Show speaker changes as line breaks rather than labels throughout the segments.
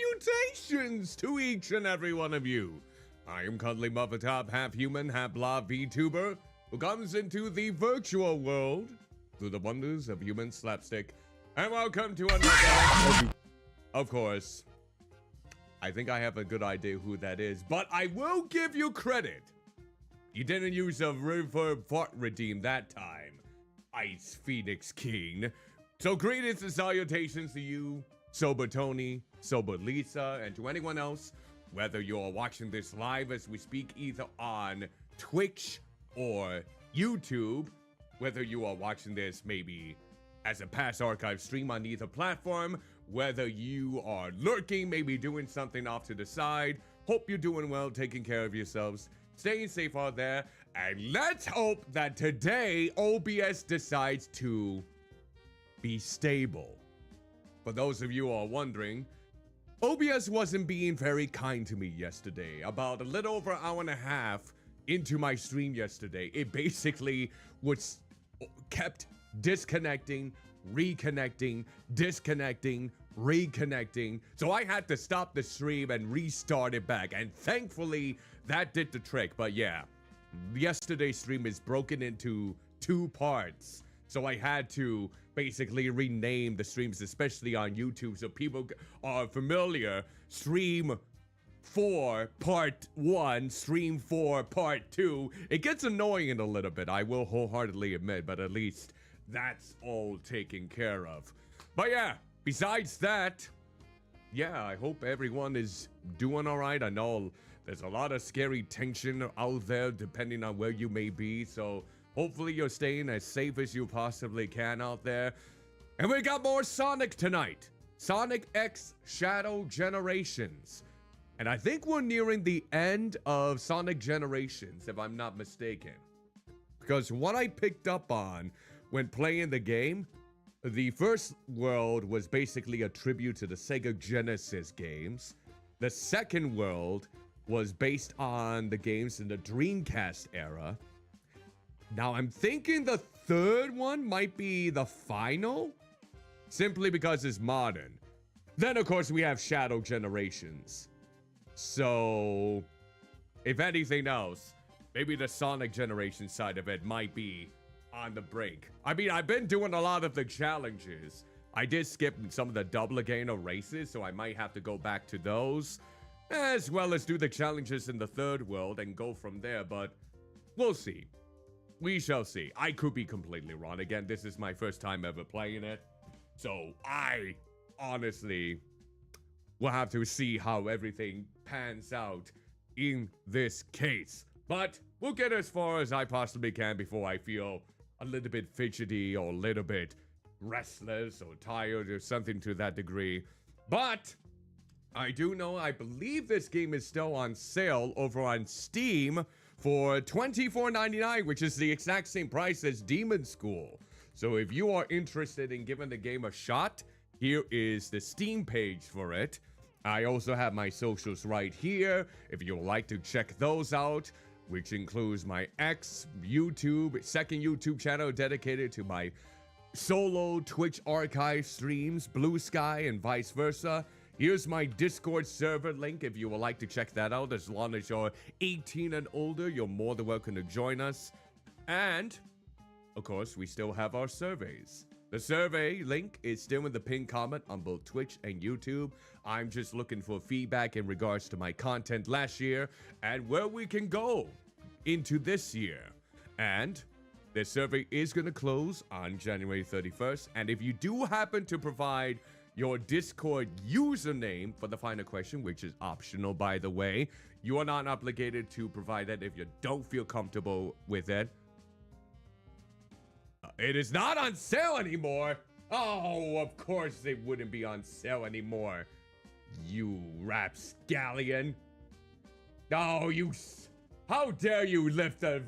Salutations to each and every one of you. I am Cuddlymuffintop, half human, half blah Vtuber, who comes into the virtual world through the wonders of human slapstick. And welcome to another... Of course, I think I have a good idea who that is, but I will give you credit. You didn't use a reverb fart redeem that time, Ice Phoenix King. So greetings and salutations to you, Sober Tony, Sober Lisa, and to anyone else, whether you're watching this live as we speak either on Twitch or YouTube, whether you are watching this maybe as a past archive stream on either platform, whether you are lurking, maybe doing something off to the side. Hope you're doing well, taking care of yourselves, staying safe out there, and let's hope that today OBS decides to be stable. For those of you who are wondering, OBS wasn't being very kind to me yesterday. About a little over an hour and a half into my stream yesterday, it basically was kept disconnecting, reconnecting, disconnecting, reconnecting. So I had to stop the stream and restart it back. And thankfully, that did the trick. But yeah, yesterday's stream is broken into 2 parts. So I had to basically rename the streams, especially on YouTube, so people are familiar. Stream 4 part 1, stream 4 part 2. It gets annoying a little bit, I will wholeheartedly admit, but at least that's all taken care of. But yeah, besides that, yeah, I hope everyone is doing all right. I know there's a lot of scary tension out there depending on where you may be, so hopefully you're staying as safe as you possibly can out there. And we got more Sonic tonight. Sonic X Shadow Generations. And I think we're nearing the end of Sonic Generations, if I'm not mistaken. Because what I picked up on when playing the game, the first world was basically a tribute to the Sega Genesis games. The second world was based on the games in the Dreamcast era. Now, I'm thinking the third one might be the final, simply because it's modern. Then, of course, we have Shadow Generations. So, if anything else, maybe the Sonic Generation side of it might be on the brink. I mean, I've been doing a lot of the challenges. I did skip some of the double again races, so I might have to go back to those, as well as do the challenges in the third world and go from there, but we'll see. We shall see. I could be completely wrong. Again, this is my first time ever playing it. So I honestly will have to see how everything pans out in this case. But we'll get as far as I possibly can before I feel a little bit fidgety or a little bit restless or tired or something to that degree. But I do know, I believe this game is still on sale over on Steam for $24.99, which is the exact same price as Demon School. So if you are interested in giving the game a shot, here is the Steam page for it. I also have my socials right here if you would like to check those out, which includes my YouTube, second YouTube channel dedicated to my solo Twitch archive streams, Blue Sky, and vice versa. Here's my Discord server link if you would like to check that out. As long as you're 18 and older, you're more than welcome to join us. And, of course, we still have our surveys. The survey link is still in the pinned comment on both Twitch and YouTube. I'm just looking for feedback in regards to my content last year and where we can go into this year. And the survey is going to close on January 31st. And if you do happen to provide your Discord username for the final question, which is optional, by the way, you are not obligated to provide that if you don't feel comfortable with it. It is not on sale anymore. Oh, of course it wouldn't be on sale anymore. You rapscallion. Oh, how dare you lift a...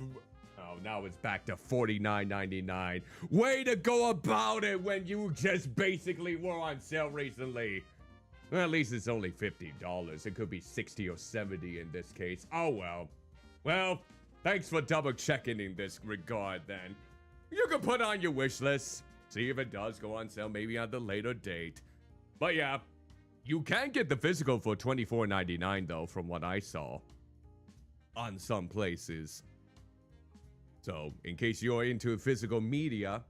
Oh, now it's back to $49.99. Way to go about it when you just basically were on sale recently. Well, at least it's only $50. It could be $60 or $70 in this case. Oh, well. Well, thanks for double checking in this regard then. You can put on your wish list. See if it does go on sale maybe on the later date. But yeah, You can get the physical for $24.99 though, from what I saw on some places. So, in case you're into physical media,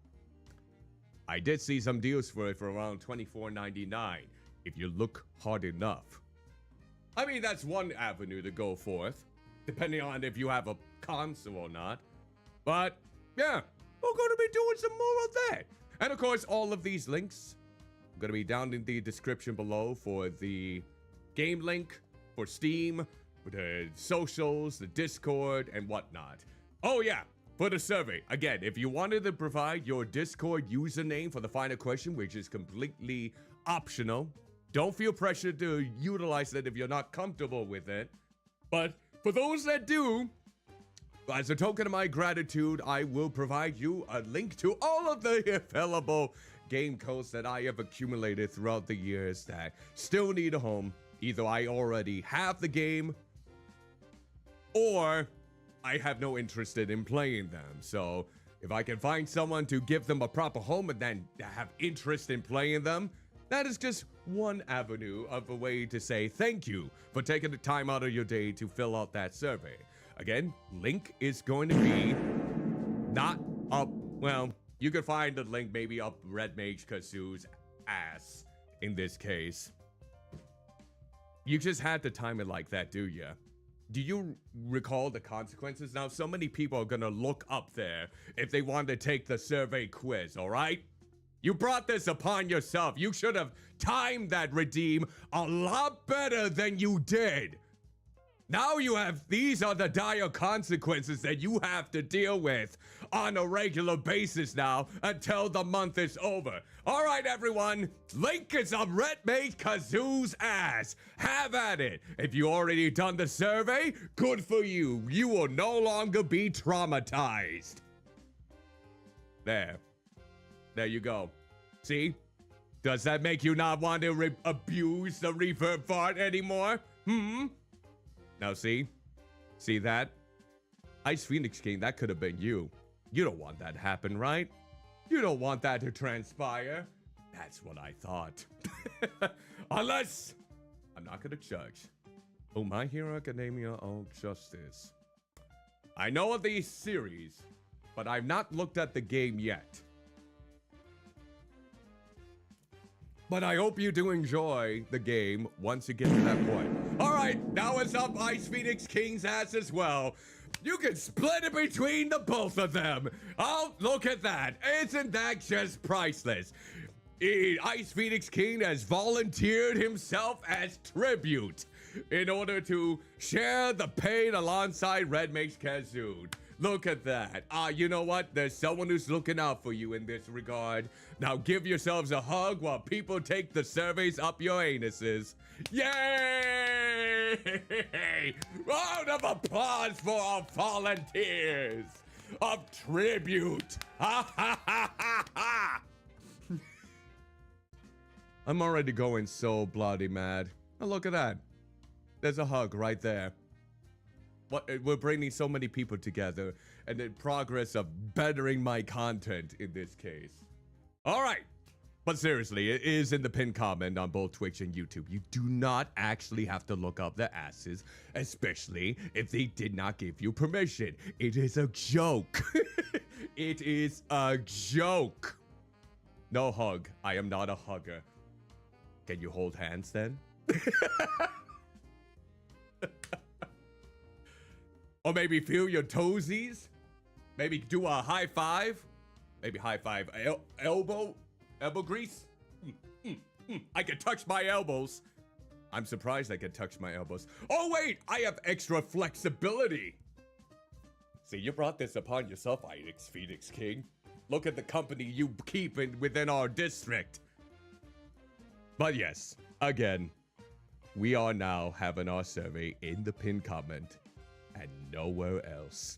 I did see some deals for it for around $24.99 if you look hard enough. I mean, that's one avenue to go forth, depending on if you have a console or not. But, yeah, we're going to be doing some more of that. And, of course, all of these links are going to be down in the description below for the game link, for Steam, for the socials, the Discord, and whatnot. Oh, yeah. For the survey, again, if you wanted to provide your Discord username for the final question, which is completely optional, don't feel pressured to utilize it if you're not comfortable with it. But for those that do, as a token of my gratitude, I will provide you a link to all of the available game codes that I have accumulated throughout the years that still need a home. Either I already have the game, or I have no interest in playing them. So if I can find someone to give them a proper home and then have interest in playing them, that is just one avenue of a way to say thank you for taking the time out of your day to fill out that survey. Again, link is going to be not up, well, you can find the link maybe up Red Mage Kazoo's ass in this case. You just had to time it like that, do ya? Do you recall the consequences? Now, so many people are gonna look up there if they want to take the survey quiz, all right? You brought this upon yourself. You should have timed that redeem a lot better than you did. Now you have, these are the dire consequences that you have to deal with on a regular basis now until the month is over. All right, everyone, link is up Red Mage Kazoo's ass. Have at it. If you already done the survey, good for you. You will no longer be traumatized. There you go. See? Does that make you not want to abuse the reverb fart anymore? Now see? See that? Ice Phoenix King, that could have been you. You don't want that to happen, right? You don't want that to transpire. That's what I thought. Unless I'm not gonna judge. Oh, My Hero Academia of Justice. I know of the series, but I've not looked at the game yet. But I hope you do enjoy the game once you get to that point. All right, now it's up Ice Phoenix King's ass as well. You can split it between the both of them. Oh, look at that. Isn't that just priceless? Ice Phoenix King has volunteered himself as tribute in order to share the pain alongside Red Mage Kazoo. Look at that. You know what? There's someone who's looking out for you in this regard. Now give yourselves a hug while people take the surveys up your anuses. Yay! Round of applause for our volunteers of tribute. Ha ha ha ha ha! I'm already going so bloody mad. Oh, look at that. There's a hug right there. We're bringing so many people together and in progress of bettering my content in this case. All right. But seriously, it is in the pinned comment on both Twitch and YouTube. You do not actually have to look up their asses, especially if they did not give you permission. It is a joke. It is a joke. No hug. I am not a hugger. Can you hold hands then? Or maybe feel your toesies? Maybe do a high five? Maybe high five elbow grease? I can touch my elbows. I'm surprised I can touch my elbows. Oh wait, I have extra flexibility. See, you brought this upon yourself, Ice Phoenix King. Look at the company you keep within our district. But yes, again, we are now having our survey in the pinned comment and nowhere else.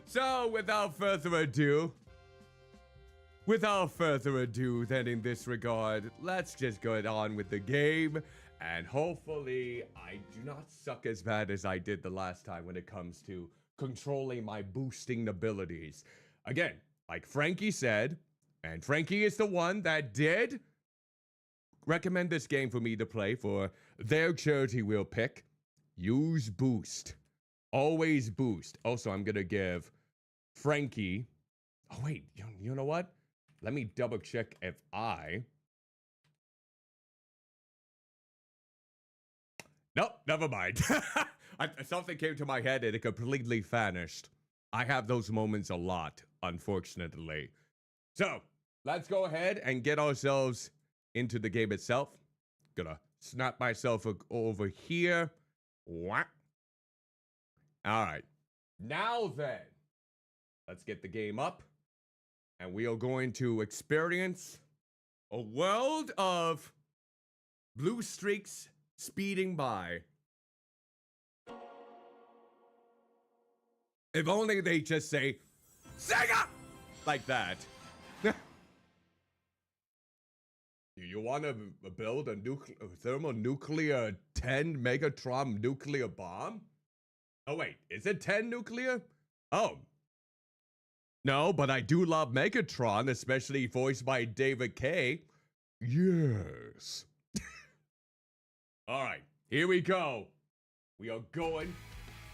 So, without further ado, then in this regard, let's just go on with the game, and hopefully I do not suck as bad as I did the last time when it comes to controlling my boosting abilities. Again, like Frankie said, and Frankie is the one that did recommend this game for me to play for their charity wheel pick. Use boost. Always boost. Also, I'm going to give Frankie... Oh, wait. You know what? Let me double check if Nope, never mind. Something came to my head and it completely vanished. I have those moments a lot, unfortunately. So, let's go ahead and get ourselves into the game itself. Gonna snap myself over here. Whack. All right. Now then, let's get the game up. And we are going to experience a world of blue streaks speeding by. If only they just say, Sega! Like that. Do you want to build a thermonuclear 10 megatron nuclear bomb? Oh wait, is it 10 nuclear? Oh. No, but I do love Megatron, especially voiced by David K. Yes. All right, here we go. We are going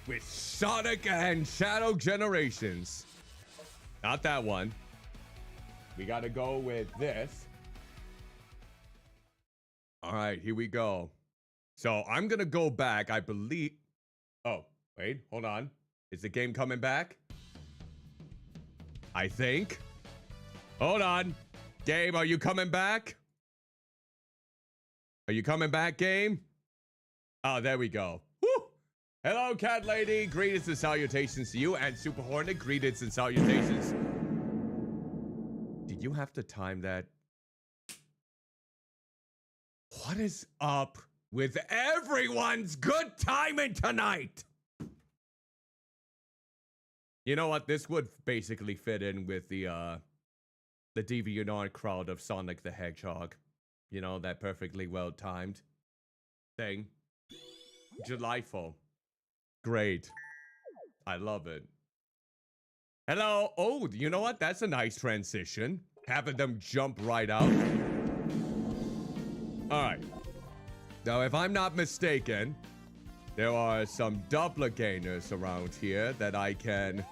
with Sonic and Shadow Generations. Not that one. We gotta go with this. All right, here we go. So I'm gonna go back, I believe. Oh, wait, hold on. Is the game coming back? I think. Hold on. Game, are you coming back? Are you coming back, game? Oh, there we go. Woo! Hello, Cat Lady. Greetings and salutations to you. And Super Hornet, greetings and salutations. Did you have to time that? What is up with everyone's good timing tonight? You know what? This would basically fit in with the DeviantArt crowd of Sonic the Hedgehog. You know, that perfectly well-timed thing. Delightful. Great. I love it. Hello. Oh, you know what? That's a nice transition. Having them jump right out. Alright. Now, if I'm not mistaken, there are some doppelgangers around here that I can...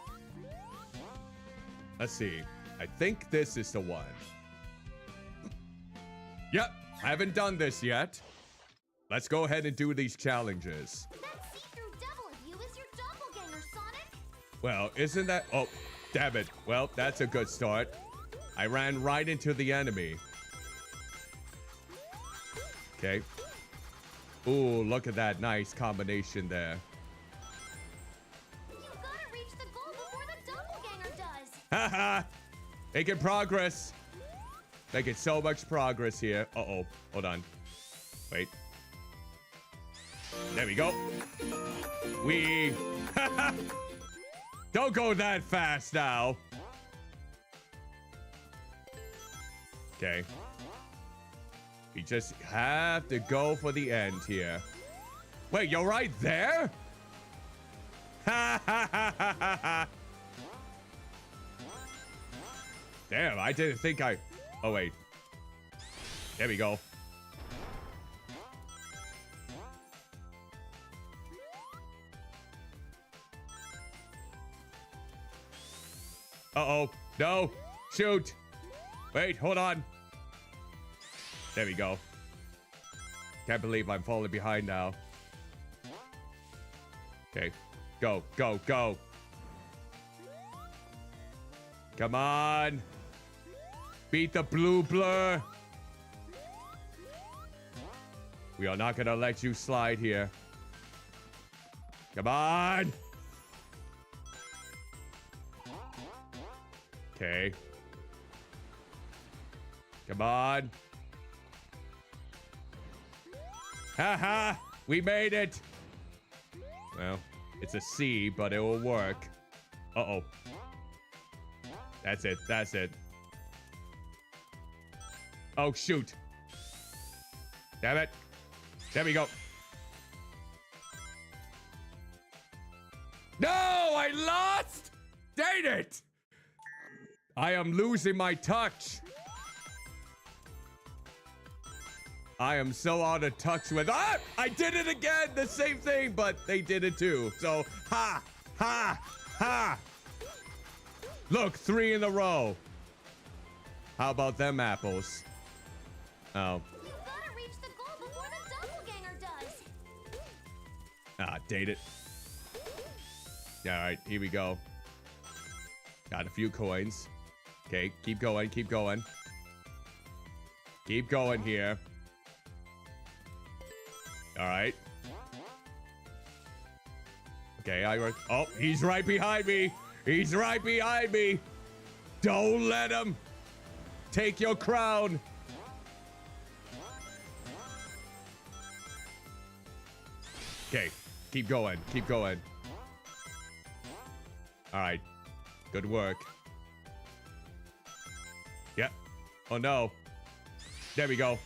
Let's see. I think this is the one. Yep, haven't done this yet. Let's go ahead and do these challenges.
That see-through devil of you is your doppelganger, Sonic.
Well, isn't that... Oh, damn it. Well, that's a good start. I ran right into the enemy. Okay. Ooh, look at that nice combination there.
You gotta reach the goal before the doppelganger does.
Haha! Making progress. Making so much progress here. Uh-oh. Hold on. Wait. There we go. We... Don't go that fast now. Okay. We just have to go for the end here. Wait, you're right there? Ha ha ha ha ha ha. Damn, I didn't think I... Oh, wait. There we go. Uh-oh. No. Shoot. Wait, hold on. There we go. Can't believe I'm falling behind now. Okay. Go, go, go. Come on. Beat the blue blur. We are not gonna let you slide here. Come on. Okay. Come on. Haha! We made it! Well, it's a C, but it will work. Uh-oh. That's it. That's it. Oh, shoot. Damn it. There we go. No! I lost! Dang it! I am losing my touch. I am so out of touch with. Ah! I did it again! The same thing, but they did it too. So, ha! Ha! Ha! Look, 3 in a row. How about them apples? Oh.
You gotta reach the goal before the doppelganger does.
Ah, date it. Alright, here we go. Got a few coins. Okay, keep going, keep going. Keep going here. Alright. Okay, oh, he's right behind me. He's right behind me. Don't let him take your crown. Okay, keep going, keep going. All right, good work. Yep. Oh no. There we go.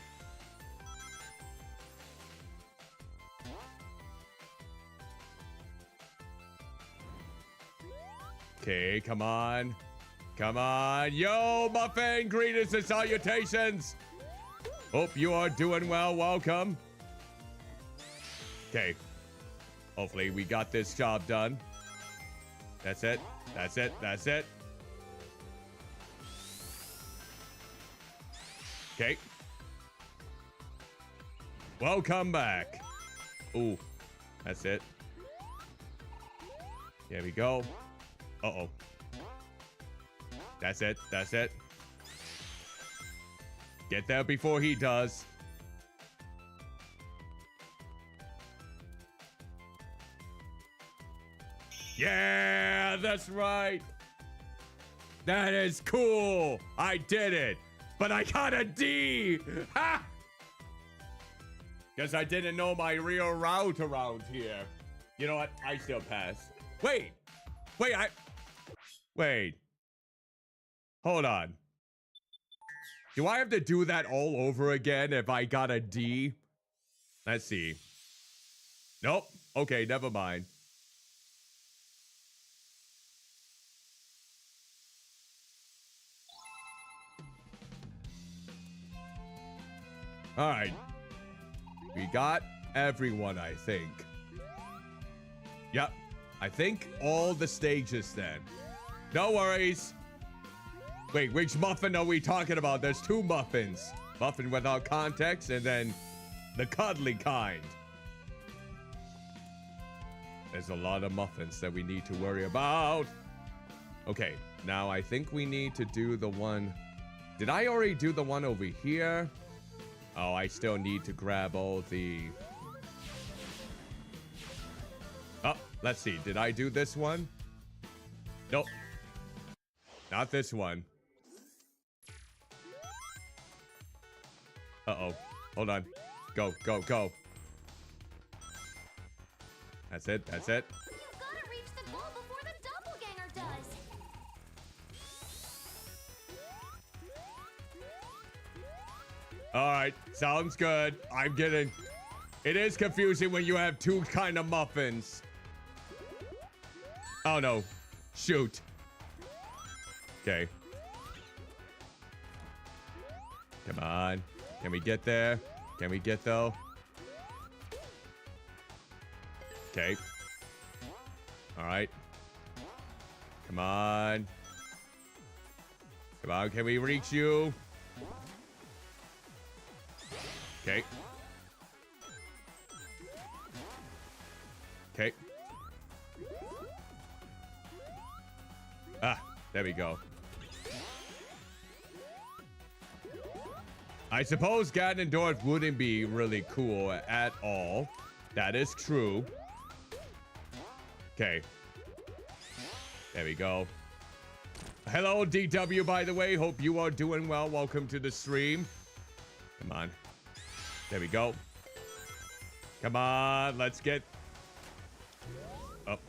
Okay, come on. Come on. Yo, Muffin, greetings and salutations. Hope you are doing well. Welcome. Okay. Hopefully we got this job done. That's it. That's it. That's it. Okay. Welcome back. Ooh. That's it. There we go. Uh-oh. That's it. That's it. Get there before he does. Yeah, that's right. That is cool. I did it. But I got a D. Ha! Because I didn't know my real route around here. You know what? I still pass. Wait. Wait. Hold on. Do I have to do that all over again if I got a D? Let's see. Nope. Okay, never mind. All right. We got everyone, I think. Yep. I think all the stages then. No worries. Wait, which muffin are we talking about? There's 2 muffins. Muffin without context and then the cuddly kind. There's a lot of muffins that we need to worry about. Okay, now I think we need to do the one. Did I already do the one over here? Oh, I still need to grab all the... Oh, let's see. Did I do this one? Nope. Not this one. Uh-oh. Hold on. Go, go, go. That's it. That's it.
You've gotta reach the goal before the doppelganger does.
All right. Sounds good. I'm getting... It is confusing when you have 2 kind of muffins. Oh, no. Shoot. Okay. Come on. Can we get there? Can we get though? Okay. All right. Come on. Come on. Can we reach you? Okay. Okay. Ah, there we go. I suppose Ganondorf wouldn't be really cool at all. That is true. Okay. There we go. Hello, DW, by the way. Hope you are doing well. Welcome to the stream. Come on. There we go. Come on. Let's get... up.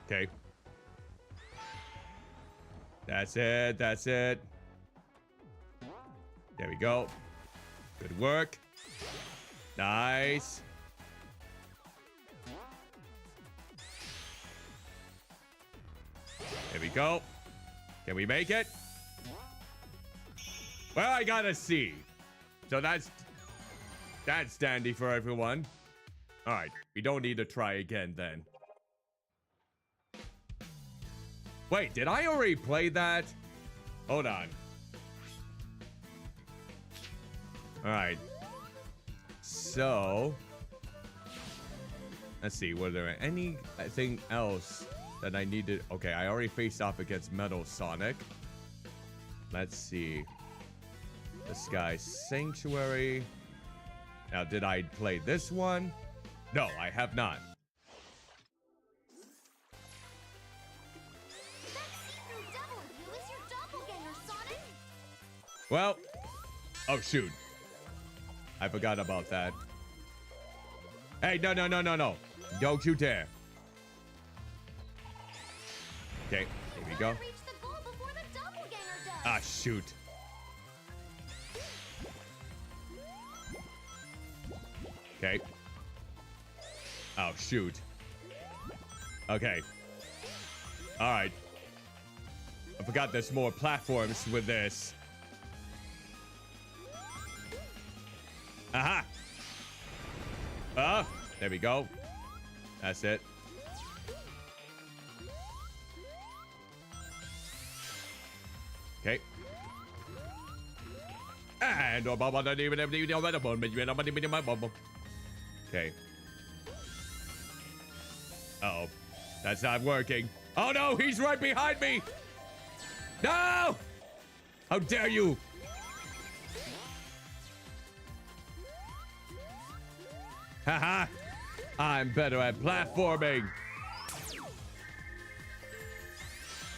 Okay. That's it. That's it. There we go. Good work. Nice. There we go. Can we make it? Well, I got a C. So that's dandy for everyone. All right, we don't need to try again then. Wait, did I already play that? Hold on. All right. So, let's see. Was there anything else that I needed? Okay, I already faced off against Metal Sonic. Let's see. The Sky Sanctuary. Now, did I play this one? No, I have not. Well, oh shoot. I forgot about that. Hey, no. Don't you dare. Okay, here we go. Ah, shoot. Okay. Oh, shoot. Okay. All right. I forgot there's more platforms with this. Aha! There we go. That's it. Okay. And okay. Uh-oh. That's not working. Oh no, he's right behind me! No! How dare you! Haha! I'm better at platforming!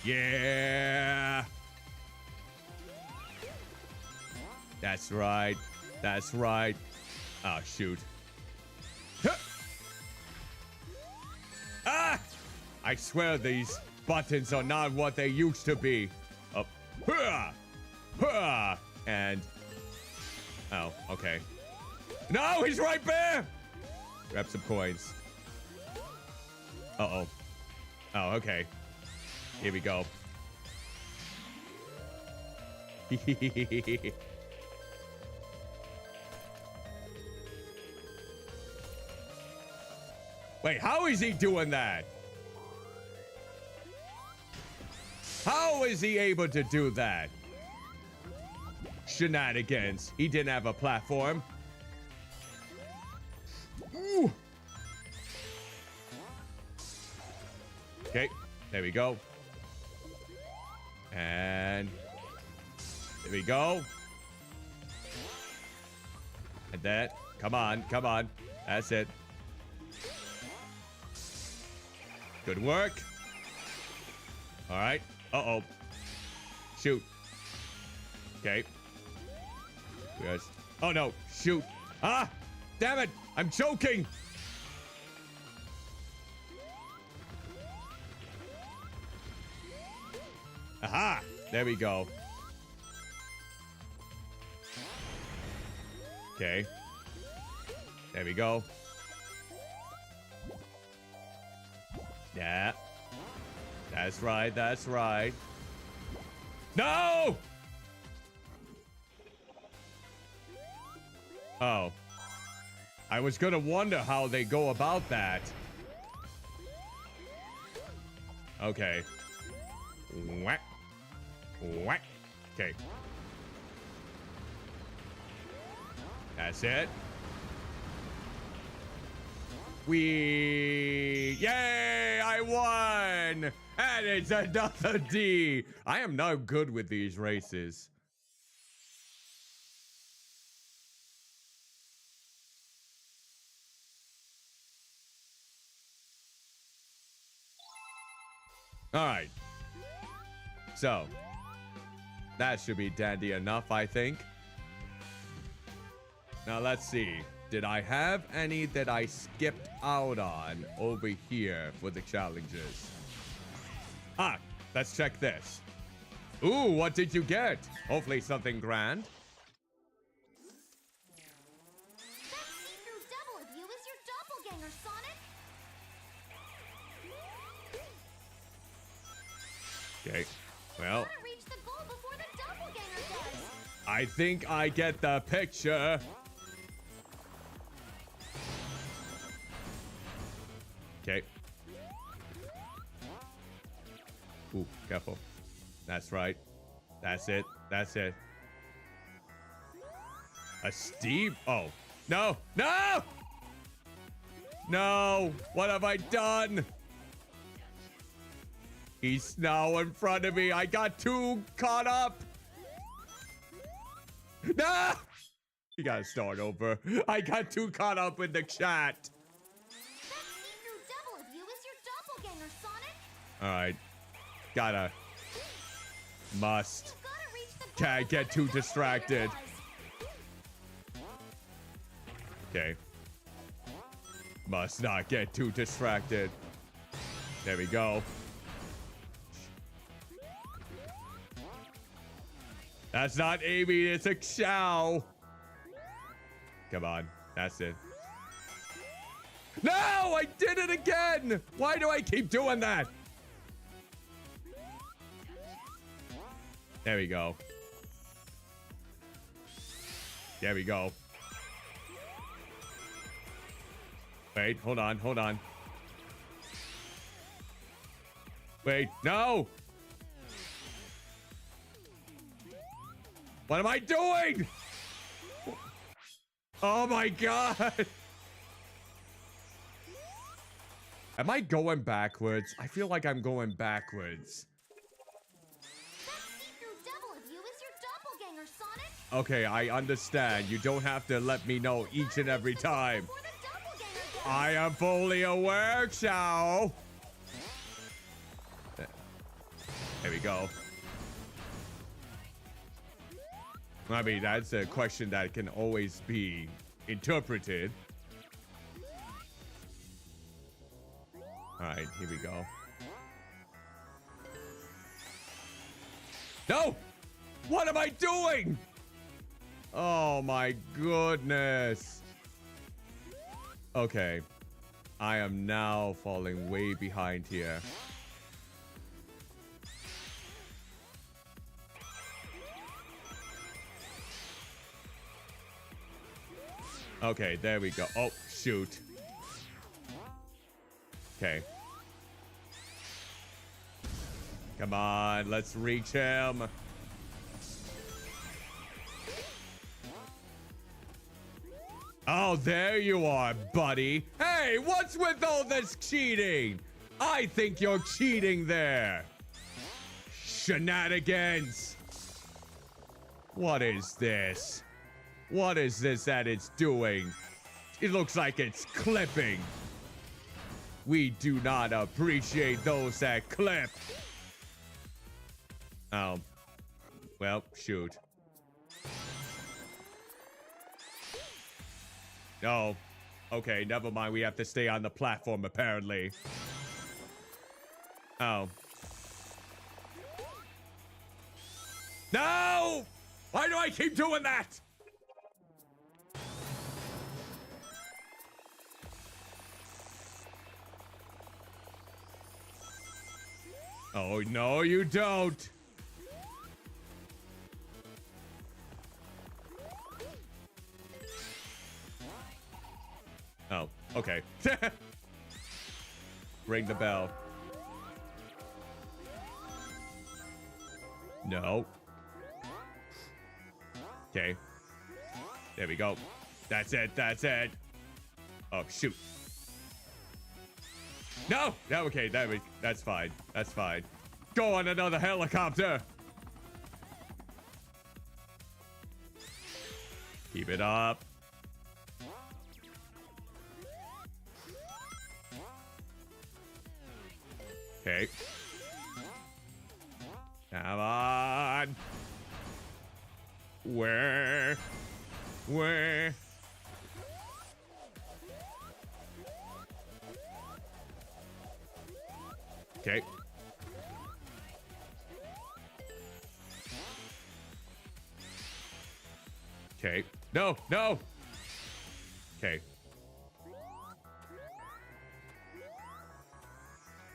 Yeah! That's right. That's right. Oh, shoot. Huh. Ah! I swear these buttons are not what they used to be. Up. And... oh, okay. No, he's right there! Grab some coins. Uh-oh. Oh, okay. Here we go. Wait, how is he doing that? How is he able to do that? Shenanigans. He didn't have a platform. Ooh. Okay, there we go. And there we go. And that. Come on, come on. That's it. Good work. All right. Uh-oh. Shoot. Okay. Yes. Oh, no. Shoot. Ah! Damn it! I'm choking! Aha! There we go. Okay. There we go. Yeah. That's right, that's right. No! Oh. I was gonna wonder how they go about that. Okay. Whack. Whack. Okay. That's it. Yay! I won! And it's another D. I am no good with these races. All right. So, that should be dandy enough, I think. Now, let's see. Did I have any that I skipped out on over here for the challenges? Ah, let's check this. Ooh, what did you get? Hopefully something grand.
That see-through devil of you is your doppelganger, Sonic.
Okay, well.
You gotta reach the goal before the doppelganger does.
I think I get the picture. Okay. Ooh, careful. That's right. That's it. That's it. A steep? Oh. No! No! No! What have I done? He's now in front of me. I got too caught up. No! You gotta start over. I got too caught up in the chat.
That see-through devil of you is your doppelganger, Sonic.
Alright. Gotta. Must.
You gotta reach the goal
Can't get
before
too
the
distracted.
doppelganger does.
Okay. Must not get too distracted. There we go. That's not Amy, it's a cow. Come on, that's it. No, I did it again. Why do I keep doing that? There we go. There we go. Wait, hold on, hold on. Wait, no! What am I doing? Oh my god! Am I going backwards? I feel like I'm going backwards.
That see-through devil of you is your doppelganger, Sonic.
Okay, I understand. You don't have to let me know each and every time.
Before the doppelganger does.
I am fully aware, Chow. There we go. I mean, that's a question that can always be interpreted. All right, here we go. No! What am I doing? Oh my goodness. Okay. I am now falling way behind here. Okay, there we go. Oh, shoot. Okay. Come on, let's reach him. Oh, there you are, buddy. Hey, what's with all this cheating? I think you're cheating there. Shenanigans. What is this? What is this that it's doing? It looks like it's clipping. We do not appreciate those that clip. Oh. Well, shoot. Oh. Okay, never mind. We have to stay on the platform, apparently. Oh. No! Why do I keep doing that? Oh, no, you don't. Oh, okay. Ring the bell. No. Okay. There we go. That's it. That's it. Oh, shoot. No! No, okay, that's fine. That's fine. Go on another helicopter! Keep it up. Okay. Come on! Where? Okay. Okay. No, no. Okay.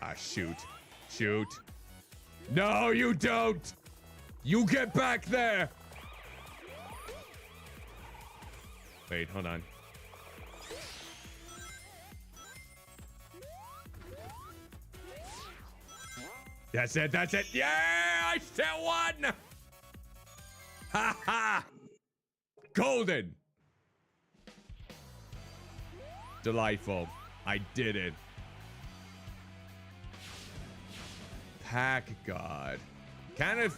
Ah, shoot. Shoot. No, you don't. You get back there. Wait, hold on. That's it, that's it. Yeah, I still won! Ha ha! Golden! Delightful. I did it. Pack God. I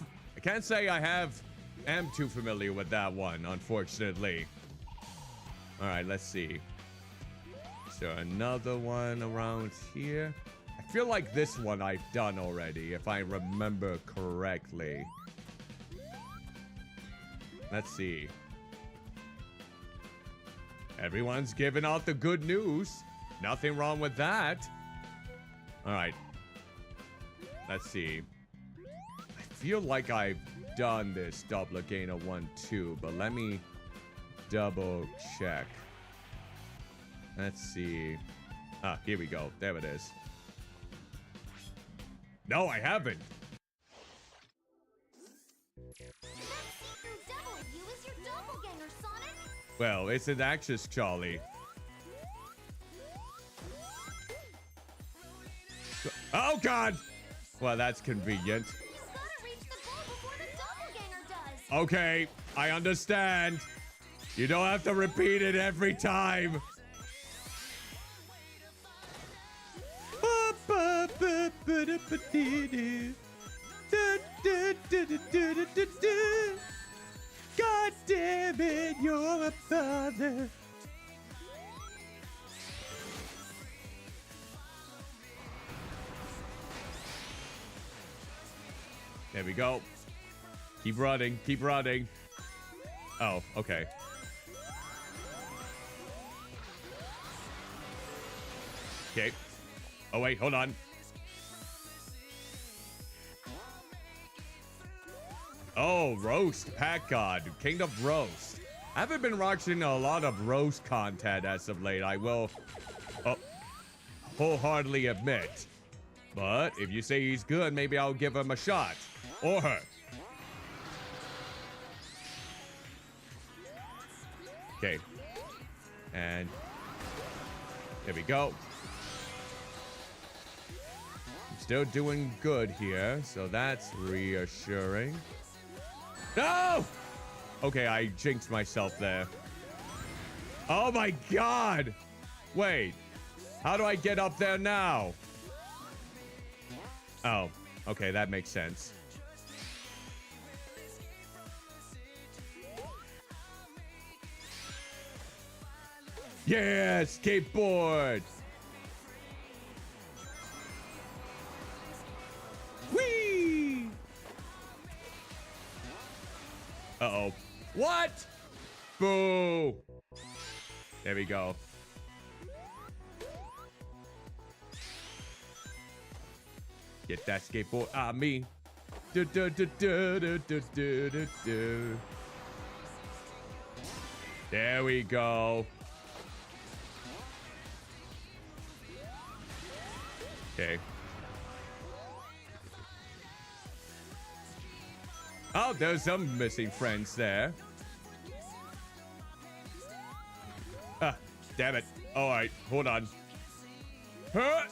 can't say am too familiar with that one, unfortunately. Alright, let's see. Is there another one around here? I feel like this one I've done already, if I remember correctly. Let's see. Everyone's giving out the good news. Nothing wrong with that. Alright. Let's see. I feel like I've done this double gain of 1-2, but let me double check. Let's see. Ah, here we go. There it is. No, I haven't. Well, it's an anxious Charlie. Oh, God! Well, that's convenient. Okay, I understand. You don't have to repeat it every time. God damn it, you're a father. There we go. Keep running, keep running. Oh, okay. Okay. Oh, wait, hold on. Oh, roast. Pack God. King of Roast. I haven't been watching a lot of roast content as of late, I will wholeheartedly admit. But if you say he's good, maybe I'll give him a shot. Or her. Okay. And there we go. I'm still doing good here, so that's reassuring. No! Okay, I jinxed myself there. Oh my God! Wait. How do I get up there now? Oh, okay, that makes sense. Yeah, skateboard! Whee! Uh-oh. What? Boo! There we go. Get that skateboard on me. Do, do, do, do, do, do, do, do, do. There we go. Okay. Oh, there's some missing friends there. Ah, damn it. All right, hold on. Huh?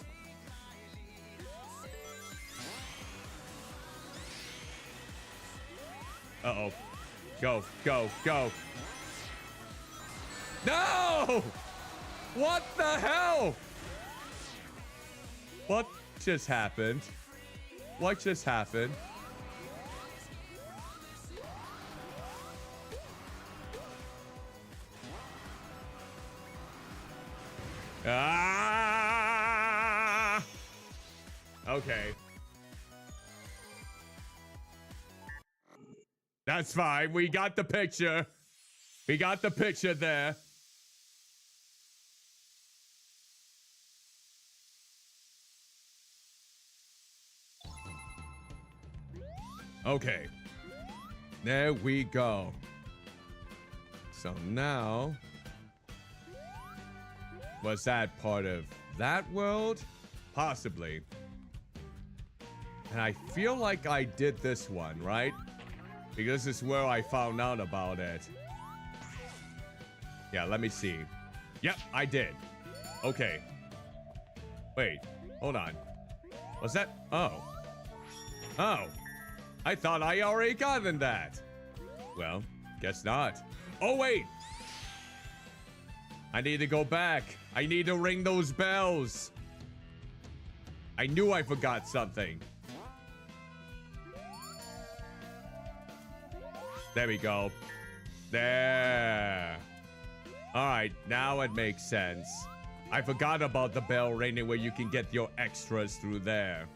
Uh-oh. Go, go, go. No! What the hell? What just happened? What just happened? Ah! Okay. That's fine. We got the picture. We got the picture there. Okay. There we go. So now... Was that part of that world? Possibly. And I feel like I did this one, right? Because this is where I found out about it. Yeah, let me see. Yep, I did. Okay. Wait, hold on. Was that? Oh. Oh. I thought I already gotten that. Well, guess not. Oh, wait. I need to go back. I need to ring those bells. I knew I forgot something. There we go. There. All right, now it makes sense. I forgot about the bell ringing where you can get your extras through there.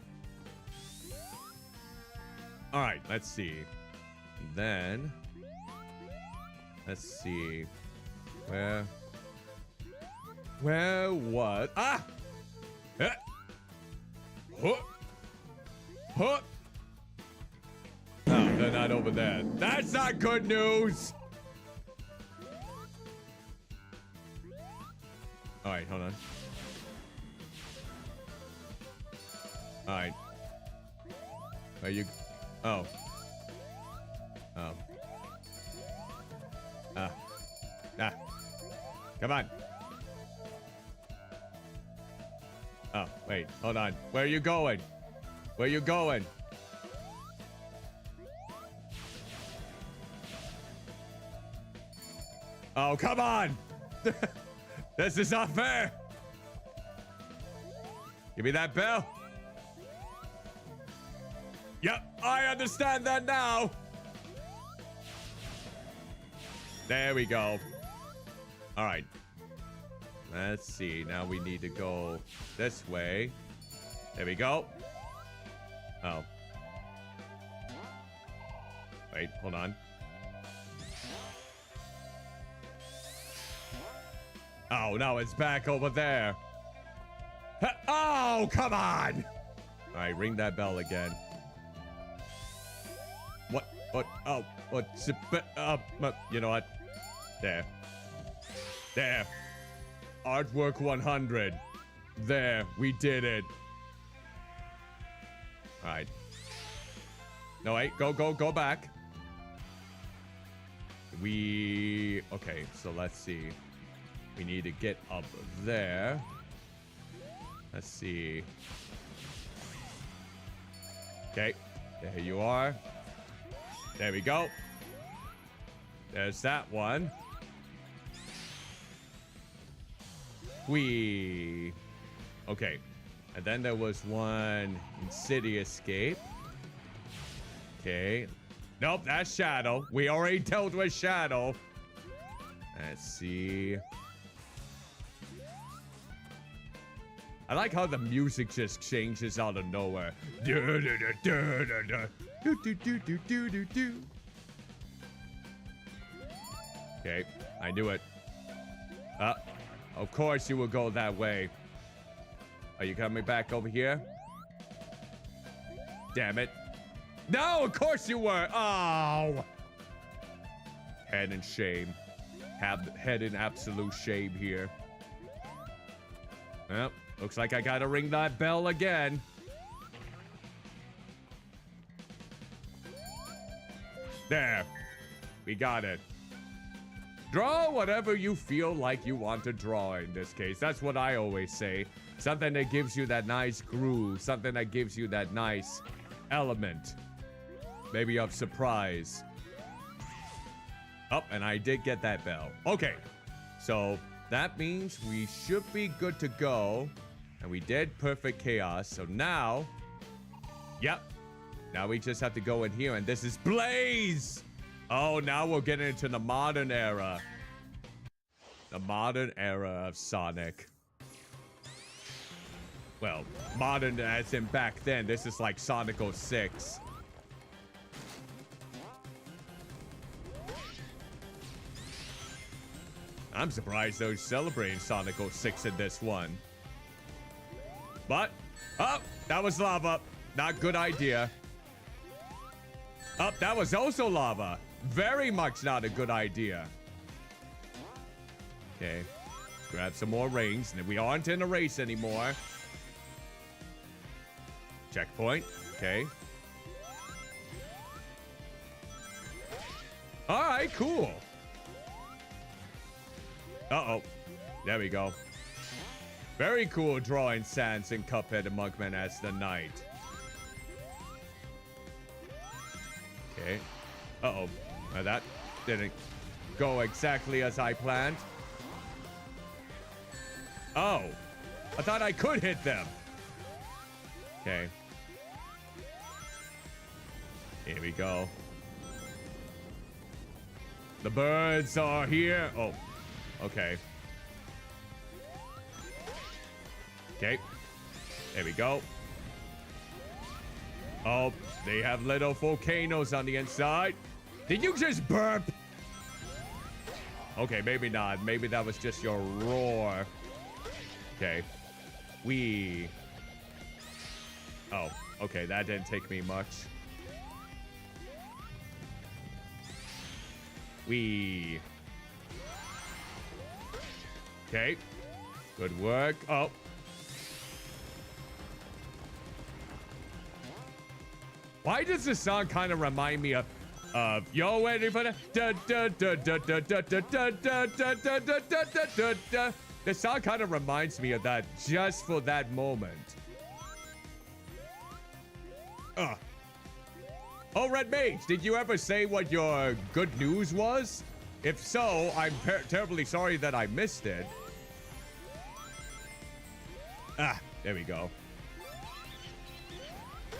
All right, let's see. Then, let's see. Where what? Ah! Huh! Huh! Huh! Oh, they're not over there. That's not good news! Alright, hold on. Alright. Are you... Oh. Oh. Ah. Come on. Oh, wait. Hold on. Where are you going? Where are you going? Oh, come on! This is not fair! Give me that bell. Yep, I understand that now. There we go. All right. Let's see. Now we need to go this way. There we go. Oh. Wait, hold on. Oh, no, it's back over there. Oh, come on. All right, ring that bell again. What? Oh, what's it? You know what? There. There. Artwork 100. There, we did it. All right. No, wait, go back. Okay, so let's see. We need to get up there. Let's see. Okay, there you are. There we go. There's that one. Okay. And then there was one in City Escape. Okay. Nope, that's Shadow. We already dealt with Shadow. Let's see. I like how the music just changes out of nowhere. Okay, I knew it. Of course you will go that way. Are you coming back over here? Damn it. No, of course you were. Oh. Head in shame. Have head in absolute shame here. Well, looks like I gotta ring that bell again. There. We got it. Draw whatever you feel like you want to draw in this case. That's what I always say. Something that gives you that nice groove. Something that gives you that nice element. Maybe of surprise. Oh, and I did get that bell. Okay. So that means we should be good to go. And we did Perfect Chaos. So now, yep. Now we just have to go in here, and this is Blaze. Oh, now we're getting into the modern era. The modern era of Sonic. Well, modern as in back then. This is like Sonic 06. I'm surprised they're celebrating Sonic 06 in this one. But, oh, that was lava. Not good idea. Oh, that was also lava. Very much not a good idea. Okay. Grab some more rings. And we aren't in a race anymore. Checkpoint. Okay. All right, cool. Uh-oh. There we go. Very cool drawing Sans and Cuphead and Mugman as the knight. Okay. Uh-oh. Now that didn't go exactly as I planned. Oh. I thought I could hit them. Okay. Here we go. The birds are here. Oh. Okay. Okay. There we go. Oh, they have little volcanoes on the inside. Did you just burp? Okay, maybe not. Maybe that was just your roar. Okay. Wee. Oh, okay. That didn't take me much. Wee. Okay. Good work. Oh. Why does this song kind of remind me of yo waiting for the da da da da da da da da da da da da da da da. The song kind of reminds me of that just for that moment. Oh, Red Mage, did you ever say what your good news was? If so, I'm terribly sorry that I missed it. Ah, there we go.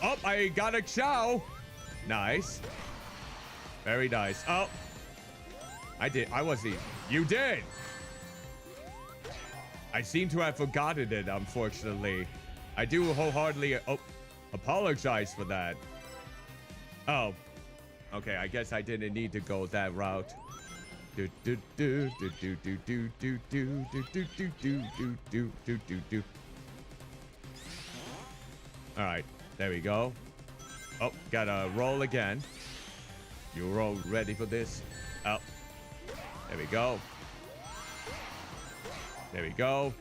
Oh, I got a chow. Nice. Very nice. Oh. I wasn't. You did. I seem to have forgotten it, unfortunately. I do wholeheartedly apologize for that. Oh. Okay, I guess I didn't need to go that route. Do do do do do do do do do do do do do do do do do. All right. There we go. Oh, gotta roll again. You roll ready for this? Oh. There we go. There we go.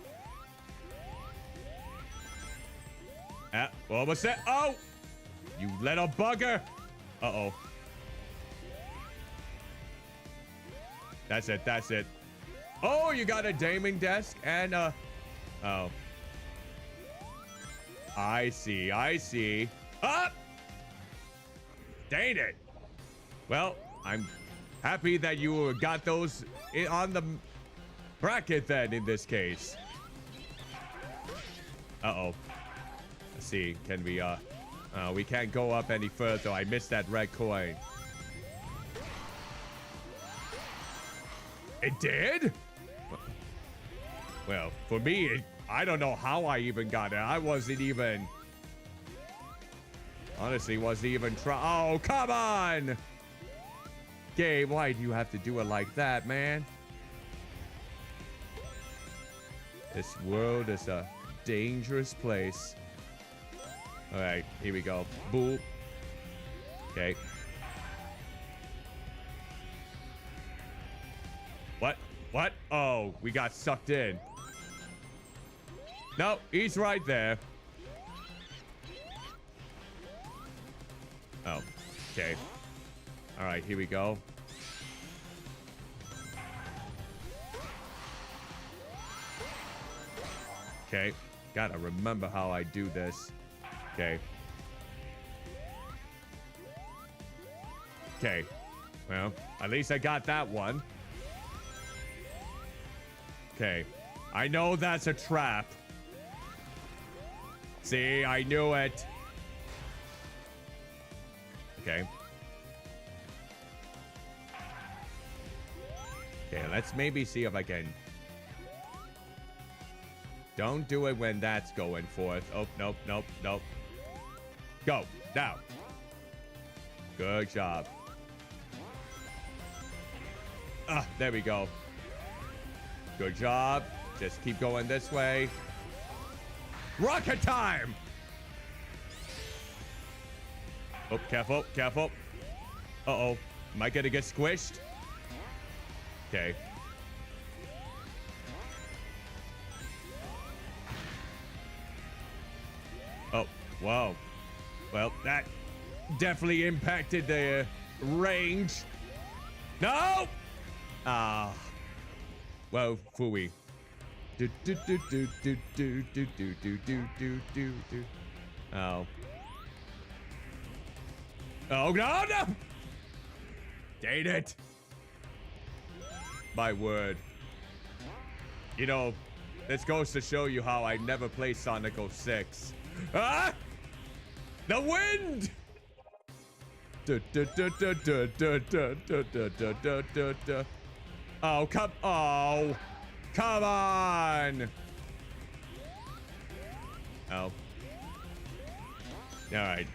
Ah, what was that? Oh! You little bugger! Uh-oh. That's it, that's it. Oh, you got a gaming desk and oh. I see, I see. Ah! Dang it. Well, I'm happy that you got those on the bracket then in this case. Uh-oh. Let's see, can we can't go up any further. I missed that red coin. It did? Well, for me, I don't know how I even got it. I wasn't even... Honestly, wasn't even oh, come on! Game, why do you have to do it like that, man? This world is a dangerous place. Alright, here we go. Boop. Okay. What? What? Oh, we got sucked in. No, he's right there. Oh, okay. All right, here we go. Okay, gotta remember how I do this. Okay. Okay, well, at least I got that one. Okay, I know that's a trap. See, I knew it. Okay. Okay, let's maybe see if I can... Don't do it when that's going forth. Oh, nope, nope, nope. Go, now. Good job. Ah, there we go. Good job. Just keep going this way. Rocket time! Oh, careful, careful. Uh-oh. Am I gonna get squished? Okay. Oh, wow. Well, that definitely impacted the range. No! Ah. Well, Fui. Do do do do do do do do do do do do. Oh. Oh no no! Dang it! My word. You know, this goes to show you how I never play Sonic 06. Ah! The wind! Oh, come on! Oh. Alright.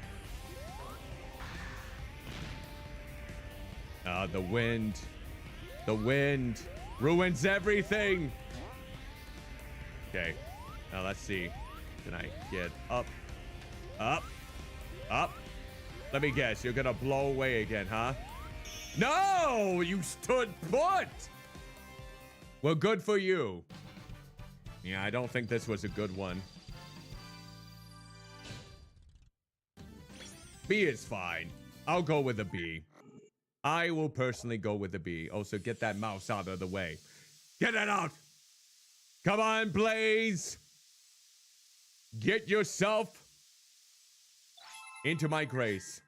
The wind. The wind ruins everything! Okay. Now let's see. Can I get up? Up? Up? Let me guess. You're gonna blow away again, huh? No! You stood put! Well, good for you. Yeah, I don't think this was a good one. B is fine. I'll go with a B. I will personally go with a B. Also, get that mouse out of the way. Get it out! Come on, Blaze! Get yourself into my grace.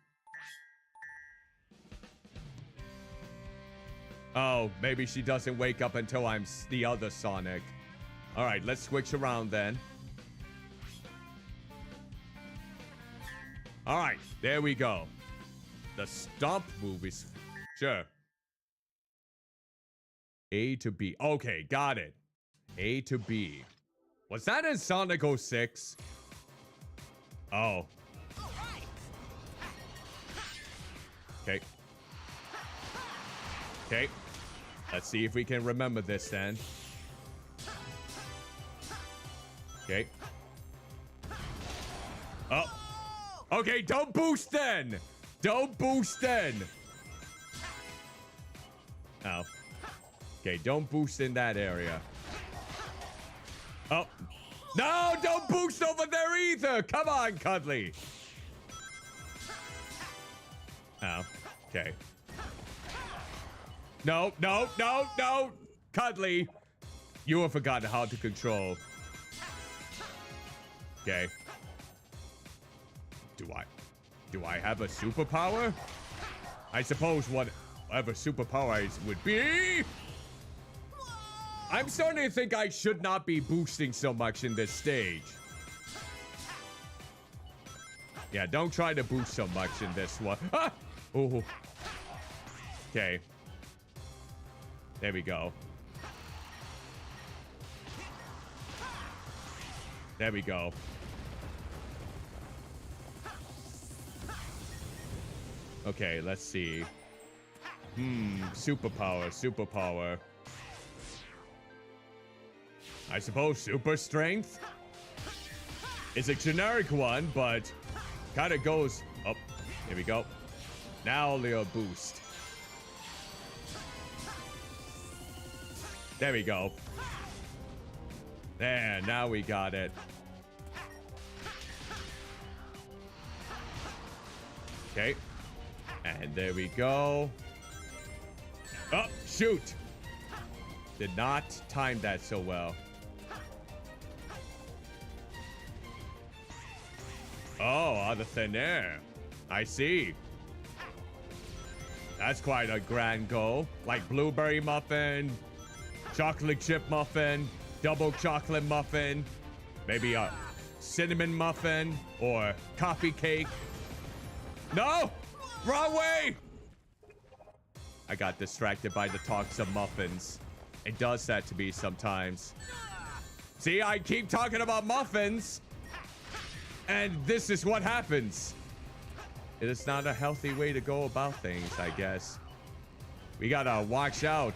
Oh, maybe she doesn't wake up until I'm the other Sonic. Alright, let's switch around then. Alright, there we go. The stomp move is... Sure. A to B. Okay, got it. A to B. Was that in Sonic 06? Oh. Okay. Okay. Let's see if we can remember this then. Okay. Oh. Okay, don't boost then. Don't boost then. Oh. Okay, don't boost in that area. Oh. No, don't boost over there either. Come on, Cuddly. Oh. Okay. No, no, no, no. Cuddly. You have forgotten how to control. Okay. Do I have a superpower? I suppose whatever superpower it would be. I'm starting to think I should not be boosting so much in this stage. Yeah, don't try to boost so much in this one. Ah! Oh. Okay. There we go. There we go. Okay, let's see. Superpower. I suppose super strength is a generic one, but kind of goes... Oh, here we go. Now Leo boost. There we go. There, now we got it. Okay. And there we go. Oh, shoot. Did not time that so well. Oh, out of thin air. I see. That's quite a grand goal. Like blueberry muffin, chocolate chip muffin, double chocolate muffin, maybe a cinnamon muffin or coffee cake. No! Wrong way! I got distracted by the talks of muffins. It does that to me sometimes. See, I keep talking about muffins, and this is what happens. It is not a healthy way to go about things, I guess. We gotta watch out.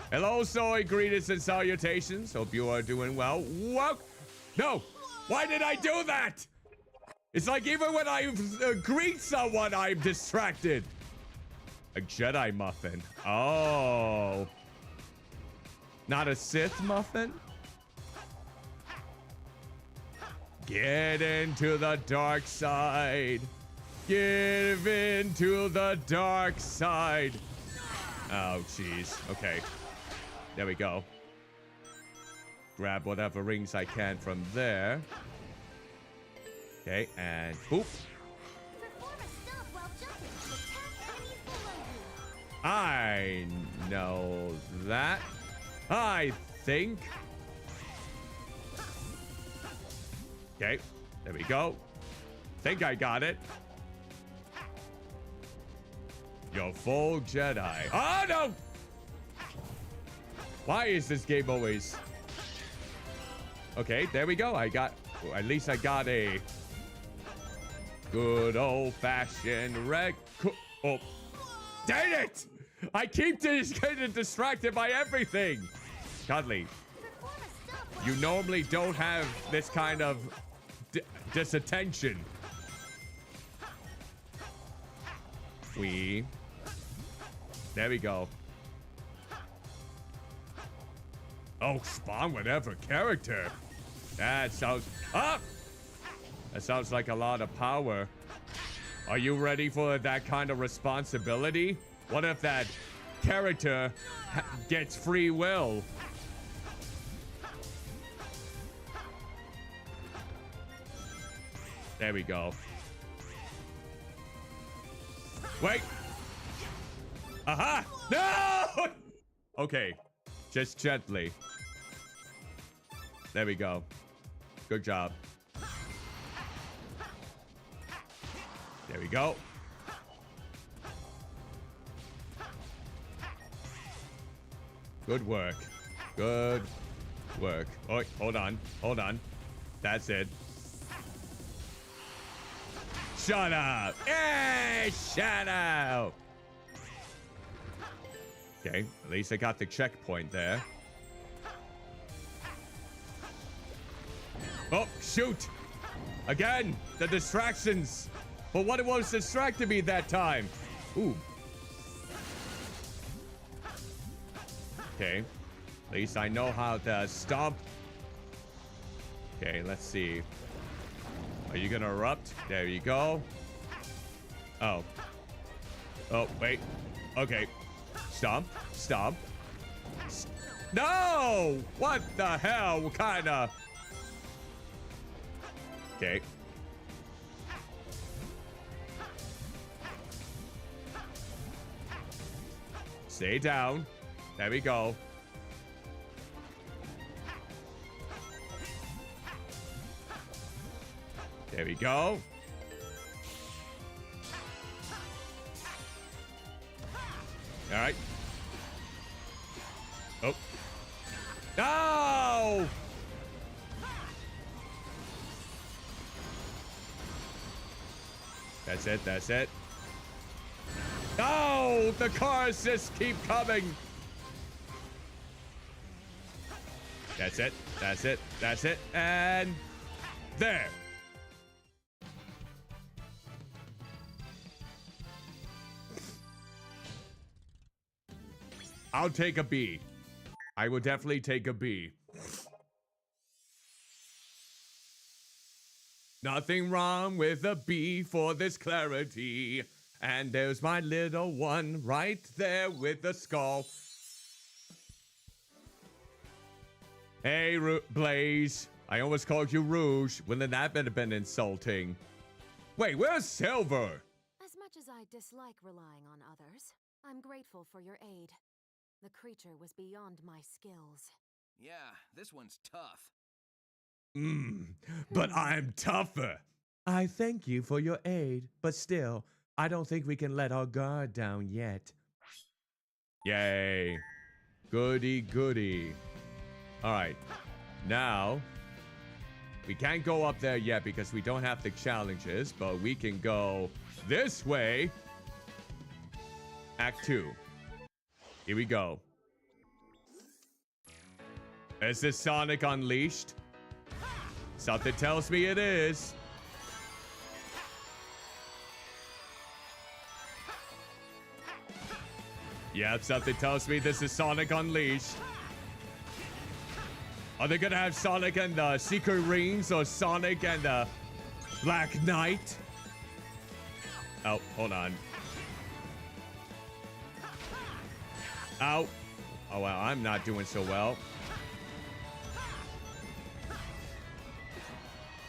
Hello, soy greetings and salutations. Hope you are doing well. Whoa! No! Why did I do that? It's like even when I greet someone, I'm distracted. A Jedi muffin. Oh. Not a Sith muffin? Get into the dark side. Give into the dark side. Oh, jeez. Okay. There we go. Grab whatever rings I can from there. Okay, and boop.
Perform a stomp while jumping to attack enemies below you.
I know that. I think. Okay, there we go. Think I got it. You're full Jedi. Oh, no! Why is this game always... Okay, there we go. I got... At least I got a... good old-fashioned red... Oh. Dang it! I keep getting distracted by everything! Cuddly,
Perform a stomp while
you normally don't have this kind of disattention. There we go. Oh, spawn whatever character. That sounds... Ah! That sounds like a lot of power. Are you ready for that kind of responsibility? What if that character gets free will? There we go. Wait. Aha! No! Okay. Just gently. There we go. Good job. There we go. Good work. Good work. Oh, hold on. Hold on. That's it. Shut up. Hey, shut up. Okay, at least I got the checkpoint there. Oh, shoot. Again, the distractions. But what was distracting me that time? Ooh. Okay. At least I know how to stomp. Okay, let's see. Are you gonna erupt? There you go. Oh. Oh, wait. Okay. Stomp. Stomp. No! What the hell? What kind of... Okay. Stay down. There we go. There we go. All right. Oh. No! That's it. That's it. No! The cars just keep coming. That's it. That's it. That's it. And there. I'll take a B. I will definitely take a B. Nothing wrong with a B for this clarity. And there's my little one right there with the skull. Hey, Blaze. I almost called you Rouge. Wouldn't that have been insulting? Wait, where's Silver?
As much as I dislike relying on others, I'm grateful for your aid. The creature was beyond my skills.
Yeah, this one's tough.
But I'm tougher. I thank you for your aid, but still, I don't think we can let our guard down yet. Yay. Goody, goody. All right. Now, we can't go up there yet because we don't have the challenges, but we can go this way. Act 2. Here we go. Is this Sonic Unleashed? Something tells me it is. Yep, something tells me this is Sonic Unleashed. Are they gonna have Sonic and the Secret Rings or Sonic and the Black Knight? Oh, hold on. Ow. Oh, well, I'm not doing so well.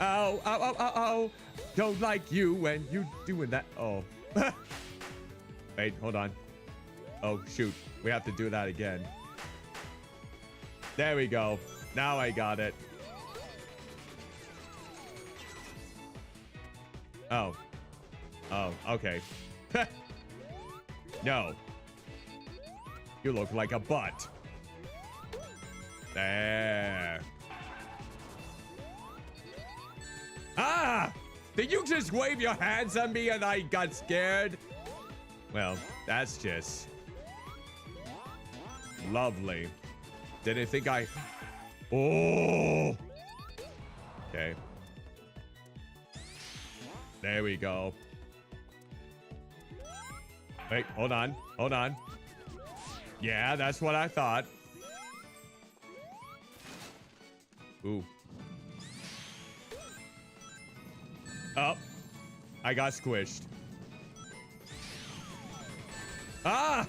Oh, oh, oh, oh, oh. Don't like you when you doing that. Oh. Wait, hold on. Oh, shoot. We have to do that again. There we go. Now I got it. Oh. Oh, okay. No. You look like a butt. There. Ah! Did you just wave your hands at me and I got scared? Well, that's just lovely. Didn't think I... Oh! Okay. There we go. Wait, hold on. Hold on. Yeah, that's what I thought. Ooh. Oh. I got squished. Ah!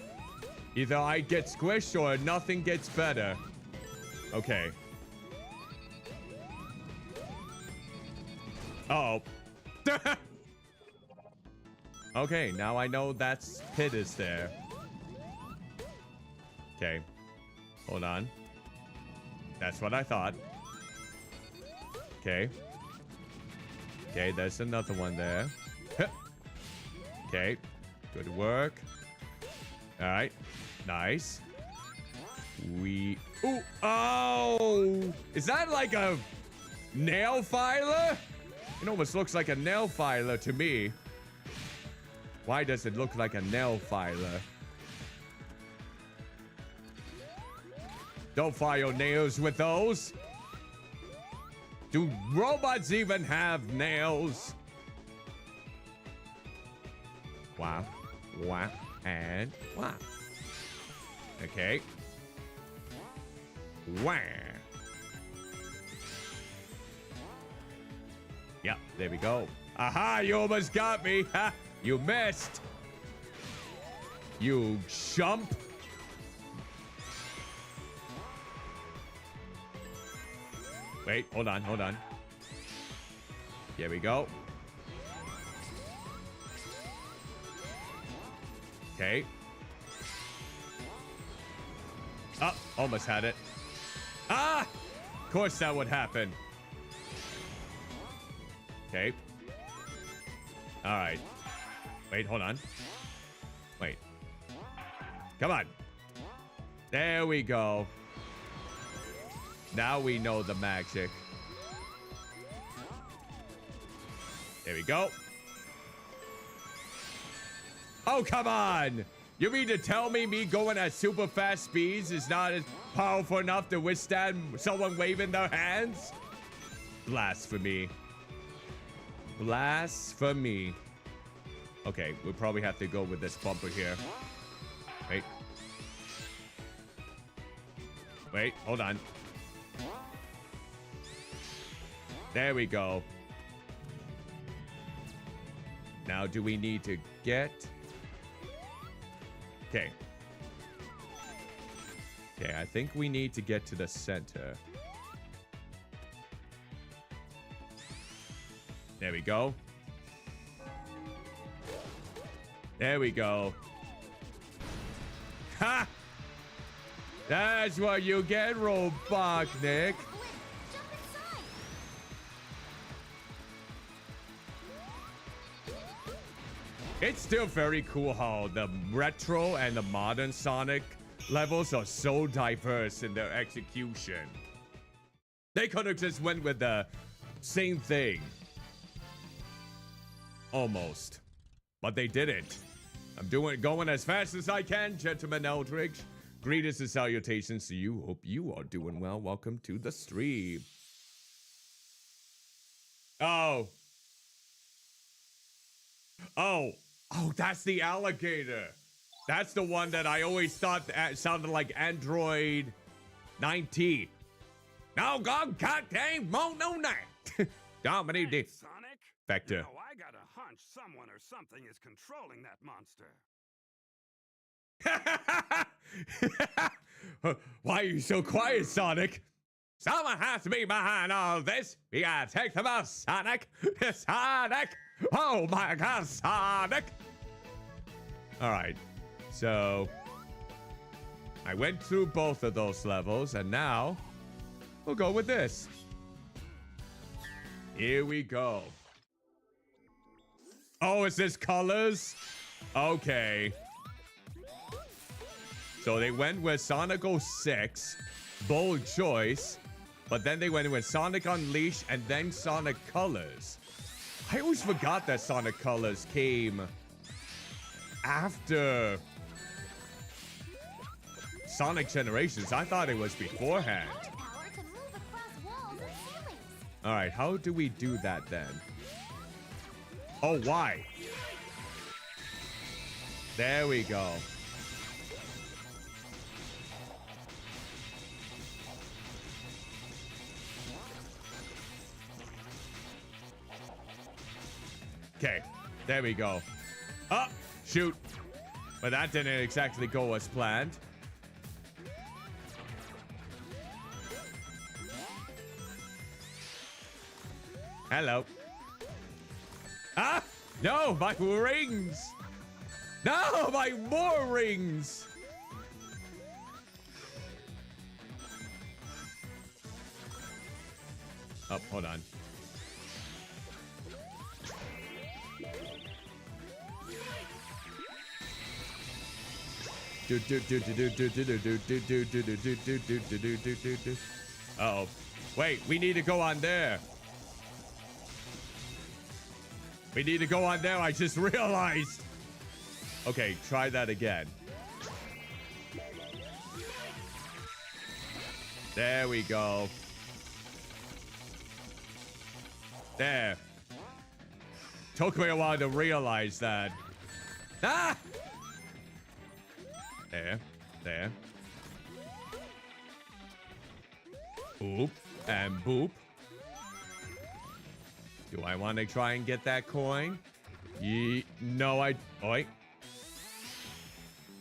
Either I get squished or nothing gets better. Okay. Uh-oh. Okay, now I know that's pit is there. Okay. Hold on. That's what I thought. Okay. Okay, there's another one there. Okay. Good work. All right. Nice. We... Ooh. Oh! Is that like a nail filer? It almost looks like a nail filer to me. Why does it look like a nail filer? Don't file nails with those. Do robots even have nails? Wow. Wow. And wow. Okay. Wow. Yep, there we go. Aha, you almost got me. Ha, you missed. You chump. Wait, hold on, hold on. Here we go. Okay. Oh, almost had it. Ah! Of course that would happen. Okay. All right. Wait, hold on. Wait. Come on. There we go. Now we know the magic. There we go. Oh, come on. You mean to tell me going at super fast speeds is not as powerful enough to withstand someone waving their hands? Blasphemy. Blasphemy. Okay, we'll probably have to go with this bumper here. Wait. Wait, hold on. There we go. Now, do we need to get... Okay. Okay, I think we need to get to the center. There we go. There we go. Ha! That's what you get, Robotnik. It's still very cool how the retro and the modern Sonic levels are so diverse in their execution. They could have just went with the same thing. Almost. But they didn't. I'm going as fast as I can, Gentleman Eldridge. Greetings and salutations to you. Hope you are doing well. Welcome to the stream. Oh. Oh. Oh, that's the alligator. That's the one that I always thought sounded like Android 19. No, God, goddamn, no, not. Dominic,
Hey, Sonic.
Vector.
You know, I got a hunch someone or something is controlling that monster.
Why are you so quiet, Sonic? Someone has to be behind all this. We gotta take them out, Sonic. Sonic. Oh my God, Sonic. All right. So I went through both of those levels, and now we'll go with this. Here we go. Oh, is this colors? Okay. So they went with Sonic 06, bold choice, but then they went with Sonic Unleashed and then Sonic Colors. I always forgot that Sonic Colors came after Sonic Generations. I thought it was beforehand.
Power to move across walls and ceilings.
All right, how do we do that then? Oh, why? There we go. Okay, there we go. Oh, shoot. But that didn't exactly go as planned. Hello. Ah! No, my rings! No, my more rings! Oh, hold on. Uh-oh. Wait, we need to go on there. We need to go on there, I just realized. Okay, try that again. There we go. There. Took me a while to realize that. Ah! There. There. Boop. And boop. Do I want to try and get that coin? No, oh, wait.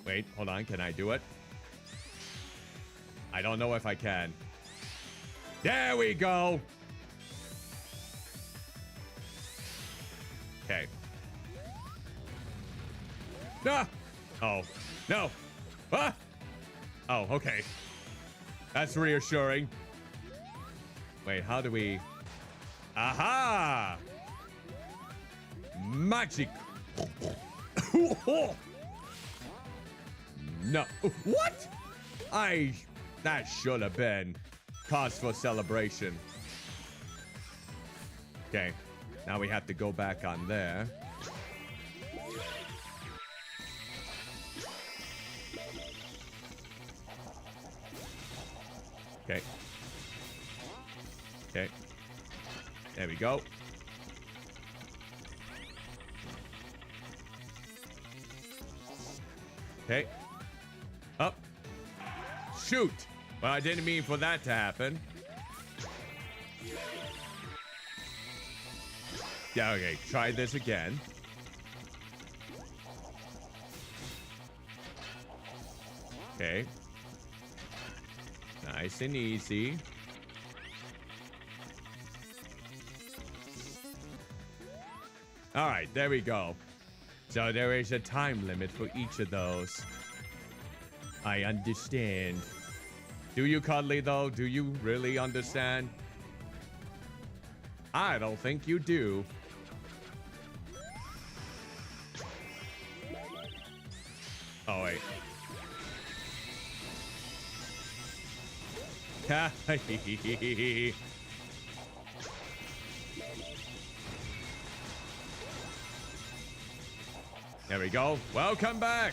Wait, hold on. Can I do it? I don't know if I can. There we go. Okay. Ah! Oh, no. Ah! Oh, okay. That's reassuring. Wait, how do we... Aha! Magic. No. What? That should have been cause for celebration. Okay. Now we have to go back on there. Okay. Okay. There we go. Okay. Up. Shoot. Well, I didn't mean for that to happen. Yeah, okay. Try this again. Okay. Nice and easy. All right, there we go. So there is a time limit for each of those. I understand. Do you, Cuddly, though? Do you really understand? I don't think you do. Oh, wait. There we go. Welcome back.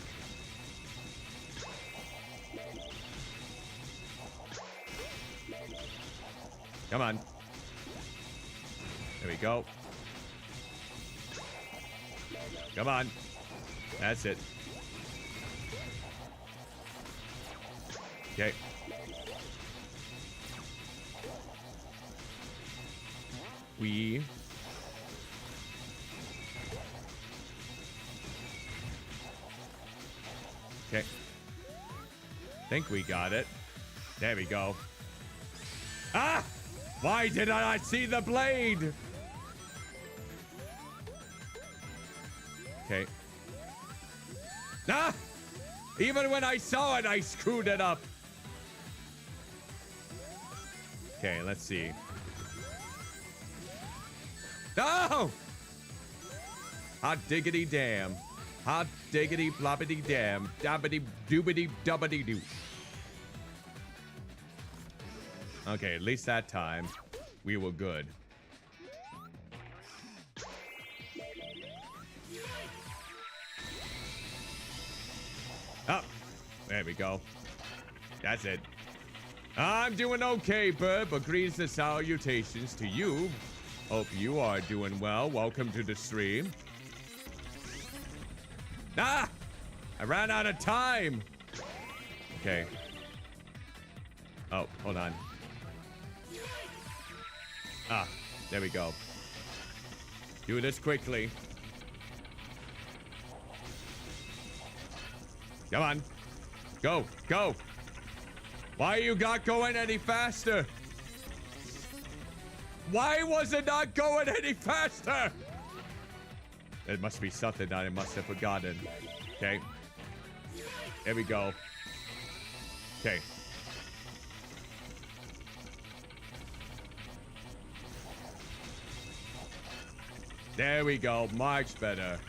Come on. There we go. Come on. That's it. Okay. Okay. Think we got it. There we go. Ah! Why did I not see the blade? Okay. Ah! Even when I saw it, I screwed it up. Okay, let's see. No! Hot diggity damn. Hot diggity blobbity damn. Dabbity doobity dubbity doo. Okay, at least that time we were good. Oh, there we go. That's it. I'm doing okay, Burp. Agrees the salutations to you. Hope you are doing well. Welcome to the stream. Ah! I ran out of time. Okay. Oh, hold on. Ah, there we go. Do this quickly. Come on. Go, go. Why are you not going any faster? Why was it not going any faster? It must be something that I must have forgotten. Okay. There we go. Okay. There we go. Much better.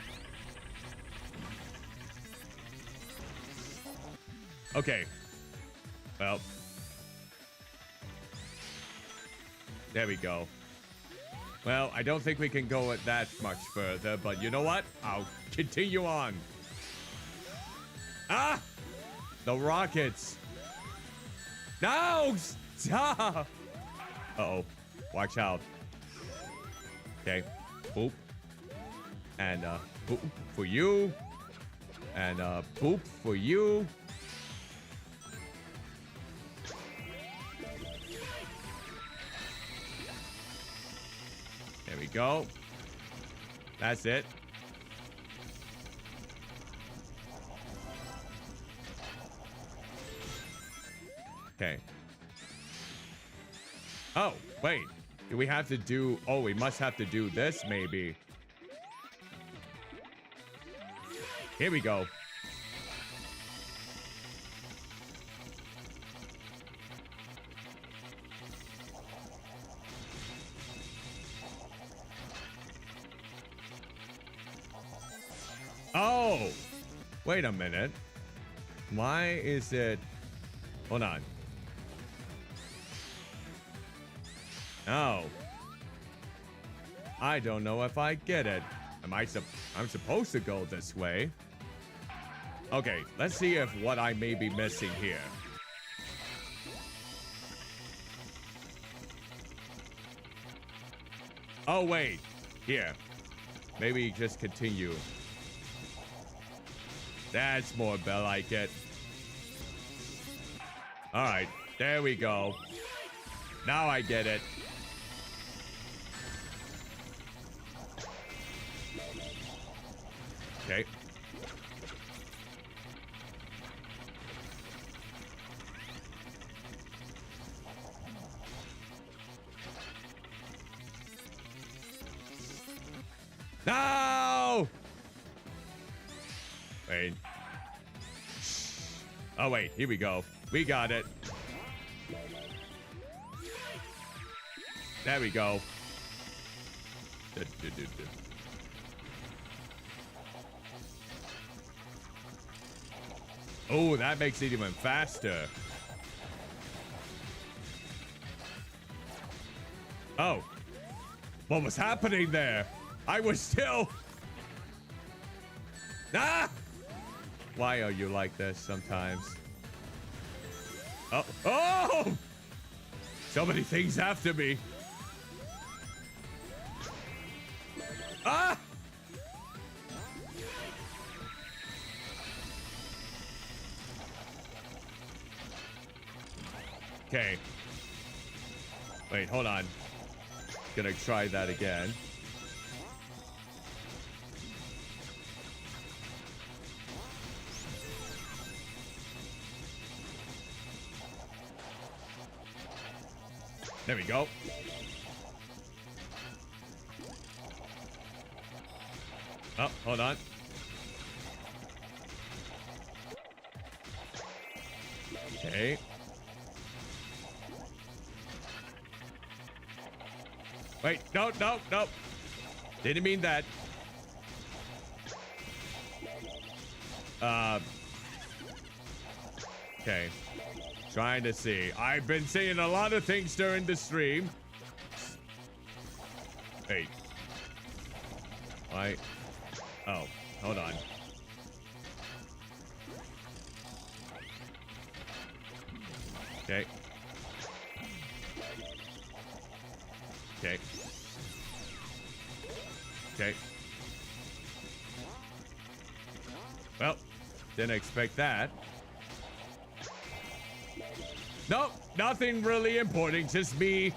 Okay. Well. There we go. Well, I don't think we can go it that much further, but you know what? I'll continue on. Ah! The rockets. No! Stop! Uh-oh. Watch out. Okay. Boop. And, boop for you. And, boop for you. There we go. That's it. Okay. Oh, wait. Do we have to do... Oh, we must have to do this, maybe. Here we go. Oh! Wait a minute. Why is it... Hold on. Oh. I don't know if I get it. I'm supposed to go this way. Okay, let's see if what I may be missing here. Oh, wait. Here. Maybe just continue. That's more like it. All right, there we go. Now I get it. Okay. No! Wait. Oh, wait. Here we go. We got it. There we go. Oh, that makes it even faster. Oh. What was happening there? I was still... Ah! Why are you like this sometimes? Oh! Oh! So many things after me. Ah! Okay. Wait, hold on. Gonna try that again. There we go. Oh, hold on. Okay. Wait, no, no, no. Didn't mean that. Okay. Trying to see. I've been seeing a lot of things during the stream. Wait. Why? Oh, hold on. Okay. Okay. Okay. Well, didn't expect that. Nope, nothing really important. Just me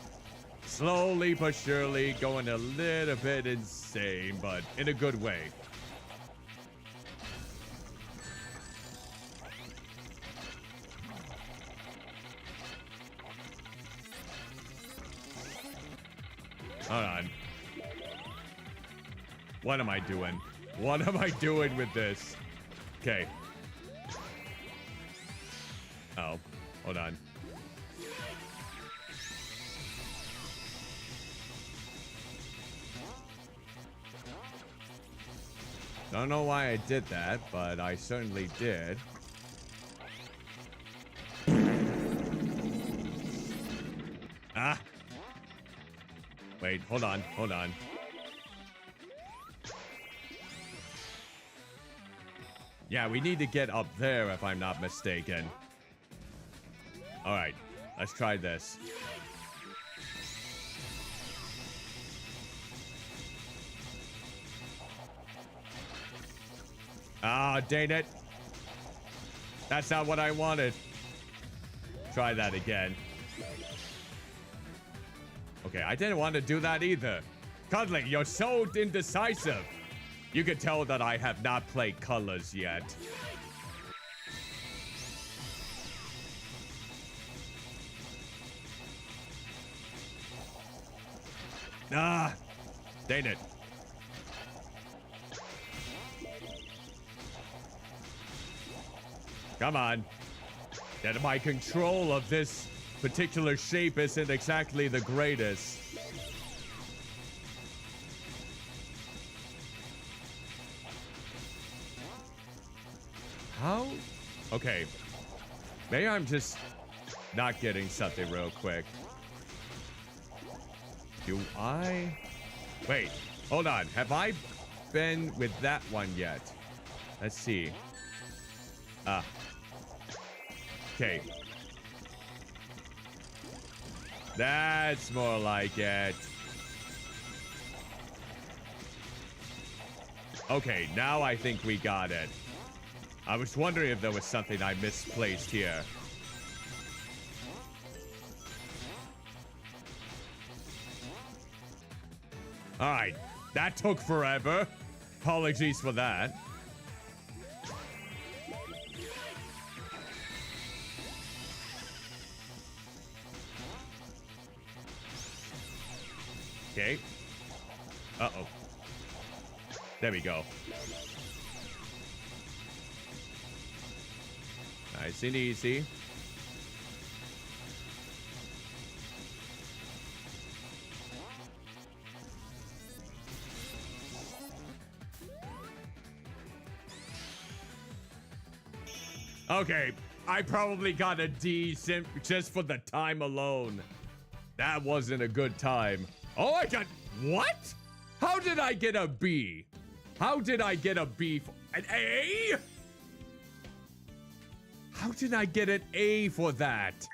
slowly but surely going a little bit insane, but in a good way. Hold on. What am I doing? What am I doing with this? Okay. Oh, hold on. Don't know why I did that, but I certainly did. Ah! Wait, hold on, hold on. Yeah, we need to get up there if I'm not mistaken. Alright, let's try this. Ah, dang it. That's not what I wanted. Try that again. Okay, I didn't want to do that either. Cuddly, you're so indecisive. You can tell that I have not played colors yet. Ah, dang it. Come on. That my control of this particular shape isn't exactly the greatest. How? Okay. Maybe I'm just not getting something real quick. Do I? Wait, hold on. Have I been with that one yet? Let's see. Ah. Okay. That's more like it. Okay, now I think we got it. I was wondering if there was something I misplaced here. All right, that took forever. Apologies for that. Okay. Uh-oh. There we go. Nice and easy. Okay, I probably got a D just for the time alone. That wasn't a good time. Oh, I got... What? How did I get a B? How did I get a B? An A? How did I get an A for that?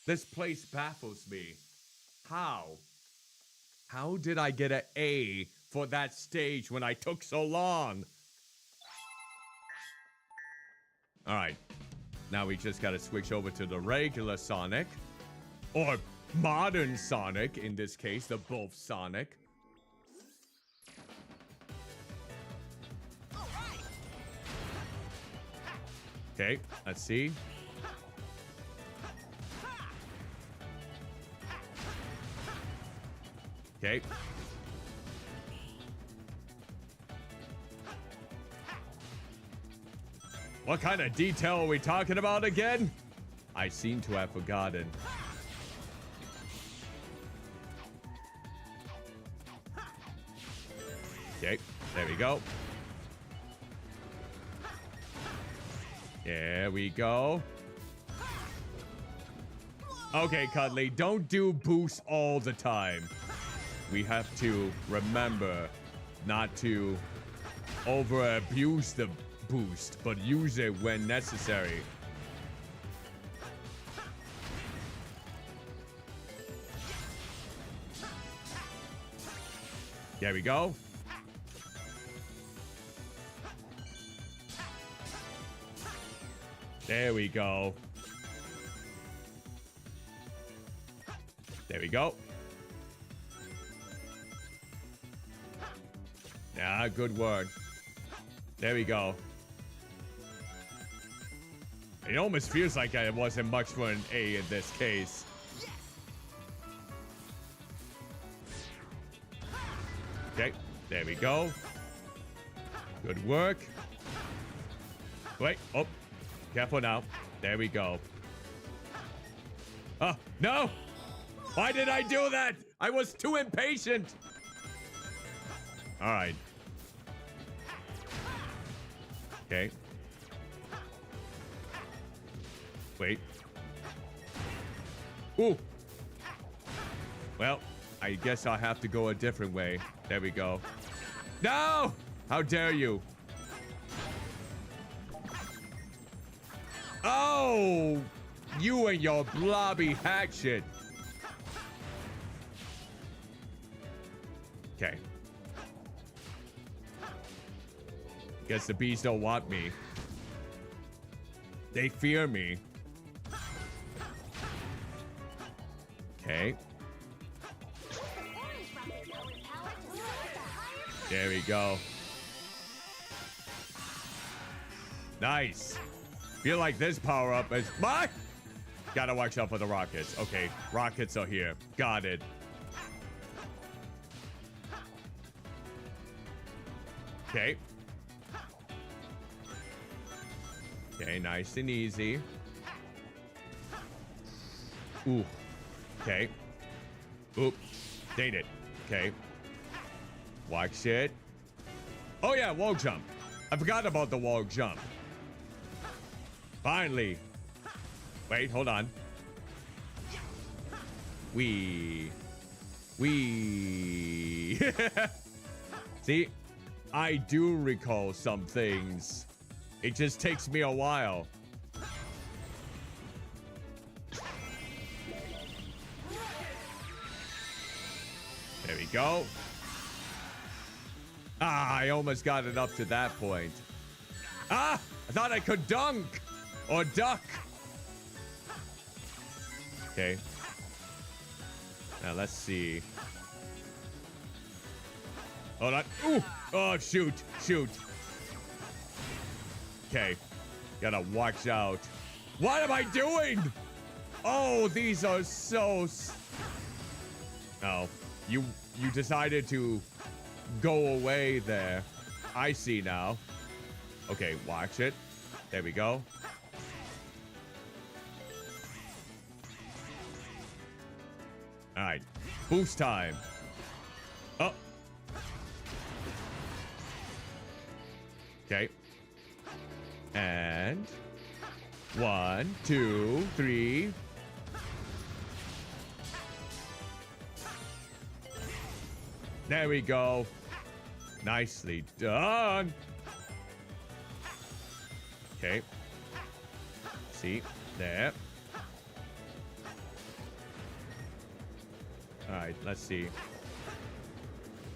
This place baffles me. How? How did I get an A for that stage when I took so long? All right. Now we just got to switch over to the regular Sonic. Or modern Sonic, in this case, the both Sonic. Okay, let's see. Okay. What kind of detail are we talking about again? I seem to have forgotten. Okay, there we go. There we go. Okay, Cuddly, don't do boost all the time. We have to remember not to over-abuse the boost, but use it when necessary. There we go. There we go. There we go. Ah, good work. There we go. It almost feels like it wasn't much for an A in this case. Okay, there we go. Good work. Wait, oh, careful now. There we go. Oh, no! Why did I do that? I was too impatient. All right. Okay. Wait. Ooh. Well, I guess I'll have to go a different way. There we go. No! How dare you? Oh! You and your blobby hack shit. Okay. Guess the bees don't want me. They fear me. Okay. There we go. Nice. Feel like this power-up is... What? Gotta watch out for the rockets. Okay, rockets are here. Got it. Okay. Okay, nice and easy. Ooh. Okay. Oop. Dang it. Okay. Watch it. Oh yeah, wall jump. I forgot about the wall jump. Finally. Wait, hold on. Wee. See, I do recall some things. It just takes me a while. There we go. Ah, I almost got it up to that point. Ah, I thought I could dunk or duck. Okay. Now let's see. Hold on. Ooh. Oh, shoot. Shoot. Okay. Gotta watch out. What am I doing? Oh, these are so... Oh, you decided to go away there. I see now. Okay, watch it. There we go. All right, boost time. Oh. Okay. And 1, 2, 3. There we go. Nicely done. Okay. See, there. All right, let's see.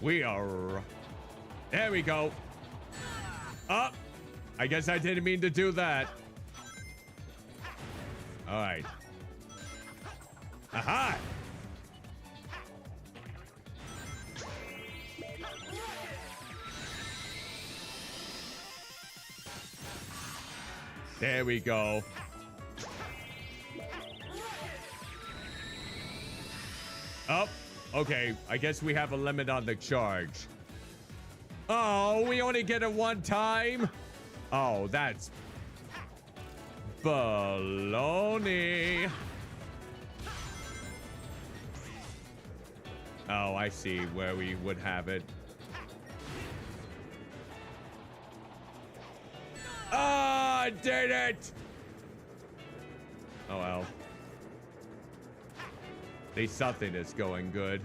We are... There we go. Up. I guess I didn't mean to do that. All right. Aha! There we go. Up. okay. I guess we have a limit on the charge. Oh, we only get it one time? Oh, that's baloney. Oh, I see where we would have it. Ah, did it! Oh, well. At least something is going good.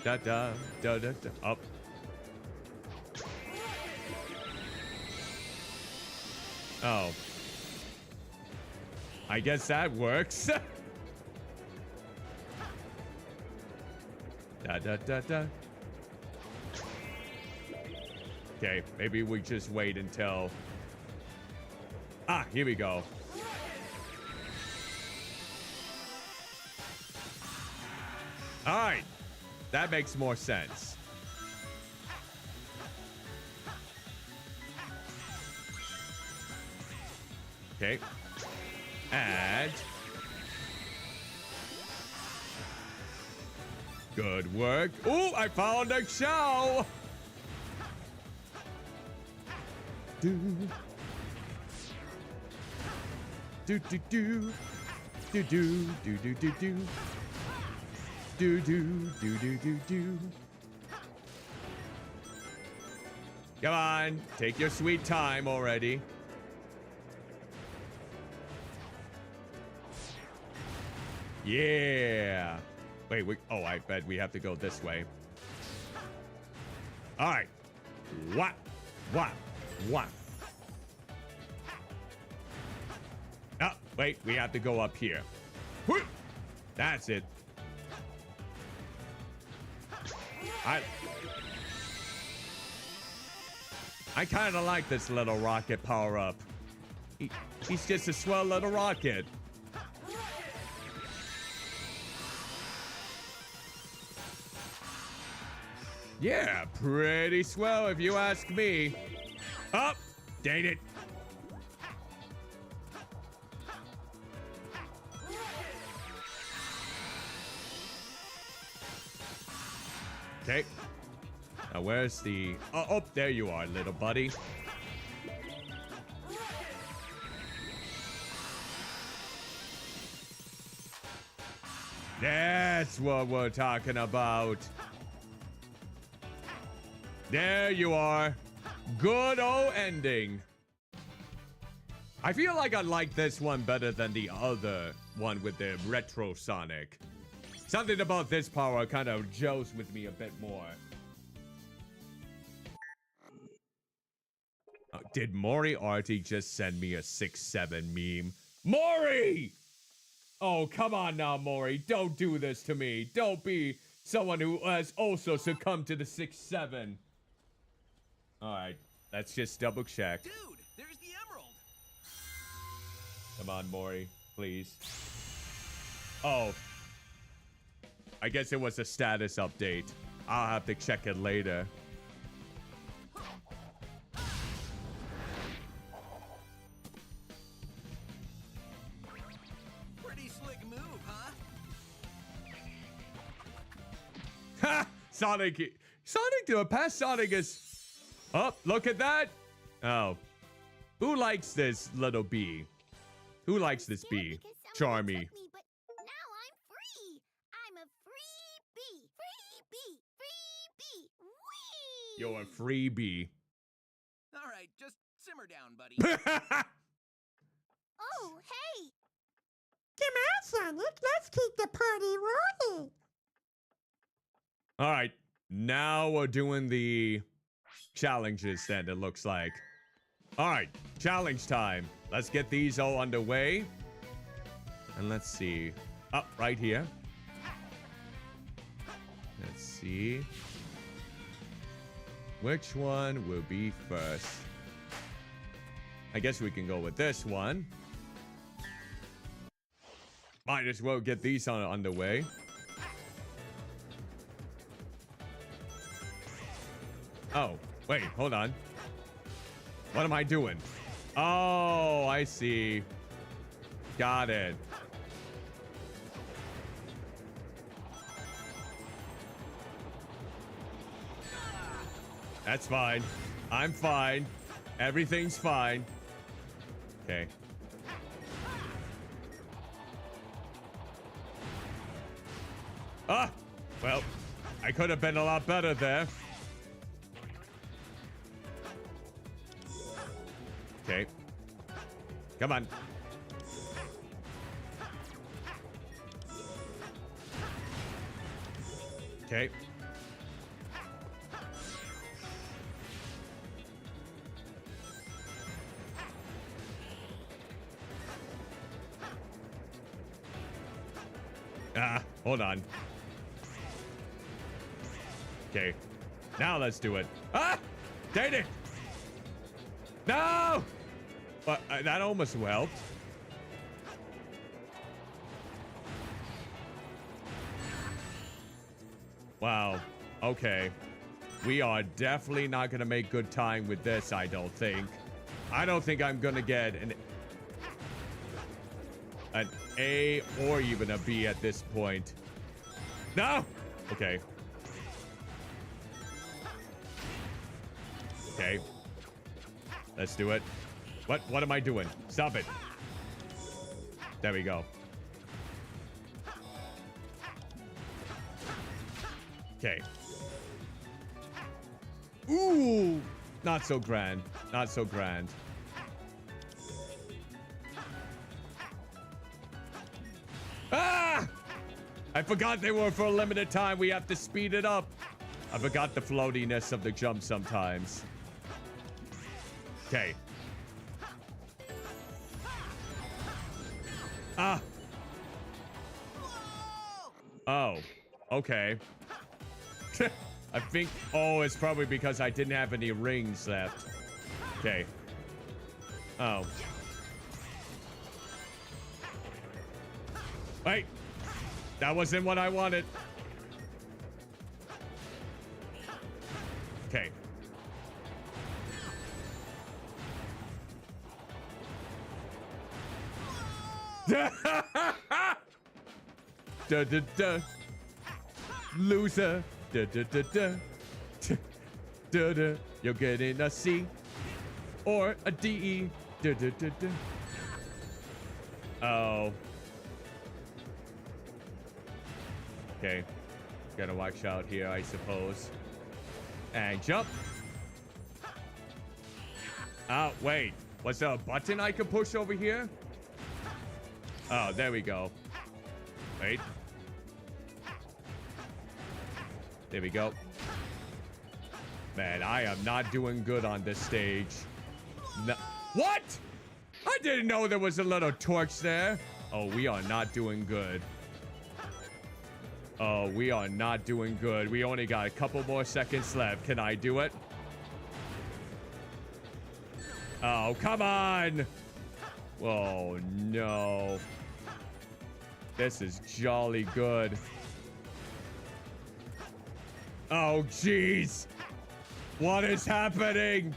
Da da da da da. Up. Oh. I guess that works. Da da da da. Okay, maybe we just wait until. Ah, here we go. All right, that makes more sense. Okay, and good work. Ooh, I found a shell. Do do do do do do do do do do. Do do do do do do. Come on, take your sweet time already. Yeah. Wait, oh, I bet we have to go this way. All right. What? Oh, wait, we have to go up here. That's it. I kind of like this little rocket power-up. He's just a swell little rocket. Yeah, pretty swell if you ask me. Oh, dang it. Okay. Now where's the... Oh, there you are, little buddy. That's what we're talking about. There you are. Good old ending. I feel like I like this one better than the other one with the retro Sonic. Something about this power kind of gels with me a bit more. Did Moriarty just send me a 6-7 meme? Mori! Oh, come on now, Mori. Don't do this to me. Don't be someone who has also succumbed to the 6-7. Alright, let's just double check.
Dude, there's the emerald.
Come on, Mori, please. Oh. I guess it was a status update. I'll have to check it later.
Pretty slick move, huh?
Ha! Sonic, past Sonic is... Oh, look at that. Oh. Who likes this little bee? Who likes this bee? Charmy.
But now I'm free. I'm a free bee. Free bee. Free bee. Whee!
You're a free bee.
All right, just simmer down, buddy.
Oh, hey.
Come on, Sonic. Let's keep the party rolling.
All right. Now we're doing the challenges then, it looks like. All right. Challenge time. Let's get these all underway. And let's see. Up right here. Let's see. Which one will be first? I guess we can go with this one. Might as well get these on underway. Oh, wait, hold on. What am I doing? Oh, I see. Got it. That's fine. I'm fine. Everything's fine. Okay. Ah! Well, I could have been a lot better there. Okay. Come on. Okay. Ah, hold on. Okay. Now let's do it. Ah! Dang it! No! But that almost helped. Wow. Okay. We are definitely not going to make good time with this, I don't think. I don't think I'm going to get an A or even a B at this point. No! Okay. Okay. Let's do it. What am I doing? Stop it. There we go. Okay. Ooh! Not so grand. Not so grand. Ah! I forgot they were for a limited time. We have to speed it up. I forgot the floatiness of the jump sometimes. Okay. Ah. Oh. Okay. I think... Oh, it's probably because I didn't have any rings left. Okay. Oh. Wait. That wasn't what I wanted. Okay. Da da da. Loser. Da da da da. Da da. You're getting a C or a D. Da da da da. Oh. Okay. Gotta watch out here, I suppose. And jump. Oh, wait. Was there a button I could push over here? Oh, there we go. Wait. There we go. Man, I am not doing good on this stage. No. What? I didn't know there was a little torch there. Oh, we are not doing good. Oh, we are not doing good. We only got a couple more seconds left. Can I do it? Oh, come on. Oh, no. This is jolly good. Oh, jeez. What is happening?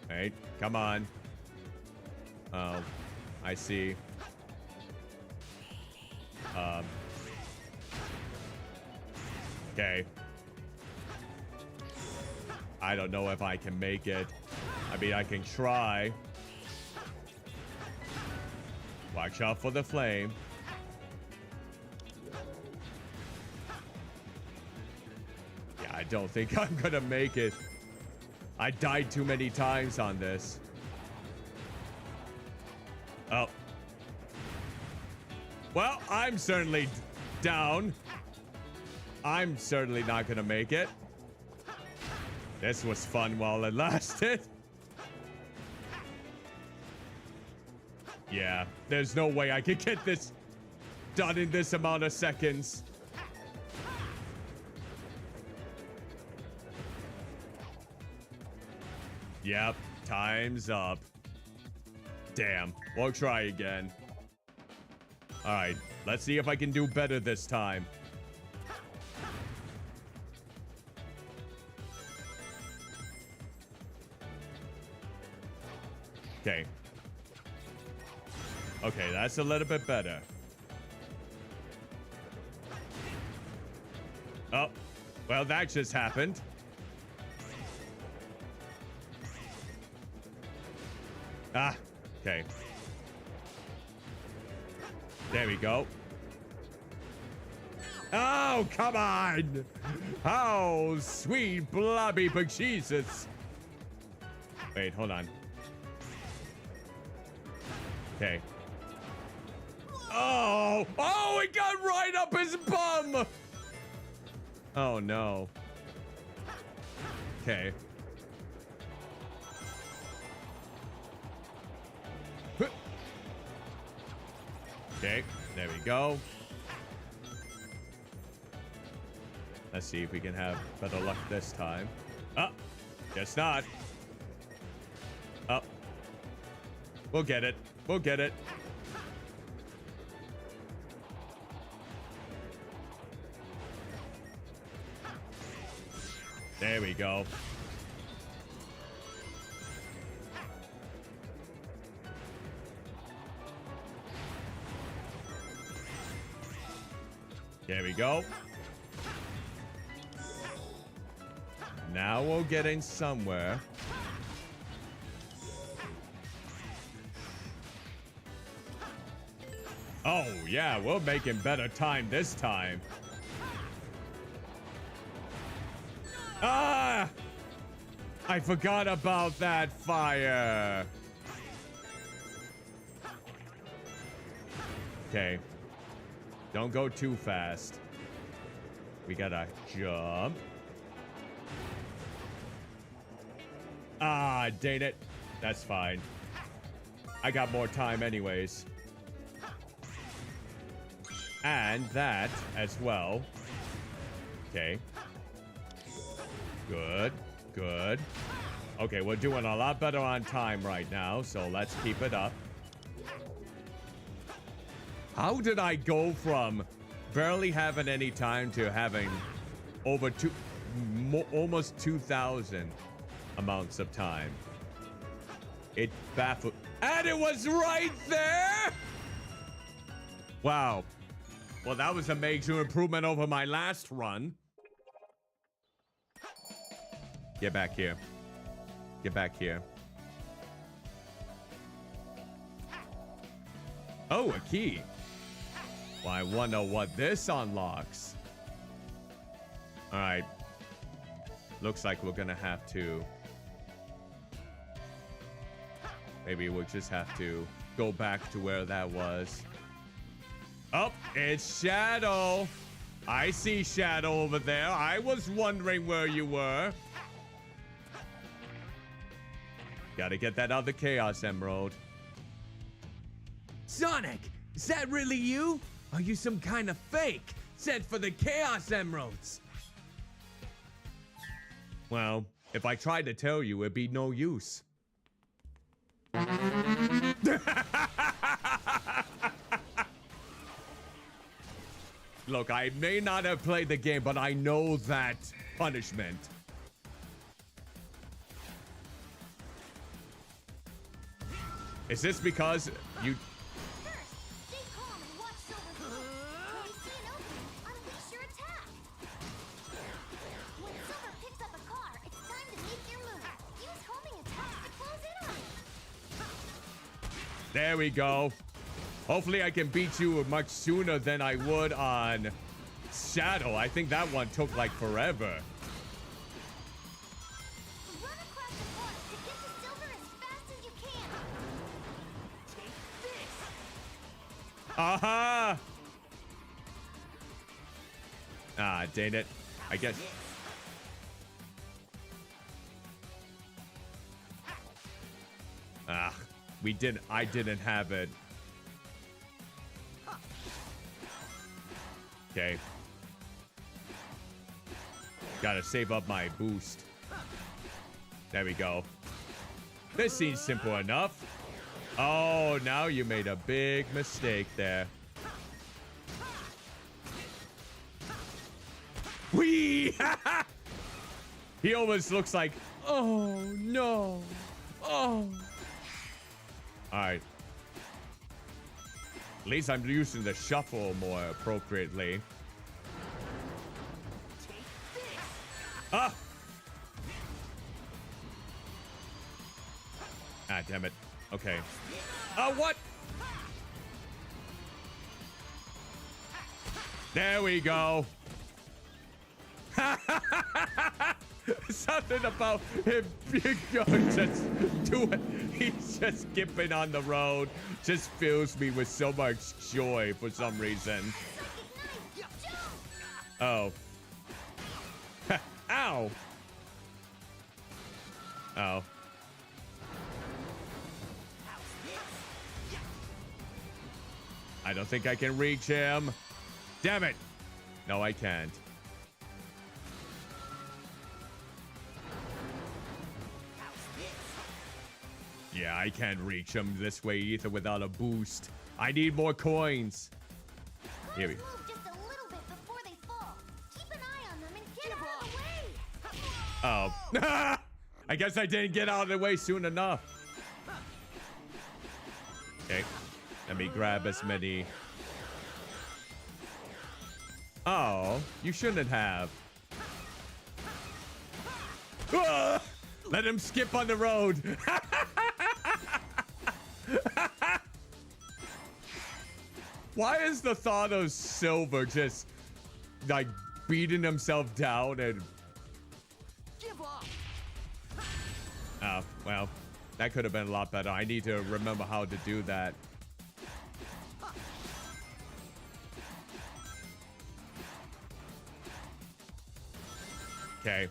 Hey, come on. Oh, I see. Okay. I don't know if I can make it. I mean, I can try. Watch out for the flame. Yeah, I don't think I'm gonna make it. I died too many times on this. Oh. Well, I'm certainly down. I'm certainly not gonna make it. This was fun while it lasted. Yeah, there's no way I could get this done in this amount of seconds. Yep, time's up. Damn, we'll try again. All right, let's see if I can do better this time. Okay. Okay, that's a little bit better. Oh, Well, that just happened. Ah, okay. There we go. Oh, come on! Oh, sweet blobby Jesus. Wait, hold on. Okay. Oh! Oh, it got right up his bum! Oh, no. Okay. Okay, there we go. Let's see if we can have better luck this time. Oh, guess not. Oh. We'll get it. We'll get it. There we go. There we go. Now we're getting somewhere. Oh, yeah, we're making better time this time. Ah! I forgot about that fire. Okay. Don't go too fast. We gotta jump. Ah, dang it. That's fine. I got more time anyways. And that as well. Okay. Good. Good. Okay, we're doing a lot better on time right now, so let's keep it up. How did I go from barely having any time to having over almost 2,000 amounts of time? It baffled. And it was right there! Wow. Well, that was a major improvement over my last run. Get back here. Get back here. Oh, a key. Well, I wonder what this unlocks. All right. Looks like we're gonna have to... Maybe we'll just have to go back to where that was. Oh, it's Shadow. I see Shadow over there. I was wondering where you were. Gotta get that other Chaos Emerald.
Sonic, is that really you? Are you some kind of fake sent for the Chaos Emeralds?
Well, if I tried to tell you, it'd be no use. Look, I may not have played the game, but I know that punishment. Is this because you...
First, stay calm and watch Silver's move. When you see an opening, unleash your attack. When Silver picks up a car, it's time to make your move. Use homing attacks to close in on it.
There we go. Hopefully I can beat you much sooner than I would on Shadow. I think that one took like forever.
Run across the court to get to Silver as fast as you can. Take this.
Aha! Ah, dang it. I guess... Ah, I didn't have it. Okay. Gotta save up my boost. There we go. This seems simple enough. Oh, now you made a big mistake there. Whee! He almost looks like, oh no. Oh. Alright. At least I'm using the shuffle more appropriately.
Take this.
Ah! Ah, damn it. Okay. Oh, what? There we go. Something about him just doing. He's just skipping on the road. Just fills me with so much joy for some reason. Oh. Ow. Oh. I don't think I can reach him. Damn it. No, I can't. Yeah, I can't reach him this way either without a boost. I need more coins. Here we go.
Move just a little bit before they fall. Keep an eye on them and get out of the way.
Oh. I guess I didn't get out of the way soon enough. Okay. Let me grab as many. Oh, you shouldn't have. Ah! Let him skip on the road. Why is the thought of Silver just like beating himself down and...
Give up.
Oh, well, that could have been a lot better. I need to remember how to do that. Okay.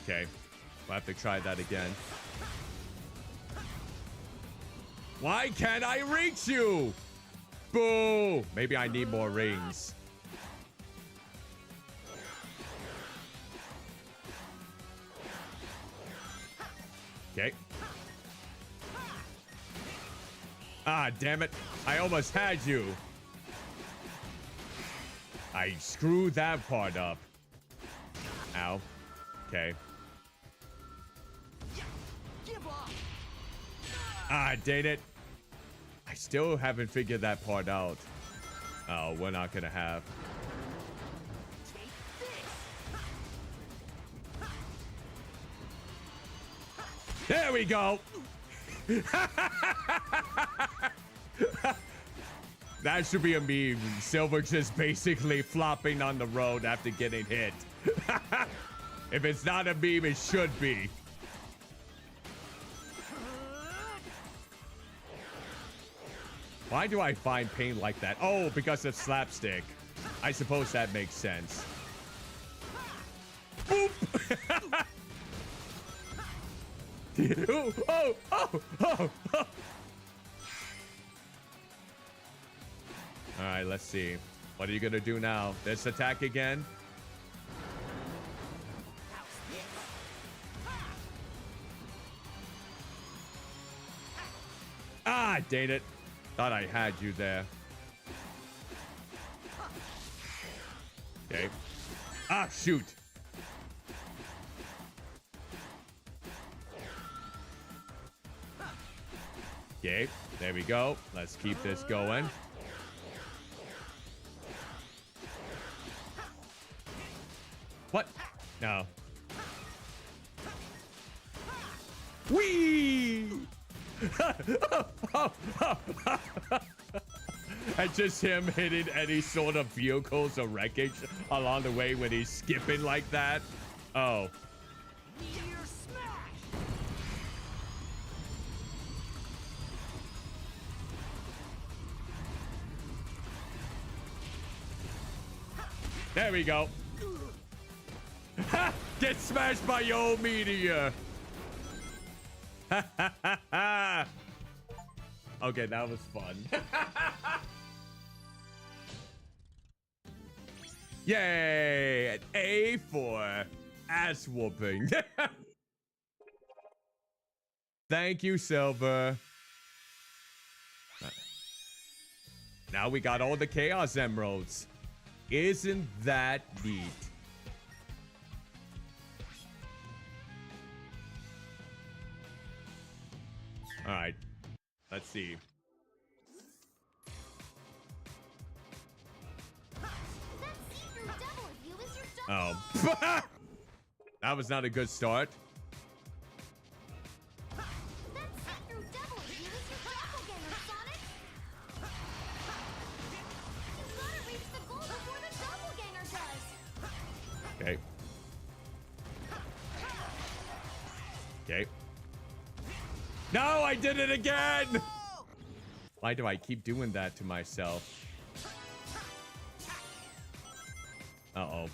Okay. We'll have to try that again. Why can't I reach you? Boo! Maybe I need more rings. Okay. Ah, damn it. I almost had you. I screwed that part up. Ow. Okay. Ah, dang it. I still haven't figured that part out. Oh, we're not gonna have. There we go. That should be a meme. Silver just basically flopping on the road after getting hit. If it's not a meme, it should be. Why do I find pain like that? Oh, because of slapstick. I suppose that makes sense. Boop! oh. All right, let's see. What are you gonna do now? This attack again? Ah, dang it. Thought I had you there. Okay. Ah, shoot. Okay, there we go. Let's keep this going. What? No. Whee! And just him hitting any sort of vehicles or wreckage along the way when he's skipping like that. Oh. There we go. Get smashed by your own meteor. Okay, that was fun. Yay! An A for ass whooping. Thank you, Silver. Now we got all the Chaos Emeralds. Isn't that neat? All right. Let's see. Oh. That was not a good start.
That see-through devil of you is your doppelganger, Sonic! You gotta reach the goal before the doppelganger does!
Okay. Okay. No, I did it again! Why do I keep doing that to myself? Uh-oh.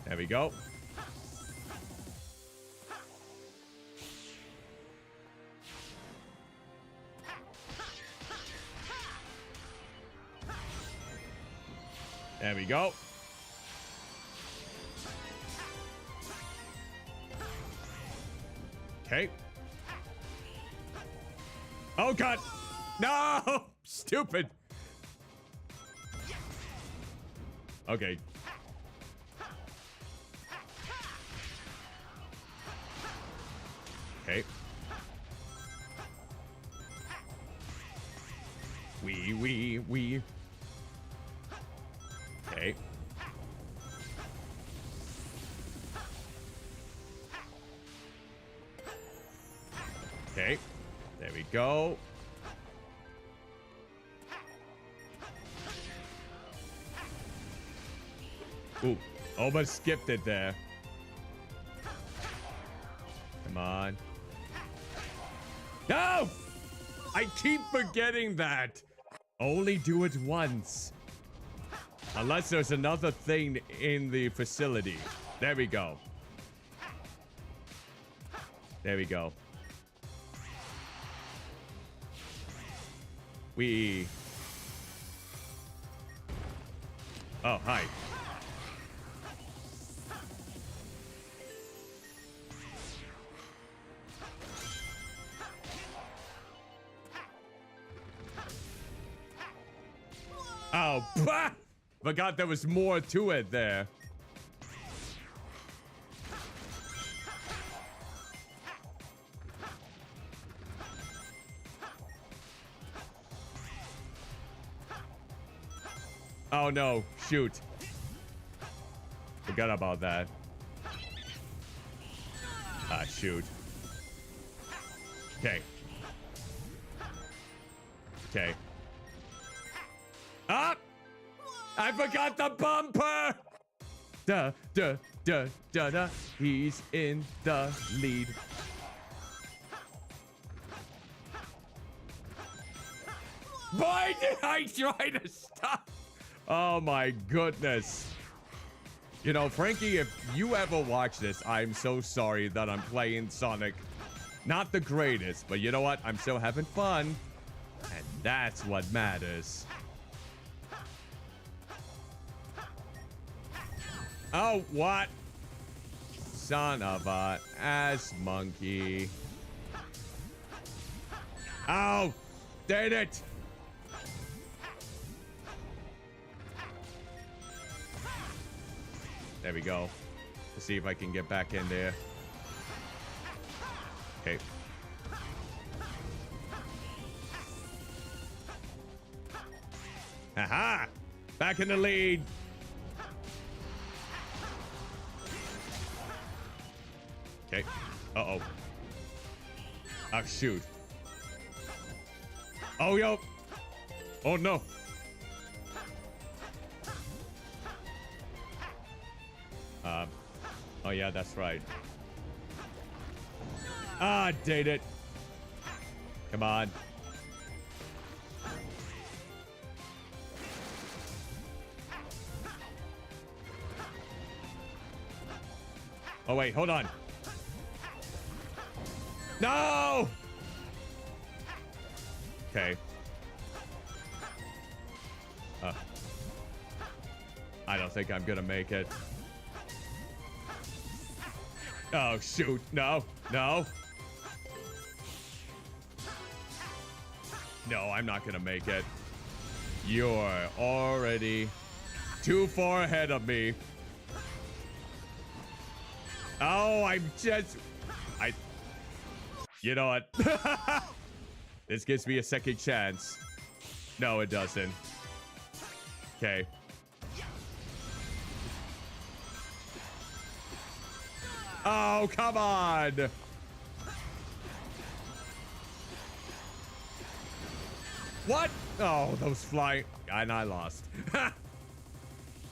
There we go. There we go. Okay. Oh, God. No! Stupid. Okay. Okay. Wee. Okay. Okay. There we go. Ooh, almost skipped it there. Come on. No! I keep forgetting that. Only do it once. Unless there's another thing in the facility. There we go. There we go. Oh, hi. Oh, bah! Forgot there was more to it there. Oh no, shoot. Forgot about that. Ah, shoot. Okay. Okay. Ah! I forgot the bumper! Duh. He's in the lead. Why did I try to stop? Oh my goodness. You know, Frankie, if you ever watch this, I'm so sorry that I'm playing Sonic. Not the greatest, but you know what? I'm still having fun. And that's what matters. Oh, what? Son of a ass monkey. Oh, dang it. There we go. Let's see if I can get back in there. Okay. Aha! Back in the lead. Okay. Uh-oh. Oh, shoot. Oh, yo. Oh, no. Oh, yeah, that's right. Ah, date it. Come on. Oh, wait, hold on. No! Okay. I don't think I'm gonna make it. Oh, shoot. No. No. No, I'm not gonna make it. You're already too far ahead of me. Oh, you know what? This gives me a second chance. No, it doesn't. Okay. Oh, come on. What? Oh, those flying. And I lost.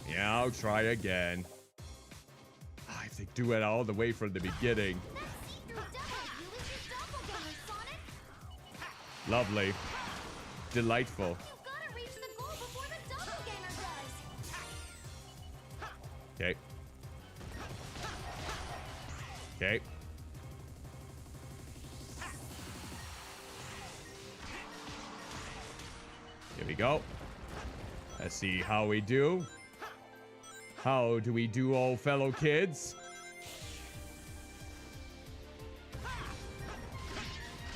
Yeah, I'll try again. I have to do it all the way from the beginning. Lovely. Delightful.
You've gotta reach the goal before the doppelganger does.
Okay. Okay. Here we go. Let's see how we do. How do we do, old fellow kids?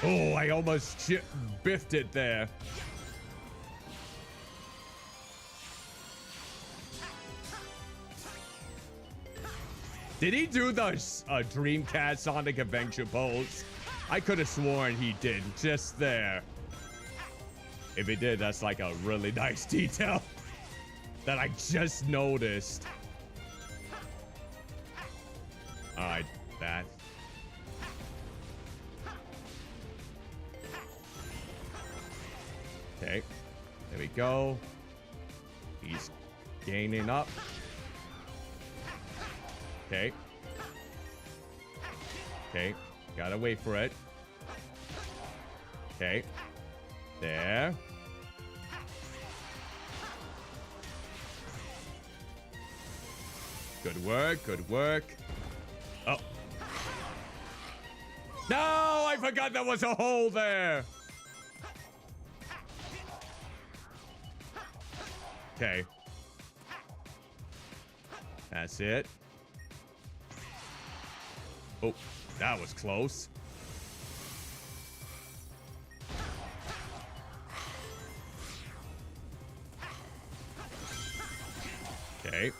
Oh, I almost biffed it there. Did he do the Dreamcast Sonic Adventure pose? I could have sworn he did, just there. If he did, that's like a really nice detail that I just noticed. Alright, that. Okay, there we go. He's gaining up. Okay. Okay, gotta wait for it. Okay, there. Good work, good work. Oh. No, I forgot there was a hole there. Okay. That's it. Oh, that was close. Okay.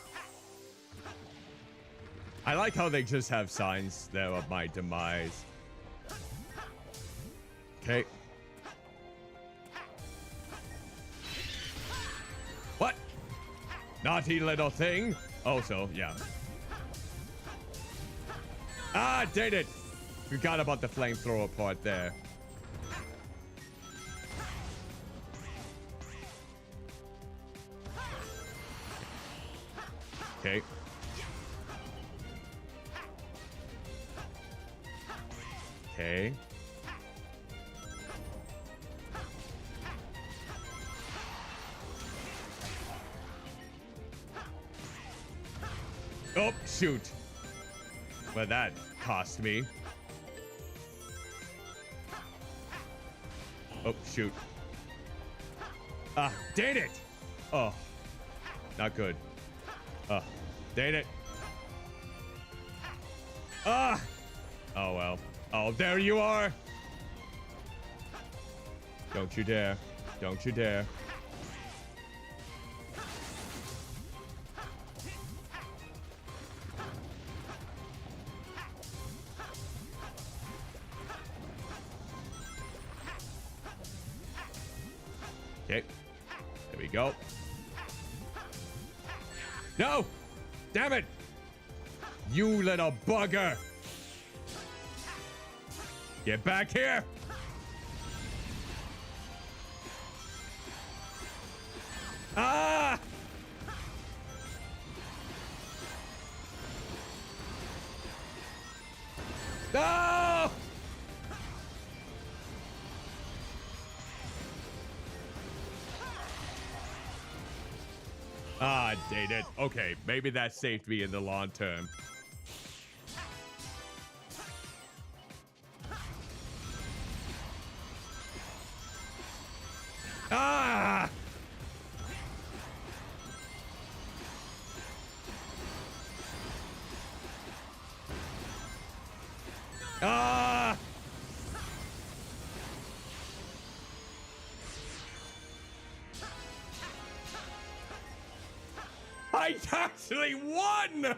I like how they just have signs there of my demise. Okay. What? Naughty little thing. Oh, so, yeah. Ah, dang it. Forgot about the flamethrower part there. Okay. Okay. Oh, shoot. Well, that cost me. Oh, shoot. Ah, dang it. Oh, not good. Dang it. Ah. Oh, well. Oh, there you are. Don't you dare. Don't you dare. Okay. There we go. No! Damn it! You little bugger! Get back here! Ah! No! Ah, dang it. Okay, maybe that saved me in the long term. Ah! Ah! I actually won!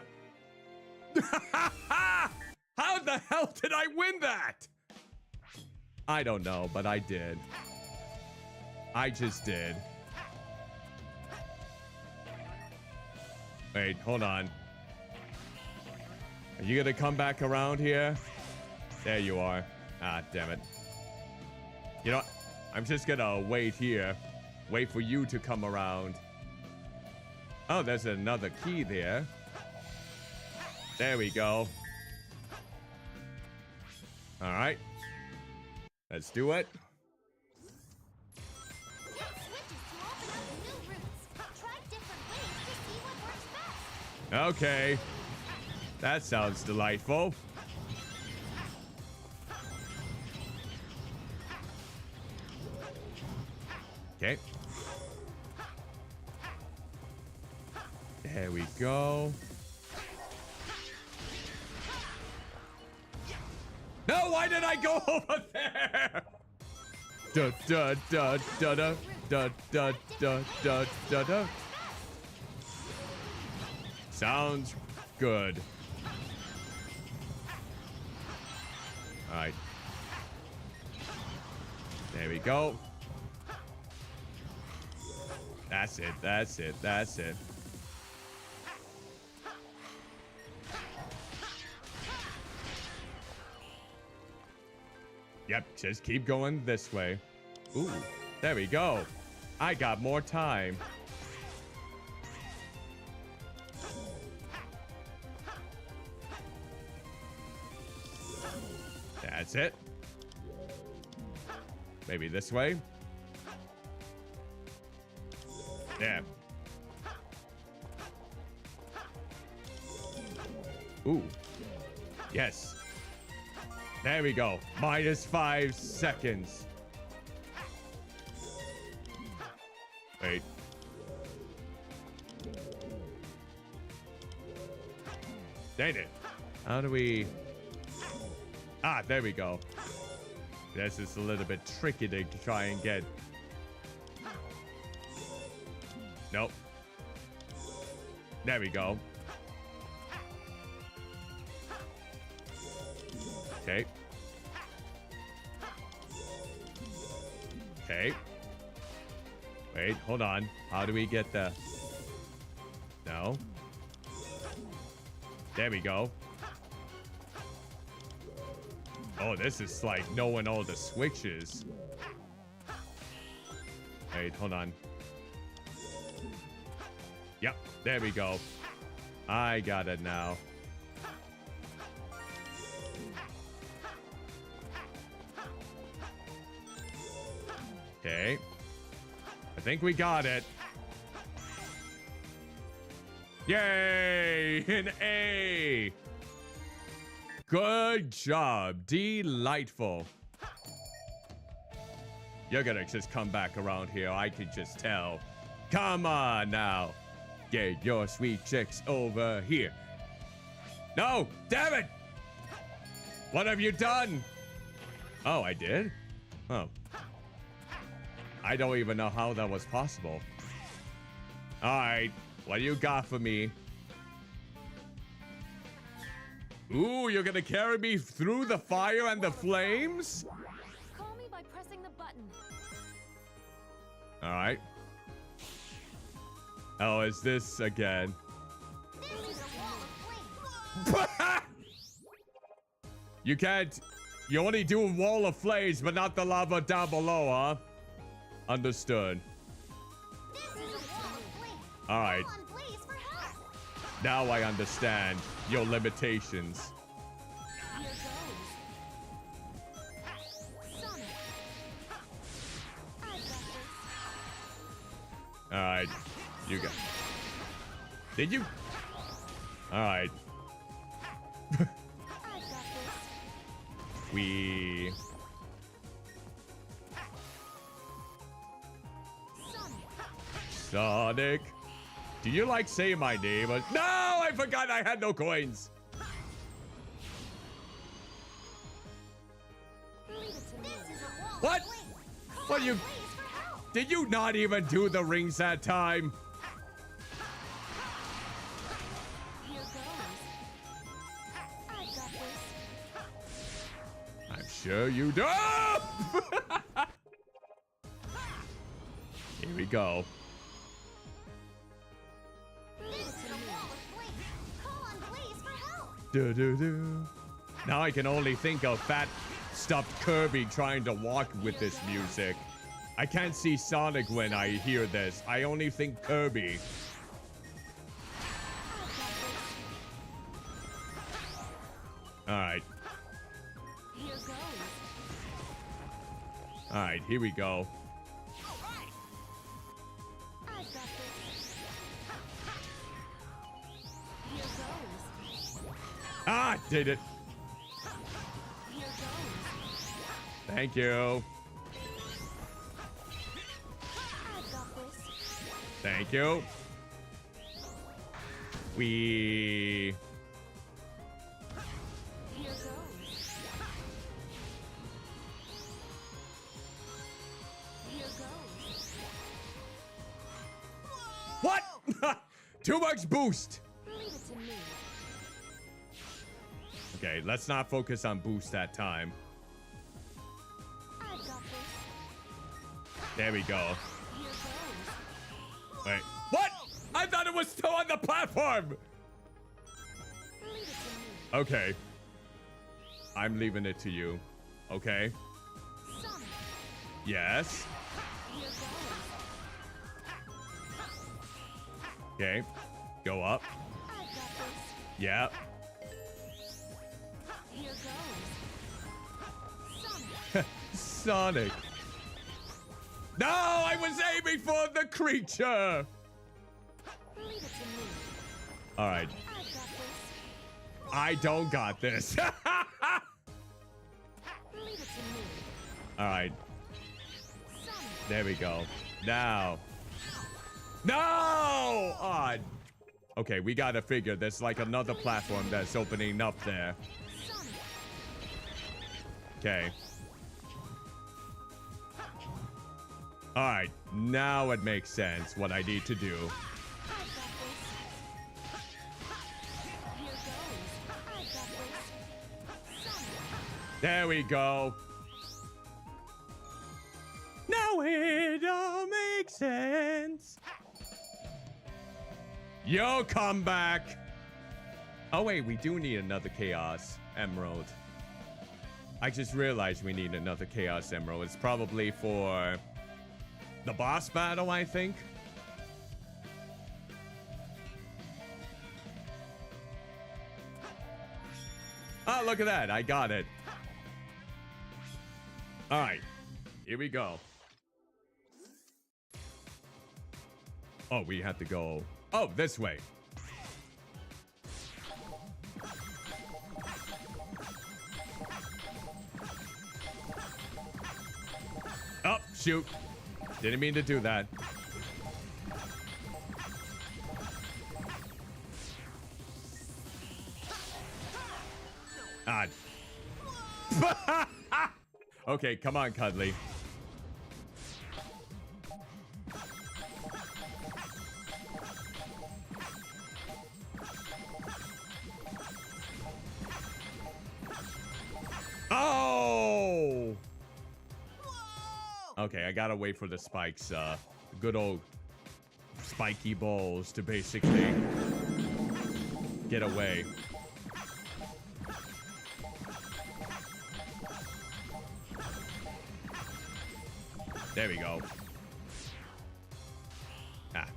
How the hell did I win that? I don't know, but I did. I just did. Wait, hold on. Are you gonna come back around here? There you are. Ah, damn it. You know what? I'm just gonna wait here. Wait for you to come around. Oh, there's another key there. There we go. All right. Let's do it.
Hit switches to open up new routes. Try different ways to see what works best.
Okay. That sounds delightful. Okay. There we go. No, why did I go over there? Da da da da da da da da da da da. Sounds good. All right. There we go. That's it. That's it. That's it. Yep, just keep going this way. Ooh, there we go. I got more time. That's it. Maybe this way. Yeah. Ooh. Yes. There we go. -5 seconds. Wait. Dang it. How do we... Ah, there we go. This is a little bit tricky to try and get. Nope. There we go. Okay. Okay. Wait, hold on. How do we get the... No. There we go. Oh, this is like knowing all the switches. Wait, hold on. Yep, there we go. I got it now. Okay. I think we got it. Yay! An A! Good job. Delightful. You're gonna just come back around here. I can just tell. Come on now. Get your sweet chicks over here. No! Damn it! What have you done? Oh, I did? Oh. I don't even know how that was possible. Alright. What do you got for me? Ooh, you're gonna carry me through the fire and the flames?
Call me by pressing the button.
All right. Oh, is this again?
This is a wall of flames.
You can't... You only do wall of flames, but not the lava down below, huh? Understood.
This is a wall of flames.
All right.
Call on Blaze for help.
Now I understand your limitations.
Here goes. Sonic. I got this.
All right. You got... Did you... All right.
I got this.
We... Sonic. Do you like say my name? No, I forgot I had no coins.
Leave it to me.
This is a wall
What?
of flames. Call
What,
on
you...
Blaze for help.
Did you not even do the rings that time?
Here goes.
Sure you do! Here we go.
This is a wall of Blaze. Call on Blaze for help.
Do-do-do. Now I can only think of fat, stuffed Kirby trying to walk with this music. I can't see Sonic when I hear this. I only think Kirby. Alright.
Here goes.
Alright, here we go.
I've got this. Here goes.
Ah, did it.
Here goes.
Thank you.
I've got this.
Thank you. We...
Here goes. Here goes.
What? Too much boost.
Leave it to me.
Okay, let's not focus on boost that time.
I've got this.
There we go.
Here goes.
Wait. What? I thought it was still on the platform.
Leave it to me.
Okay. I'm leaving it to you. Okay.
Sonic.
Yes.
Here goes.
Okay. Go up.
I've got this.
Yep.
Here goes. Sonic.
Sonic. No, I was aiming for the creature.
Leave it to me.
All right.
I've got this.
I don't got this.
Leave it to me.
All right.
Sonic.
There we go. Now. No! Odd. Okay, we gotta figure there's like another platform that's opening up there.
Sonic.
Okay. All right. Now it makes sense what I need to do.
I've got this. Here goes. I've got this. Sonic.
There we go. Now it all makes sense. Yo, come back. Oh, wait, we do need another Chaos Emerald. I just realized we need another Chaos Emerald. It's probably for the boss battle, I think. Oh, look at that. I got it. All right. Here we go. Oh, we have to go. Oh, this way. Oh, shoot. Didn't mean to do that. Ah. Okay, come on, Cuddly. Oh! Okay, I gotta wait for the spikes, good old spiky balls to basically get away. There we go. Ah.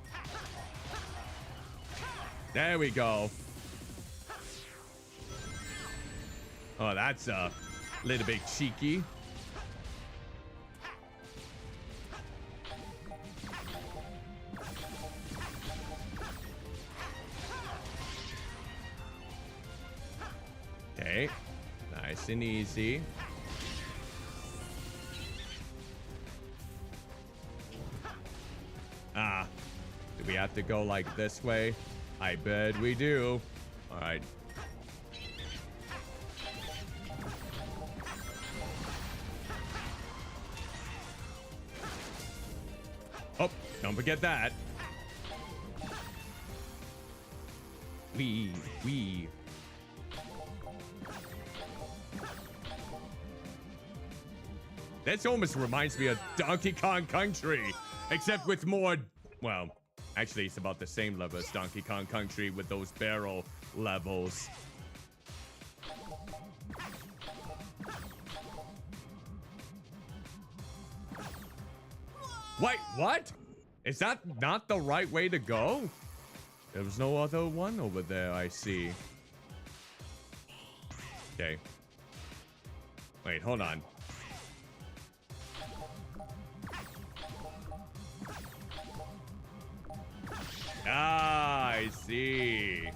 There we go. Oh, that's a little bit cheeky. Okay, nice and easy. Ah, do we have to go like this way? I bet we do. All right. Oh, don't forget that. Wee. This almost reminds me of Donkey Kong Country, except with more, well, actually it's about the same level as Donkey Kong Country with those barrel levels. Wait, what? Is that not the right way to go? There was no other one over there, I see. Okay. Wait, hold on. Ah, I see.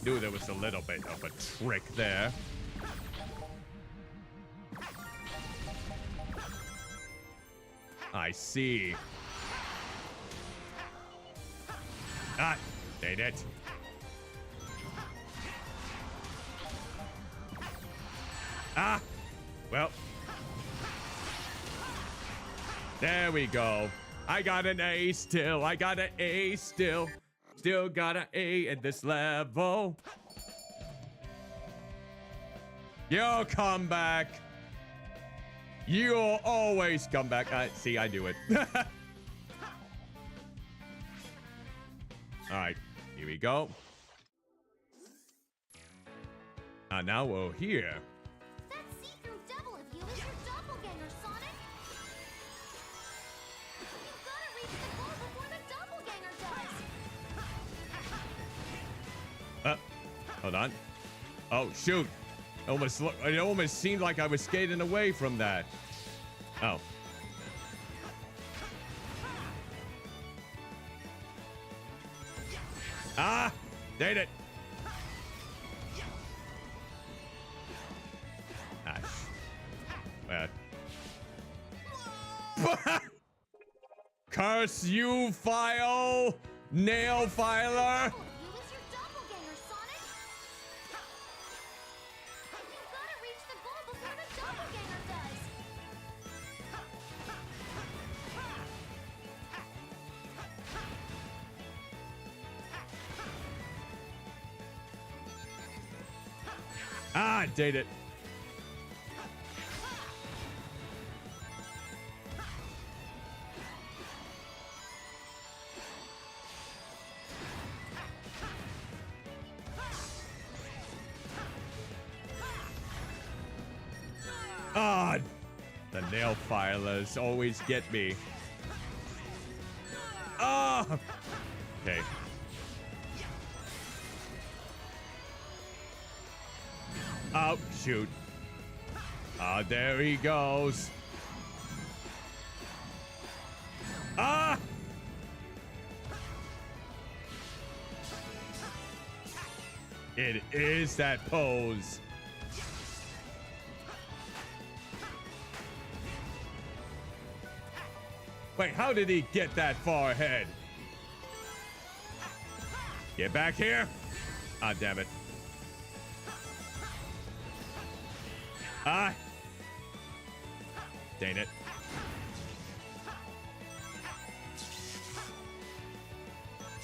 Knew there was a little bit of a trick there. I see. Ah, dang it. Ah, well. There we go. I got an A still. I got an A still. Still got an A at this level. You'll come back. You'll always come back. See, I do it. All right, here we go. Now we're here.
That see-through devil of you is your doppelganger, Sonic. You've got to reach the goal before the doppelganger does.
Hold on. Oh, shoot. It almost seemed like I was skating away from that. Oh. Ah! Dang it. Well. Curse you, file! Nail filer!
You is your doppelganger, Sonic. You've got to reach the goal before the doppelganger does.
Ah, dang it. Ah, the nail filers always get me. Ah! Okay. Oh, shoot. Ah, there he goes. Ah! It is that pose. Wait, how did he get that far ahead? Get back here. Ah, damn it. Ah! Dang it.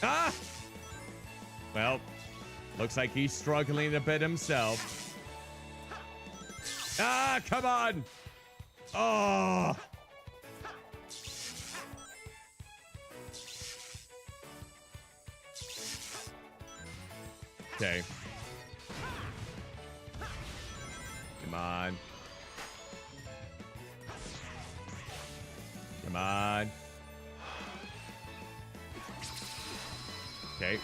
Ah! Well, looks like he's struggling a bit himself. Ah, come on! Oh! Okay. Come on. Come on. Okay.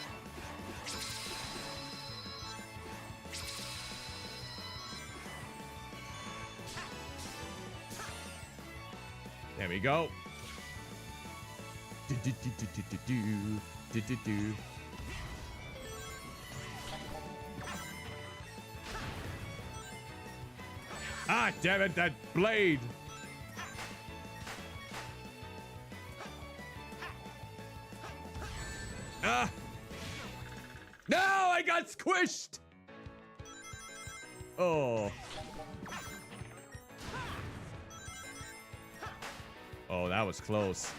There we go. Ah, damn it, that blade. Ah. No, I got squished. Oh. Oh, that was close.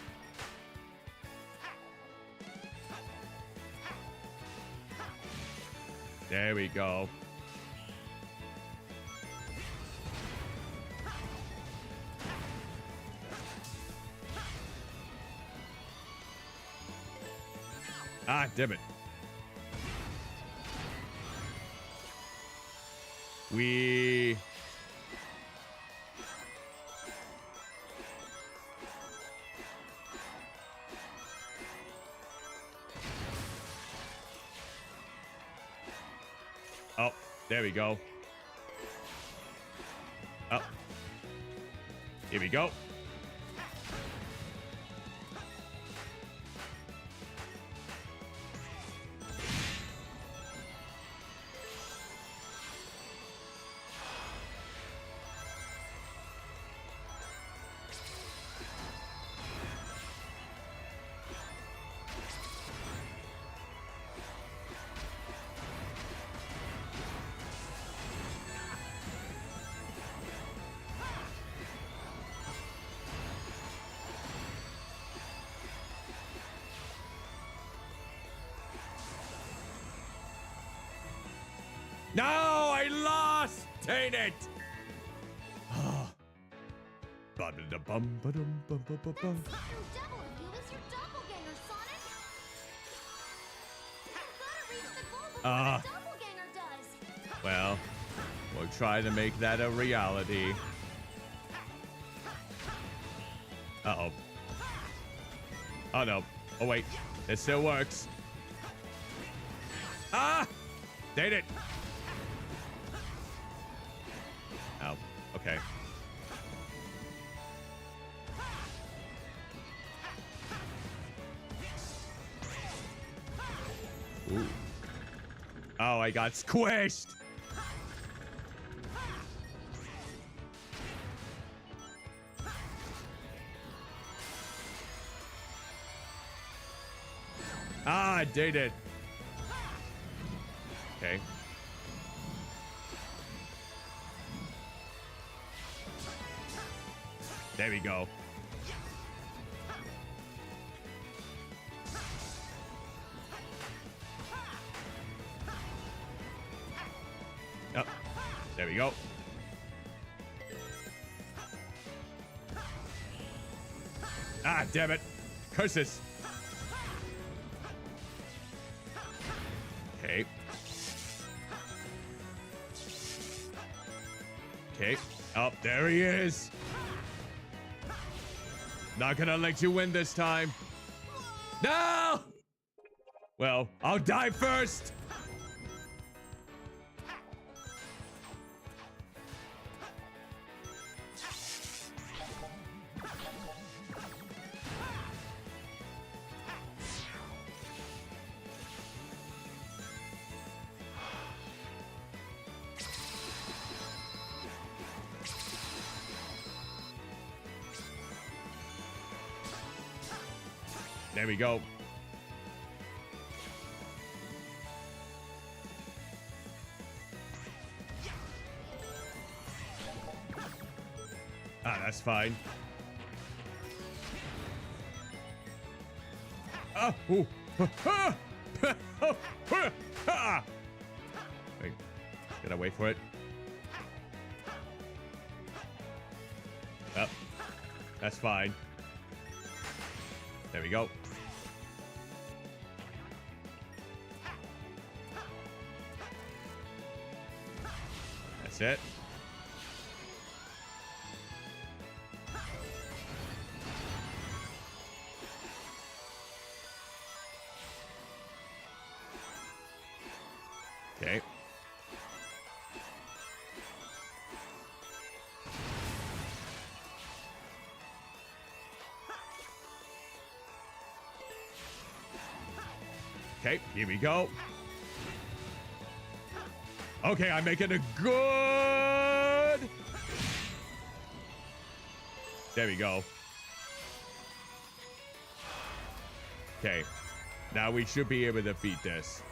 There we go. Ah, damn it. We... Oh, there we go. Oh. Here we go. No, I lost! Dang it! Ba-da-da-bum-ba-dum-bum-bum-bum.
Your double of you is your doppelganger, Sonic! You gotta reach the goal before the doppelganger does!
Well, we'll try to make that a reality. Uh-oh. Oh, no. Oh, wait. It still works. Ah! Dang it! Ow. Okay. Ooh. Oh, I got squished! Ah, I did it. Okay. There we go. Oh, there we go. Ah, damn it. Curses. Okay. Okay. Oh, there he is. Not gonna let you win this time. No! Well, I'll die first. There we go. Ah, that's fine. Ah, ooh. Wait, gotta wait for it. Oh, that's fine. There we go. That's it. Okay. Okay, here we go. Okay, I'm making a good... There we go. Okay, now we should be able to defeat this.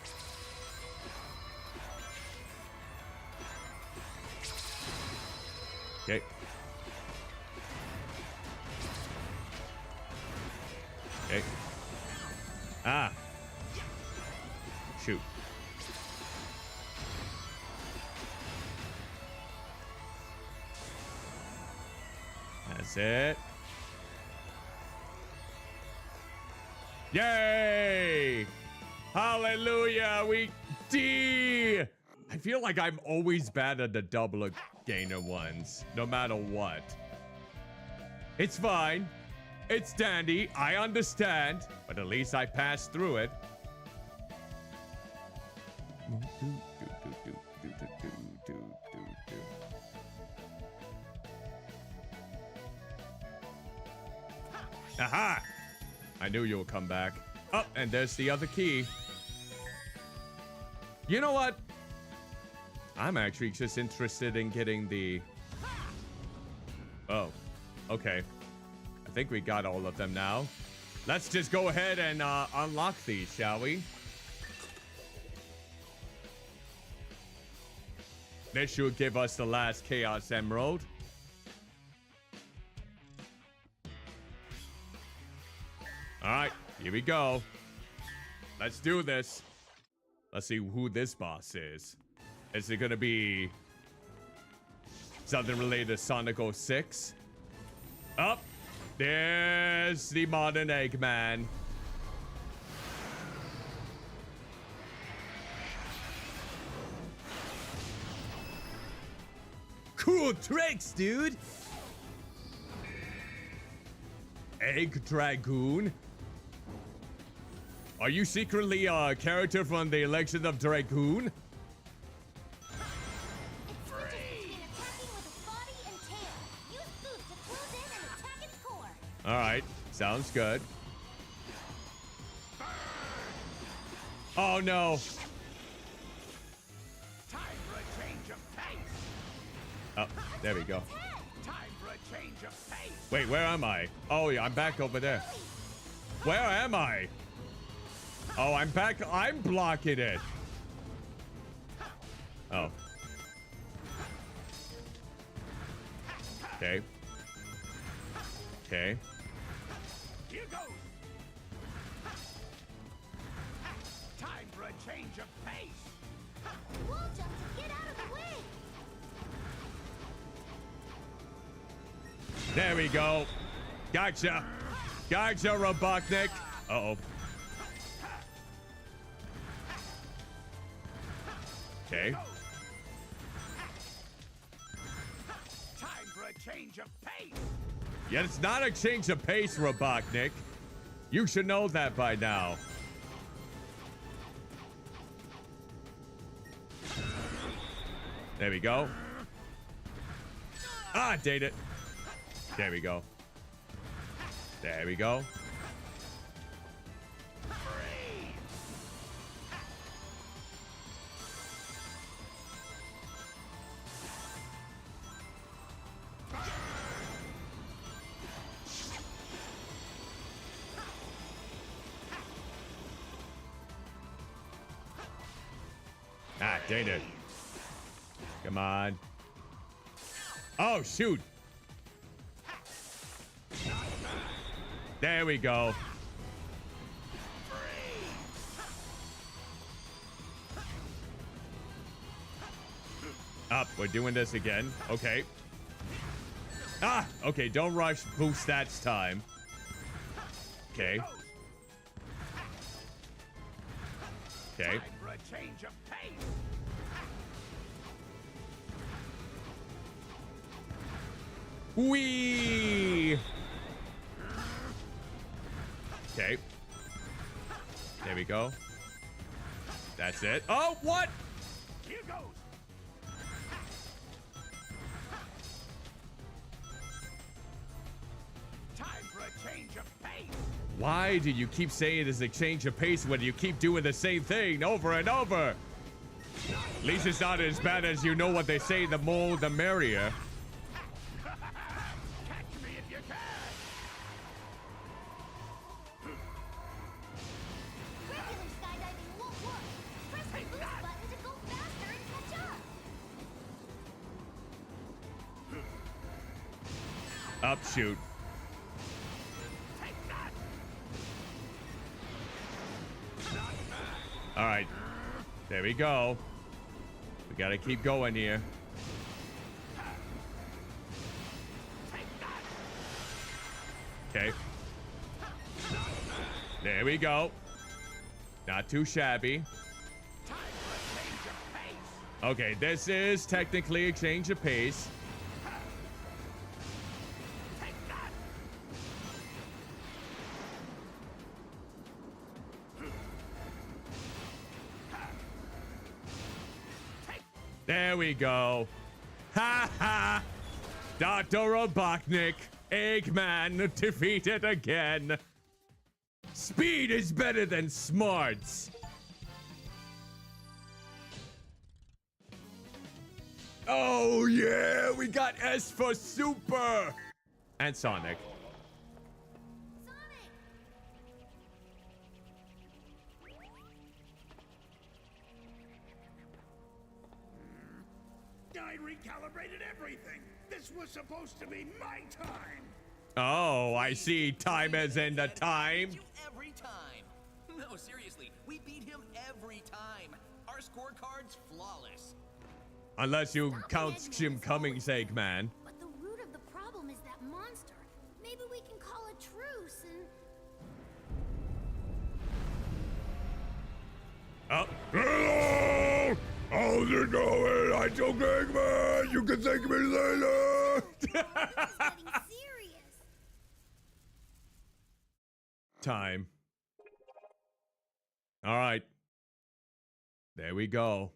Okay. Okay. Ah. Shoot. That's it. Yay! Hallelujah. I feel like I'm always bad at the double gainer ones, no matter what. It's fine. It's dandy. I understand. But at least I passed through it. Aha! I knew you would come back. Oh, and there's the other key. You know what? I'm actually just interested in getting the... Oh, okay. I think we got all of them now. Let's just go ahead and unlock these, shall we? This should give us the last Chaos Emerald. All right, here we go. Let's do this. Let's see who this boss is. Is it gonna be something related to Sonic 06? Up, there's the modern Eggman.
Cool tricks, dude.
Egg Dragoon? Are you secretly a character from the Legend of Dragoon?
Its features begin attacking with its body and tail. Use boost to close in and attack its core.
All right, sounds good. Oh no.
Time for a change of pace.
Oh, there we go.
Time for a change of pace.
Wait, where am I? Oh, yeah, I'm back over there. Where am I? Oh, I'm back. I'm blocking it. Oh. Okay. Okay.
Here goes. Time for a change of pace.
Wall jump to get out of the way.
There we go. Gotcha. Gotcha, Robotnik. Uh-oh. Okay.
Time for a change of pace.
Yet it's not a change of pace, Robotnik. You should know that by now. There we go. Ah, date it. There we go. There we go. Ah, dang it. Come on. Oh, shoot. There we go. Up, we're doing this again. Okay. Ah, okay, don't rush boost stats time. Okay. Okay.
Time for a change of pace.
Whee! Okay. There we go. That's it. Oh, what?
Here goes. Time for a change of pace.
Why do you keep saying it's a change of pace when you keep doing the same thing over and over? At least it's not as bad as you know what they say, the more the merrier.
Catch me if you can.
Regular skydiving won't work. Press the boost button to go faster and catch up.
Up, shoot.
Take that.
All right. There we go. We gotta keep going here. Okay. There we go. Not too shabby.
Time for a change of pace.
Okay, this is technically a change of pace.
Take that.
There we go. Ha ha! Dr. Robotnik, Eggman defeated again. Speed is better than smarts. Oh yeah, we got S for Super. And Sonic.
Sonic!
I recalibrated everything. This was supposed to be my time.
Oh, I see. Time as in the time.
You every time. No, seriously, we beat him every time. Our scorecard's flawless.
Unless you count Jim Cummings, Eggman.
But the root of the problem is that monster. Maybe we can call a truce and...
Oh. Hello! How's it going? I took Eggman. You can thank me later.
This is getting serious.
Time. All right. There we go.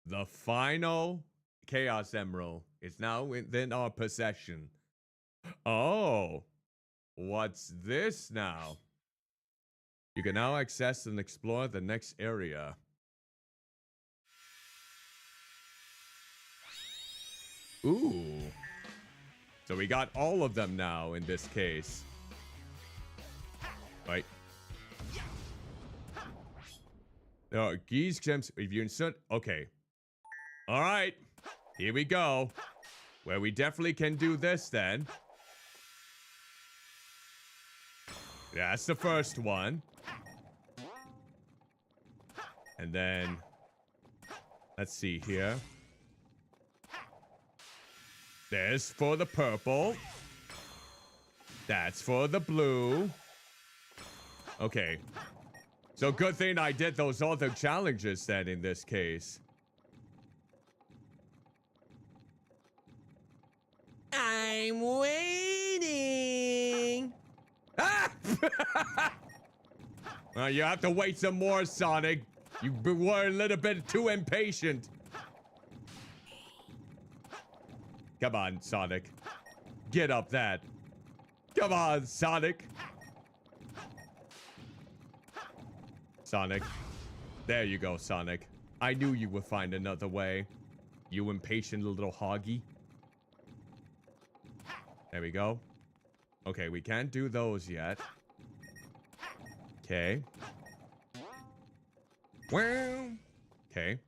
The final Chaos Emerald is now within our possession. Oh. What's this now? You can now access and explore the next area. Ooh. So we got all of them now in this case. Right. No, Geese Gems. If you insert. Okay. All right. Here we go. Where we definitely can do this then. That's the first one. And then. Let's see here. There's for the purple. That's for the blue. Okay. So good thing I did those other challenges then in this case.
I'm waiting.
Ah! Well, you have to wait some more, Sonic. You were a little bit too impatient. Come on, Sonic. Get up that. Come on, Sonic. Sonic. There you go, Sonic. I knew you would find another way. You impatient little hoggy. There we go. Okay, we can't do those yet. Okay. Well. Okay.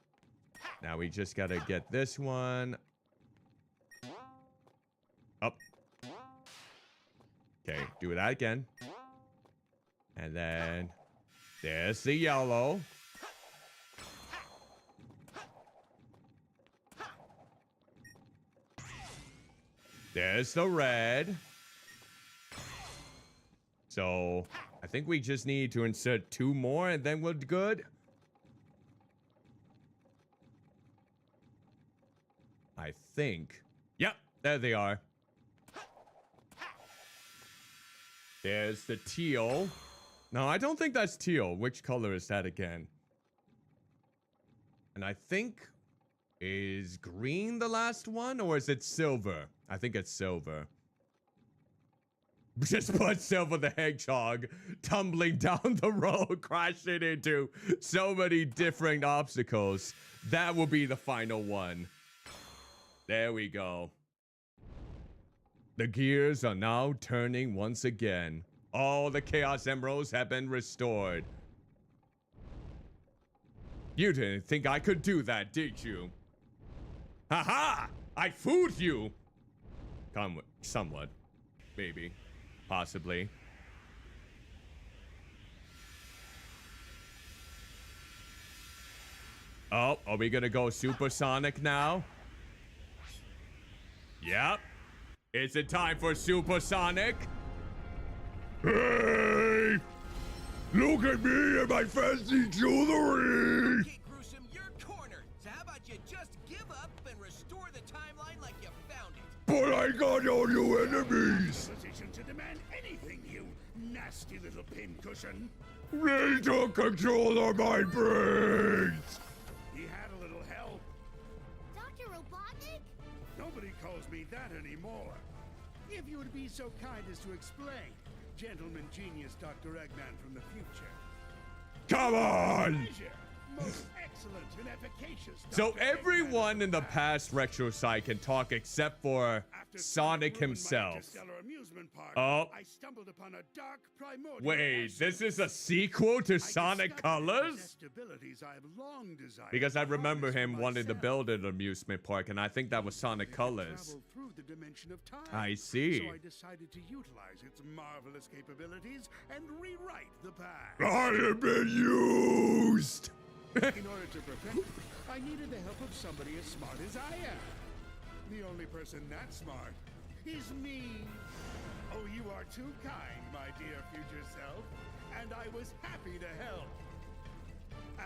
Now we just gotta get this one. Up. Okay, do that again. And then there's the yellow. There's the red. So I think we just need to insert 2 more and then we're good. I think. Yep, there they are. There's the teal. No, I don't think that's teal. Which color is that again? And I think, is green the last one or is it silver? I think it's silver. Just put Silver the Hedgehog tumbling down the road, crashing into so many different obstacles. That will be the final one. There we go. The gears are now turning once again. All the Chaos Emeralds have been restored. You didn't think I could do that, did you? Haha! I fooled you! Somewhat. Maybe. Possibly. Oh, are we gonna go supersonic now? Yep. Is it time for supersonic? Hey! Look at me and my fancy jewelry!
Okay, Gruesome, you're cornered. So how about you just give up and restore the timeline like you found it?
But I got all you enemies!
Position to demand anything, you nasty little pincushion.
They took control of my brains!
He had a little help.
Dr. Robotnik?
Nobody calls me that anymore. If you would be so kind as to explain, gentleman genius Dr. Eggman from the future.
Come on!
Pleasure. Most excellent and efficacious.
So
Dr.
everyone
Eggman
in the past retro side can talk except for
After
Sonic
ruined my
himself.
interstellar amusement park,
Oh.
I stumbled upon a dark primordial
Wait,
essence.
this is a sequel to
I
Sonic
discovered
Colors?
possessed abilities I have long desired
Because I
to
remember
harness for
him wanting to
myself.
build an amusement park, and I think that was Sonic
It can
Colors.
travel through the dimension of time.
I see.
So I decided to utilize its marvelous capabilities and rewrite the past.
I have been used!
In order to perfect it, I needed the help of somebody as smart as I am. The only person that smart is me. Oh, you are too kind, my dear future self, and I was happy to help.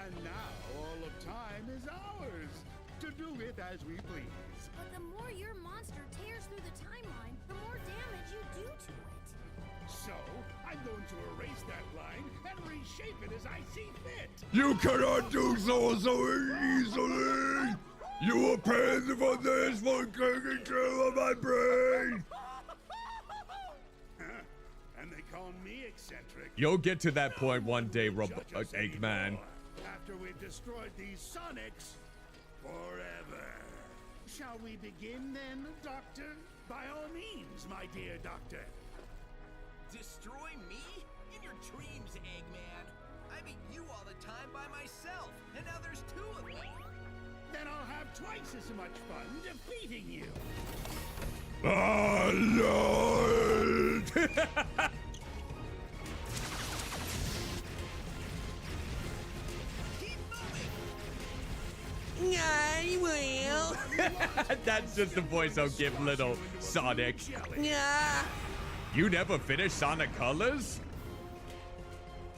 And now all of time is ours, to do with as we please.
But the more your monster tears through the timeline, the more damage you do to it.
So, I'm going to erase that line and reshape it as I see fit.
You cannot do so easily! You will pay for this for taking care of my brain!
Huh? And they call me eccentric.
You'll get to that point one day,
Judge us
Eggman.
anymore After we've destroyed these Sonics forever. Shall we begin then, Doctor? By all means, my dear Doctor.
Destroy me? In your dreams, Eggman. I beat you all the time by myself, and now there's two of me.
Then I'll have twice as much fun defeating you.
Ah, Lord!
Keep moving!
I will.
That's just the voice I'll give little Sonic.
Yeah.
You never finished Sonic Colors?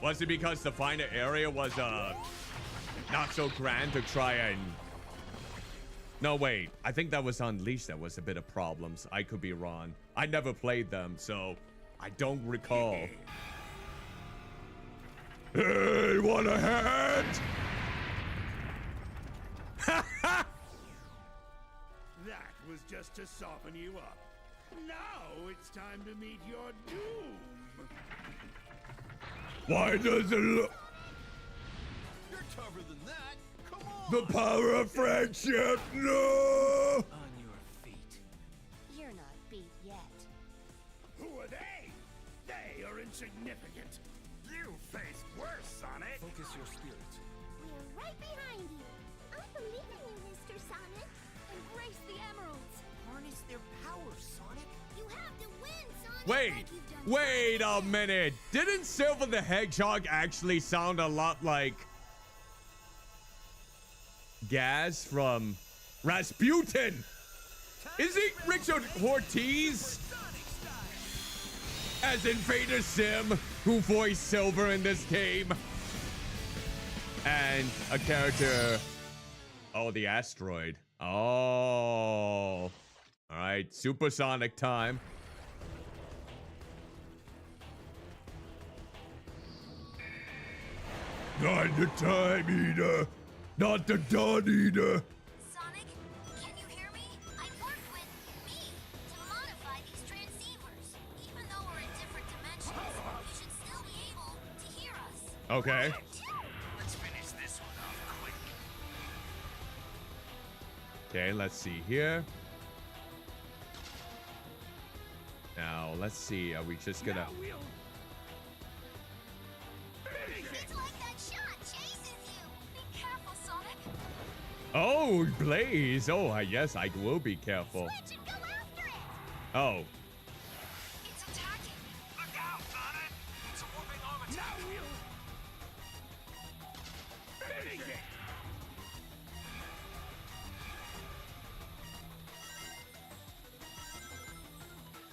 Was it because the final area was not so grand to try and... No, wait. I think that was Unleashed that was a bit of problems. I could be wrong. I never played them, so I don't recall. Hey, want a hand?
That was just to soften you up. Now it's time to meet your doom.
Why does it look...
You're tougher than that. Come on!
The power of friendship, no!
On your feet.
You're not beat yet.
Who are they? They are insignificant. You face worse, Sonic.
Focus your spirit.
We're right behind you. I believe in you, Mr. Sonic.
Embrace the emeralds.
Harness their power, Sonic.
You have to win, Sonic.
Wait,
like you've done
wait a minute. Didn't Silver the Hedgehog actually sound a lot like Gaz from Rasputin? Is it Richard Ortiz?
Sonic style!
As in Vader Sim, who voiced Silver in this game? And a character... Oh, the asteroid. Oh. Alright, supersonic time. Not the time eater. Not the dawn eater.
Sonic, can you hear me? I worked with me to modify these transceivers. Even though we're in different dimensions, you should still be able to hear us.
Okay.
Let's finish this one off quick.
Okay, let's see here. Now, let's see. Are we just gonna...
It's like that shot chases you. Be careful, Sonic.
Oh, Blaze. Oh, yes, I will be careful.
Switch and go after it.
Oh.
It's attacking.
Look out, Sonic! It's a warping arm attack.
Finish it.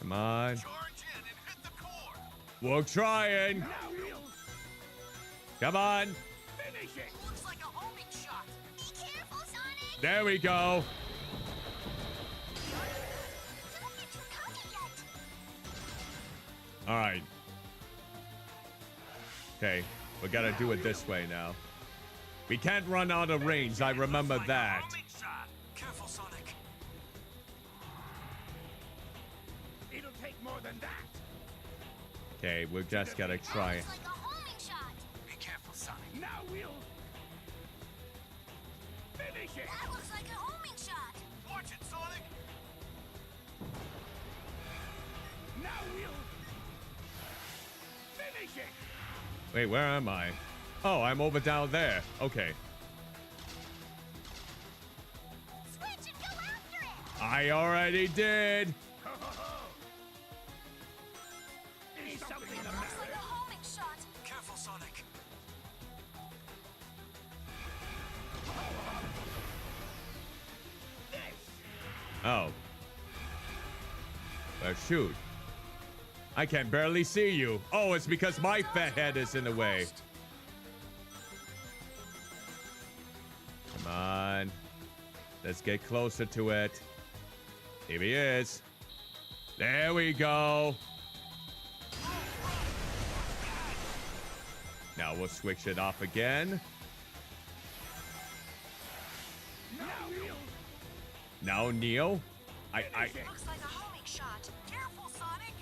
Come on.
Charge in and hit the core.
We're trying. Come on.
Finish it!
Looks like a homing shot.
Be careful, Sonic!
There we go.
Don't get too cocky yet!
All right. Okay, we gotta do it this way now. We can't run out of range. I remember that.
Homing shot. Careful, Sonic.
It'll take more than that!
Okay, we just gotta try.
Looks like a homing shot!
Be careful, Sonic.
Now we'll... Finish it!
That looks like a homing shot!
Watch it, Sonic.
Now we'll... Finish it!
Wait, where am I? Oh, I'm over down there. Okay.
Switch and go after it!
I already did.
Ho, ho, ho! Is something the
Looks like
matter?
a homing shot!
Careful, Sonic.
Oh. Well, shoot. I can barely see you. Oh, it's because my fat head is in the way. Come on. Let's get closer to it. Here he is. There we go. Now we'll switch it off again. Now, Neil.
Looks like a homing shot. Careful, Sonic!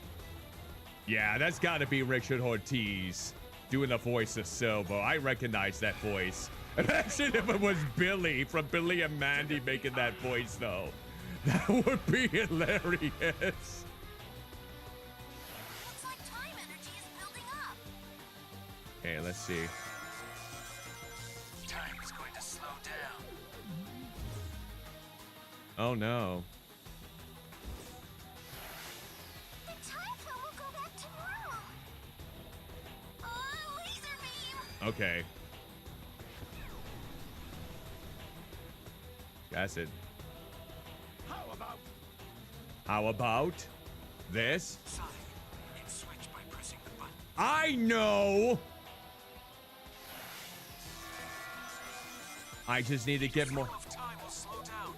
Yeah, that's gotta be Richard Ortiz doing the voice of Silver. I recognize that voice. Imagine if it was Billy from Billy and Mandy making that voice, though. That would be hilarious.
Looks like time energy is building up.
Okay, let's see.
Time is going to slow down.
Oh, no.
The time flow will go back to normal. Oh, laser beam!
Okay. That's it. How about this?
Sonic, you can switch by pressing the button.
I know! I just need to get more.
Flow of time will slow down.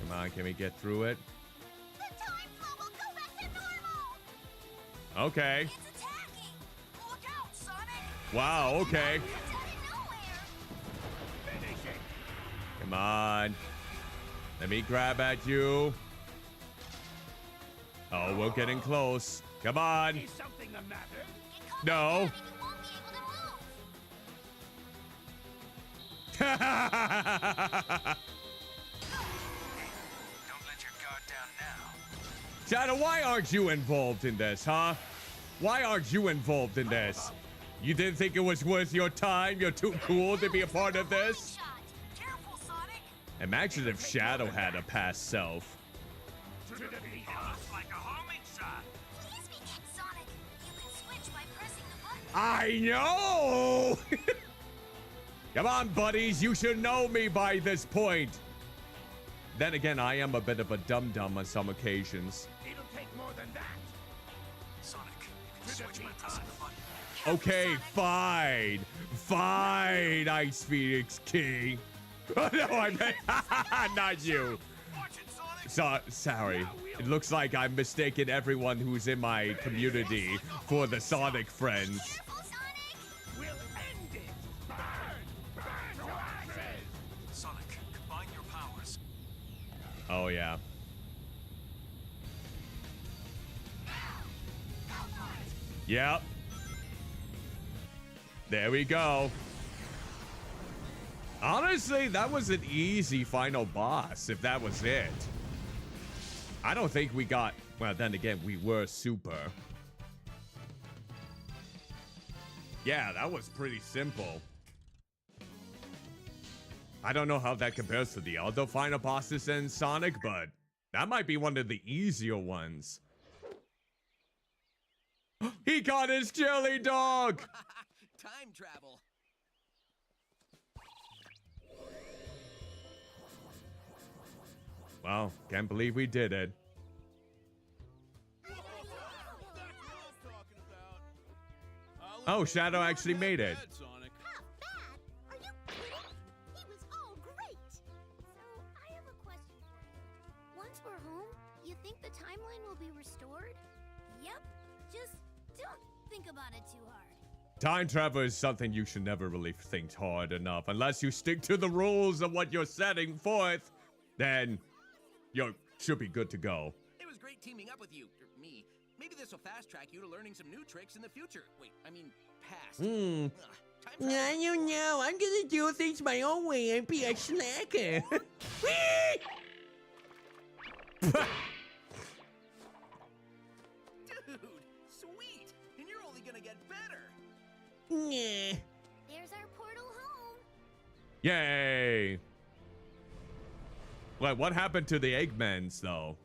Come on, can we get through it?
The time flow will go back to normal.
Okay.
It's attacking. Look out, Sonic!
Wow, okay.
It's out of nowhere.
Finish it!
Come on. Let me grab at you. Oh, we're getting close. Come on.
Is something the matter?
Get caught
No.
by that and you won't be able to move.
Don't let your guard down now.
Shadow, why aren't you involved in this, huh? Why aren't you involved in this? You didn't think it was worth your time? You're too cool to be a part of this?
Shot. Careful, Sonic!
Imagine if Shadow had a past self.
It looks like a homing shot.
Please be Sonic. You can switch by pressing the button.
I know! Come on, buddies. You should know me by this point. Then again, I am a bit of a dum-dum on some occasions.
It'll take more than that.
Sonic, you can switch by pressing the button.
Okay, fine. Fine, Ice Phoenix King. Oh, no, I meant not you.
Watch it, Sonic.
Sorry. It looks like I'm mistaken everyone who's in my community for the Sonic friends.
Careful, Sonic!
We'll end it. Burn! Burn to ashes!
Sonic, combine your powers.
Oh, yeah. Yep. There we go. Honestly, that was an easy final boss, if that was it. I don't think we got... Well, then again, we were super. Yeah, that was pretty simple. I don't know how that compares to the other final bosses in Sonic, but that might be one of the easier ones. He got his jelly dog!
Time travel.
Wow, can't believe we did it. Oh, Shadow actually made it.
Sonic.
How bad? Are you kidding? He was all great. So, I have a question for you. Once we're home, you think the timeline will be restored? Yep. Just don't think about it too hard.
Time travel is something you should never really think hard enough. Unless you stick to the rules of what you're setting forth, then you should be good to go.
It was great teaming up with you, or me. Maybe this will fast track you to learning some new tricks in the future. Wait, I mean, past. Ugh, time travel.
I don't know. I'm gonna do things my own way and be a slacker.
Dude, sweet. And you're only gonna get better.
Nah.
There's our portal home.
Yay! Wait, what happened to the Eggmans, though?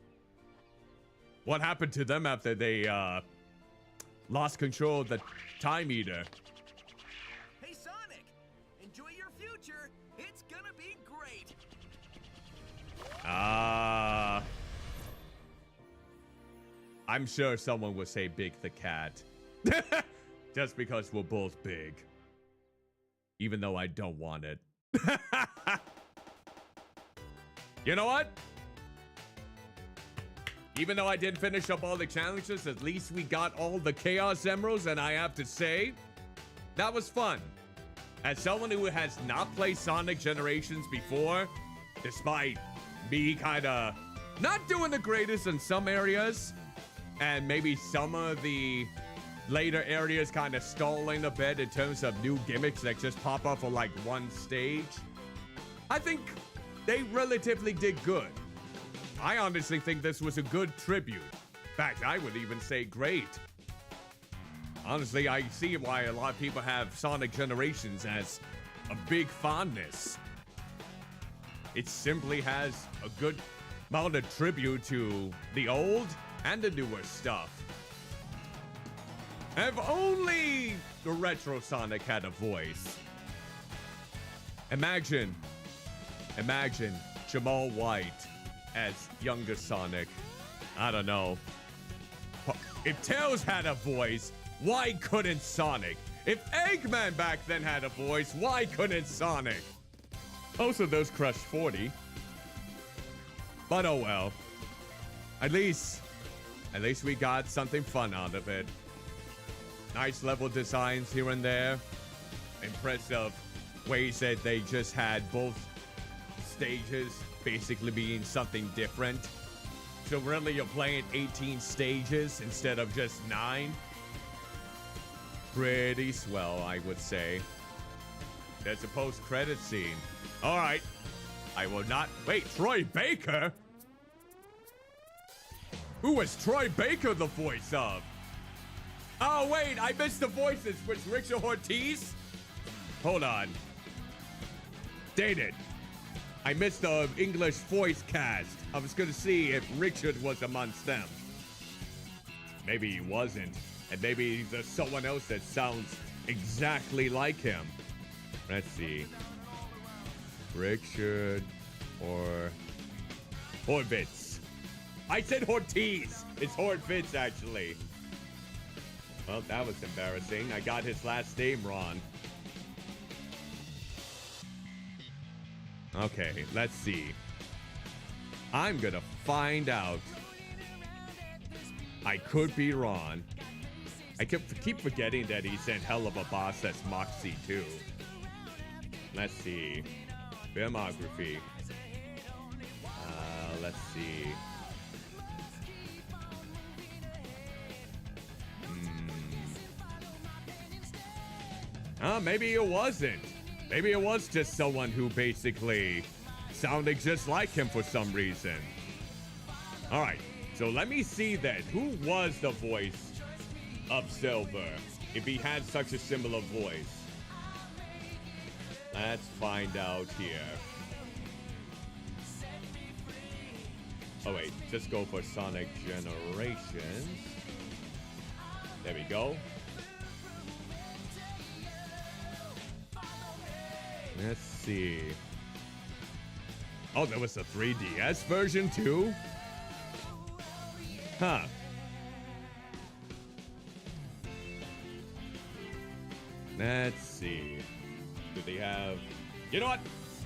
What happened to them after they, lost control of the Time Eater?
Hey, Sonic, enjoy your future. It's gonna be great.
I'm sure someone will say Big the Cat. Just because we're both big. Even though I don't want it. You know what? Even though I didn't finish up all the challenges, at least we got all the Chaos Emeralds, and I have to say, that was fun. As someone who has not played Sonic Generations before, despite me kinda not doing the greatest in some areas, and maybe some of the later areas kind of stalling a bit in terms of new gimmicks that just pop up for like one stage, I think they relatively did good. I honestly think this was a good tribute. In fact, I would even say great. Honestly, I see why a lot of people have Sonic Generations as a big fondness. It simply has a good amount of tribute to the old and the newer stuff. If only the retro Sonic had a voice. Imagine Jamal White as younger Sonic. I don't know. If Tails had a voice, why couldn't Sonic? If Eggman back then had a voice, why couldn't Sonic? Also, those crushed 40. But oh well. At least we got something fun out of it. Nice level designs here and there. Impressive ways that they just had both stages basically being something different. So really you're playing 18 stages instead of just 9. Pretty swell, I would say. There's a post-credit scene. All right. I will not... Wait, Troy Baker? Who was Troy Baker the voice of? Oh, wait, I missed the voices. Was Richard Ortiz? Hold on. Date it. I missed the English voice cast. I was going to see if Richard was amongst them. Maybe he wasn't. And maybe there's someone else that sounds exactly like him. Let's see. Richard or Horvitz. I said Ortiz. It's Horvitz, actually. Well, that was embarrassing. I got his last name wrong. Okay, let's see. I'm gonna find out. I could be wrong. I keep forgetting that he's in Hell of a Boss as Moxie too. Let's see. Filmography. Let's see. Maybe it wasn't. Maybe it was just someone who basically sounded just like him for some reason. All right, so let me see then. Who was the voice of Silver if he had such a similar voice? Let's find out here. Oh wait, just go for Sonic Generations. There we go. Let's see. Oh, there was a 3DS version too? Huh. Let's see. Do they have... You know what?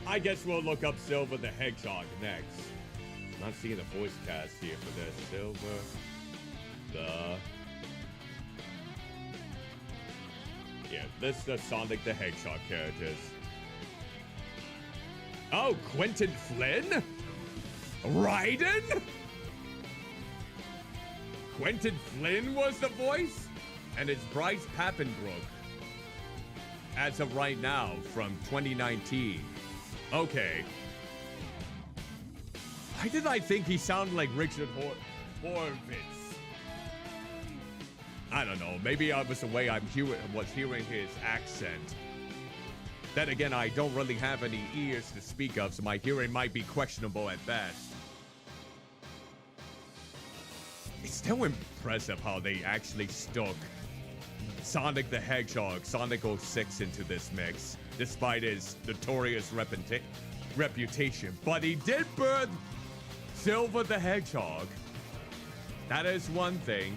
I guess we'll look up Silver the Hedgehog next. Not seeing the voice cast here for this. Silver the... Yeah, this is the Sonic the Hedgehog characters. Oh, Quentin Flynn? Raiden? Quentin Flynn was the voice? And it's Bryce Papenbrook. As of right now, from 2019. Okay. Why did I think he sounded like Richard Horvitz? I don't know. Maybe it was the way I was hearing his accent. Then again, I don't really have any ears to speak of, so my hearing might be questionable at best. It's still impressive how they actually stuck Sonic the Hedgehog, Sonic 06 into this mix, despite his notorious reputation. But he did birth Silver the Hedgehog. That is one thing.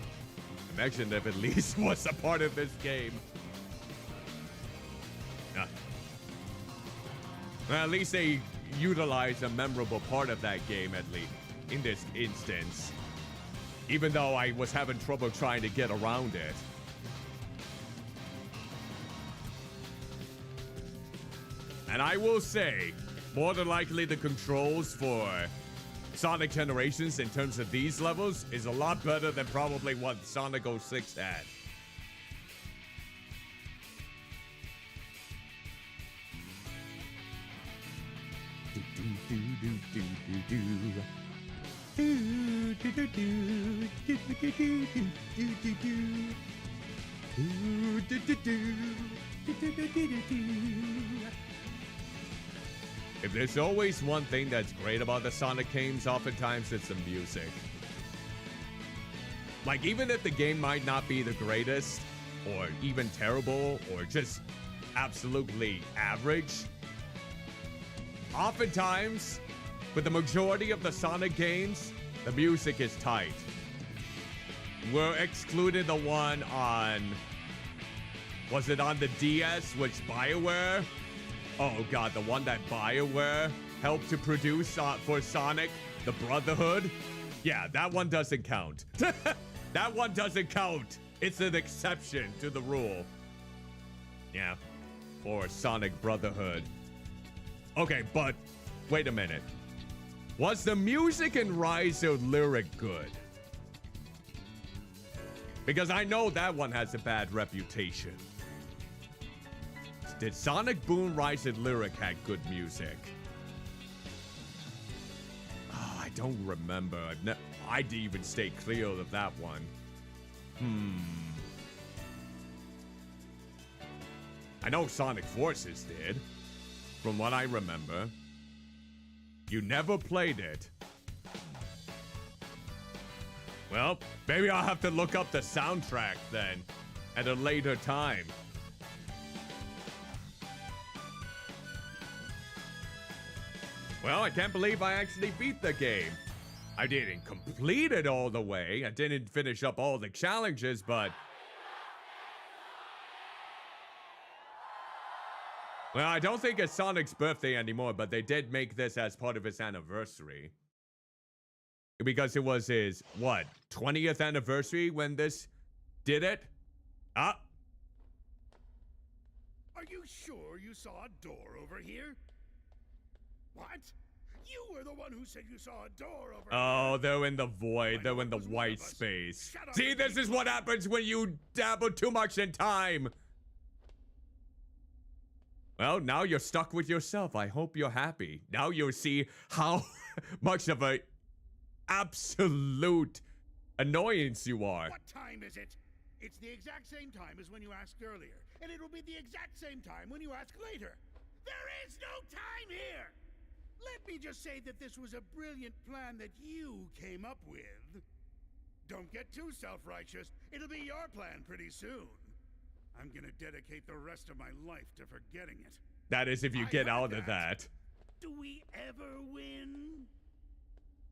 Imagine if at least was a part of this game. Well, at least they utilized a memorable part of that game, at least, in this instance. Even though I was having trouble trying to get around it. And I will say, more than likely the controls for Sonic Generations in terms of these levels is a lot better than probably what Sonic 06 had. If there's always one thing that's great about the Sonic games, oftentimes it's the music. Like, even if the game might not be the greatest, or even terrible, or just absolutely average, oftentimes, with the majority of the Sonic games, the music is tight. We're excluding the one on... Was it on the DS, which BioWare? Oh god, the one that BioWare helped to produce for Sonic, the Brotherhood? Yeah, that one doesn't count. That one doesn't count. It's an exception to the rule. Yeah, for Sonic Brotherhood. Okay, but wait a minute. Was the music in Rise of Lyric good? Because I know that one has a bad reputation. Did Sonic Boom Rise and Lyric had good music? Oh, I don't remember. I didn't even stay clear of that one. I know Sonic Forces did, from what I remember. You never played it. Well, maybe I'll have to look up the soundtrack then, at a later time. Well, I can't believe I actually beat the game. I didn't complete it all the way. I didn't finish up all the challenges, but... Well, I don't think it's Sonic's birthday anymore, but they did make this as part of his anniversary. Because it was his, what, 20th anniversary when this did it? Ah!
Are you sure you saw a door over here? What? You were the one who said you saw a door over
Oh,
here.
they're in the void. They're in the white space. See, this is what happens when you dabble too much in time. Well, now you're stuck with yourself. I hope you're happy. Now you'll see how much of a absolute annoyance you are.
What time is it? It's the exact same time as when you asked earlier. And it will be the exact same time when you ask later. There is no time here! Let me just say that this was a brilliant plan that you came up with. Don't get too self-righteous. It'll be your plan pretty soon. I'm gonna dedicate the rest of my life to forgetting it.
That is if you get out of that.
Do we ever win?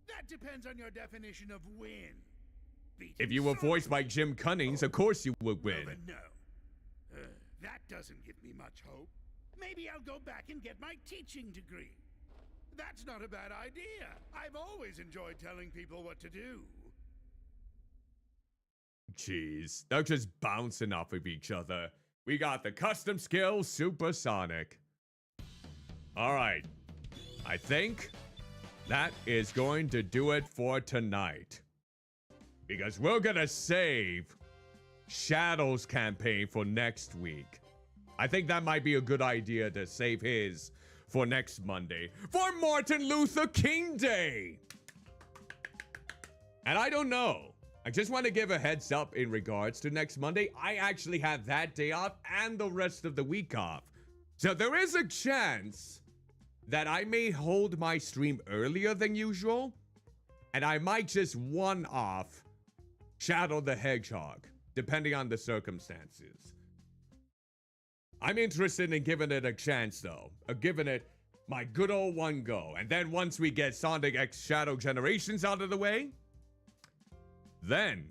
That depends on your definition of win.
If you were voiced by Jim Cunnings, of course you would win.
No. That doesn't give me much hope. Maybe I'll go back and get my teaching degree. That's not a bad idea. I've always enjoyed telling people what to do.
Jeez, they're just bouncing off of each other. We got the custom skill Supersonic. All right, I think that is going to do it for tonight. Because we're gonna save Shadow's campaign for next week. I think that might be a good idea to save his for next Monday. For Martin Luther King Day! And I don't know. I just want to give a heads up in regards to next Monday. I actually have that day off and the rest of the week off. So there is a chance that I may hold my stream earlier than usual. And I might just one-off Shadow the Hedgehog, depending on the circumstances. I'm interested in giving it a chance, though. Giving it my good old one go. And then once we get Sonic X Shadow Generations out of the way, then,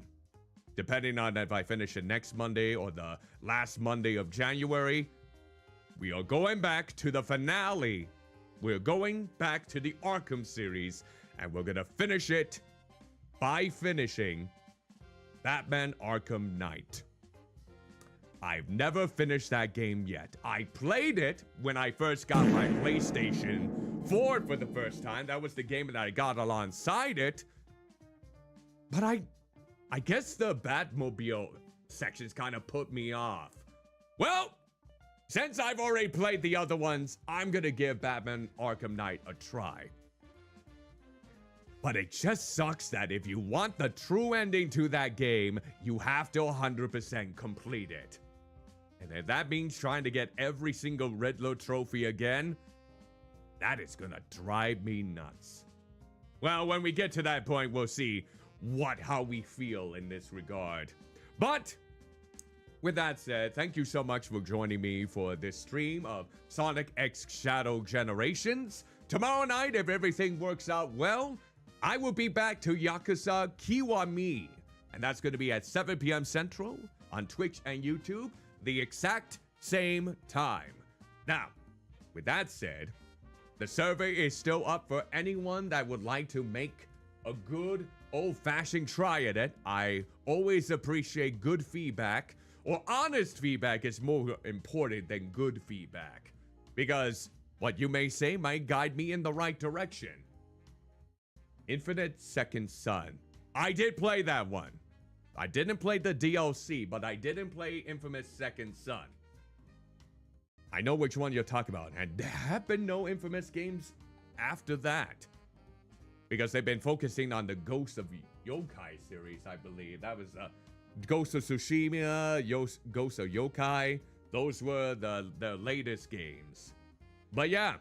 depending on if I finish it next Monday or the last Monday of January, we are going back to the finale. We're going back to the Arkham series, and we're gonna finish it by finishing Batman Arkham Knight. I've never finished that game yet. I played it when I first got my PlayStation 4 for the first time. That was the game that I got alongside it. But I guess the Batmobile sections kind of put me off. Well, since I've already played the other ones, I'm gonna give Batman Arkham Knight a try. But it just sucks that if you want the true ending to that game, you have to 100% complete it. And if that means trying to get every single Riddler trophy again, that is gonna drive me nuts. Well, when we get to that point, we'll see how we feel in this regard. But with that said, thank you so much for joining me for this stream of Sonic X Shadow Generations. Tomorrow night, if everything works out well, I will be back to Yakuza Kiwami, and that's going to be at 7 p.m. Central on Twitch and YouTube, the exact same time. Now, with that said, the survey is still up for anyone that would like to make a good old-fashioned try at it. I always appreciate good feedback, or honest feedback is more important than good feedback, because what you may say might guide me in the right direction. Infinite Second Son. I did play that one. I didn't play the DLC, but I didn't play Infamous Second Son. I know which one you're talking about, and there have been no Infamous games after that, because they've been focusing on the Ghost of Yokai series, I believe. That was Ghost of Tsushima, Ghost of Yokai. Those were the latest games. But yeah,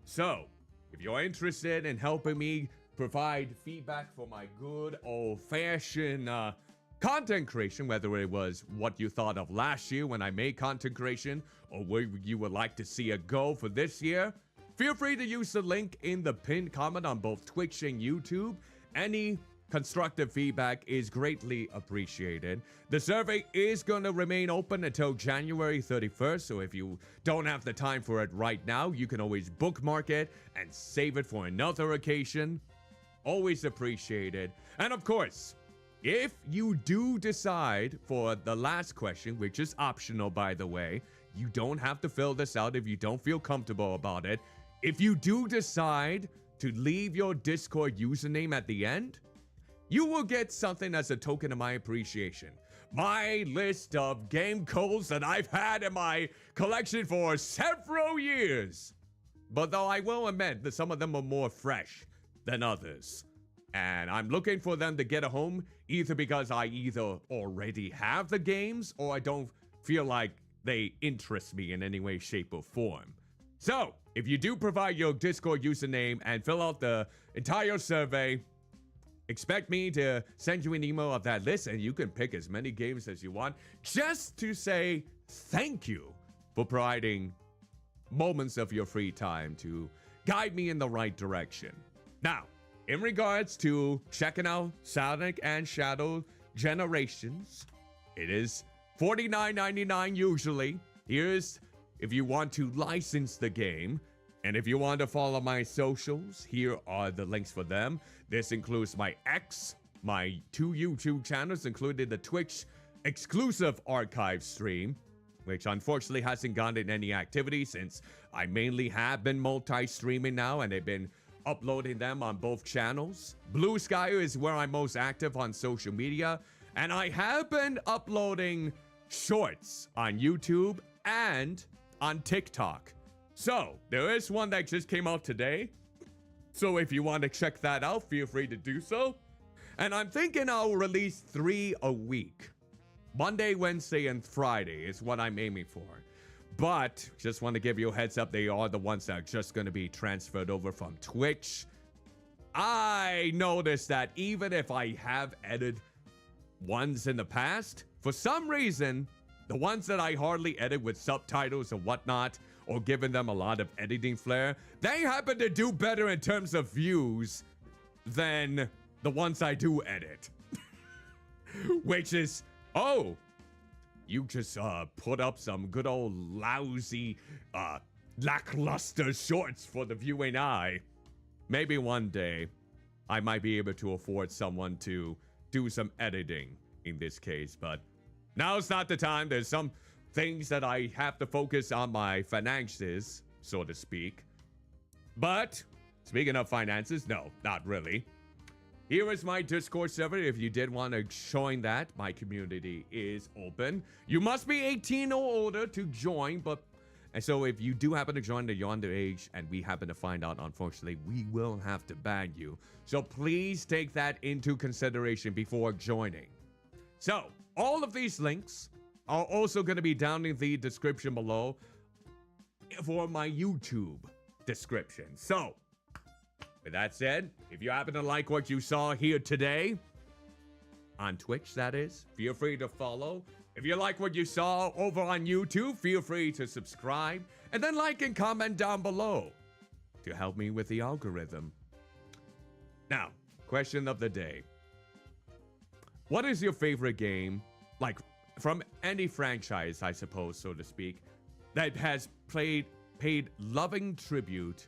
so if you're interested in helping me provide feedback for my good old-fashioned content creation, whether it was what you thought of last year when I made content creation, or where you would like to see it go for this year, feel free to use the link in the pinned comment on both Twitch and YouTube. Any constructive feedback is greatly appreciated. The survey is going to remain open until January 31st, so if you don't have the time for it right now, you can always bookmark it and save it for another occasion. Always appreciated. And of course, if you do decide for the last question, which is optional by the way, you don't have to fill this out if you don't feel comfortable about it. If you do decide to leave your Discord username at the end, you will get something as a token of my appreciation. My list of game codes that I've had in my collection for several years. But though I will admit that some of them are more fresh than others. And I'm looking for them to get a home, either because I either already have the games or I don't feel like they interest me in any way, shape, or form. So, if you do provide your Discord username and fill out the entire survey, expect me to send you an email of that list, and you can pick as many games as you want, just to say thank you for providing moments of your free time to guide me in the right direction. Now, in regards to checking out Sonic and Shadow Generations, it is $49.99 usually. Here's if you want to license the game. And if you want to follow my socials, here are the links for them. This includes my X, my 2 YouTube channels, including the Twitch exclusive archive stream, which unfortunately hasn't gotten any activity since I mainly have been multi-streaming now and they've been uploading them on both channels. Blue Sky is where I'm most active on social media, and I have been uploading shorts on YouTube and on TikTok. So, there is one that just came out today. So if you want to check that out, feel free to do so. And I'm thinking I'll release 3 a week. Monday, Wednesday, and Friday is what I'm aiming for. But, just want to give you a heads up, they are the ones that are just going to be transferred over from Twitch. I noticed that even if I have edited ones in the past, for some reason, the ones that I hardly edit with subtitles and whatnot, or giving them a lot of editing flair, they happen to do better in terms of views than the ones I do edit. Which is, oh, you just put up some good old lousy, lackluster shorts for the viewing eye. Maybe one day I might be able to afford someone to do some editing in this case, but now's not the time. There's some things that I have to focus on my finances, so to speak. But speaking of finances, no, not really. Here is my Discord server. If you did want to join that, my community is open. You must be 18 or older to join, and so if you do happen to join the underage and we happen to find out, unfortunately, we will have to ban you. So please take that into consideration before joining. So, all of these links are also going to be down in the description below for my YouTube description. So, with that said, if you happen to like what you saw here today, on Twitch that is, feel free to follow. If you like what you saw over on YouTube, feel free to subscribe, and then like and comment down below to help me with the algorithm. Now, question of the day. What is your favorite game, like from any franchise, I suppose, so to speak, that has paid loving tribute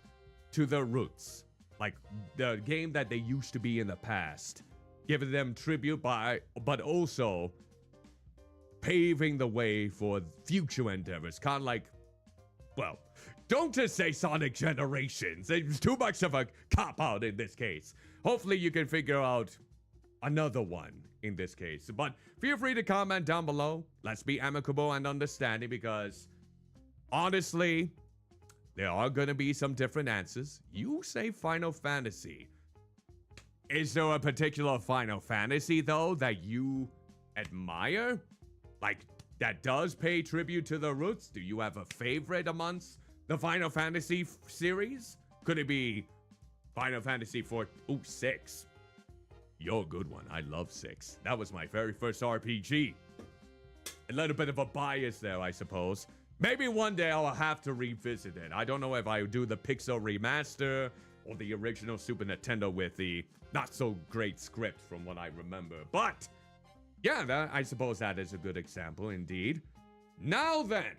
to their roots? Like the game that they used to be in the past, giving them tribute but also paving the way for future endeavors. Kind of like, well, don't just say Sonic Generations. It's too much of a cop-out in this case. Hopefully you can figure out another one in this case. But feel free to comment down below. Let's be amicable and understanding, because honestly, there are going to be some different answers. You say Final Fantasy. Is there a particular Final Fantasy, though, that you admire? Like, that does pay tribute to the roots? Do you have a favorite amongst the Final Fantasy series? Could it be Final Fantasy 6? You're a good one. I love 6. That was my very first RPG. A little bit of a bias there, I suppose. Maybe one day I'll have to revisit it. I don't know if I do the Pixel remaster or the original Super Nintendo with the not so great script from what I remember. But yeah, I suppose that is a good example indeed. Now then,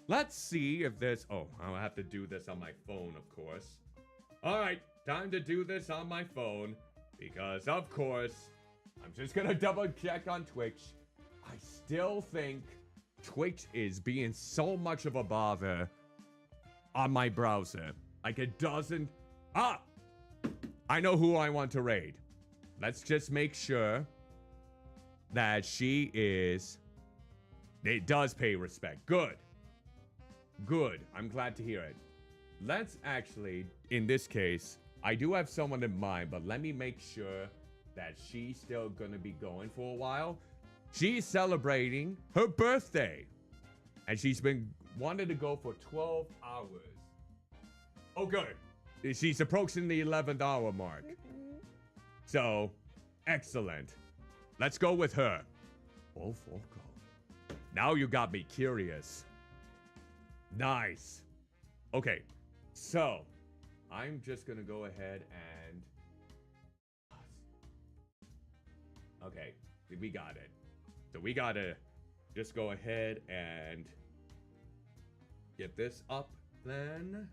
let's see if there's... Oh, I'll have to do this on my phone, of course. All right, time to do this on my phone. Because, of course, I'm just gonna double check on Twitch. I still think Twitch is being so much of a bother on my browser. Like, it doesn't... Ah! I know who I want to raid. Let's just make sure that she is... It does pay respect. Good. Good. I'm glad to hear it. Let's actually, in this case... I do have someone in mind, but let me make sure that she's still gonna be going for a while. She's celebrating her birthday, and she's been wanting to go for 12 hours. Oh, good. She's approaching the 11th hour mark. So, excellent. Let's go with her. Oh, Foco. Now you got me curious. Nice. Okay, so... I'm just gonna go ahead and... Okay, we got it. So we gotta just go ahead and get this up then.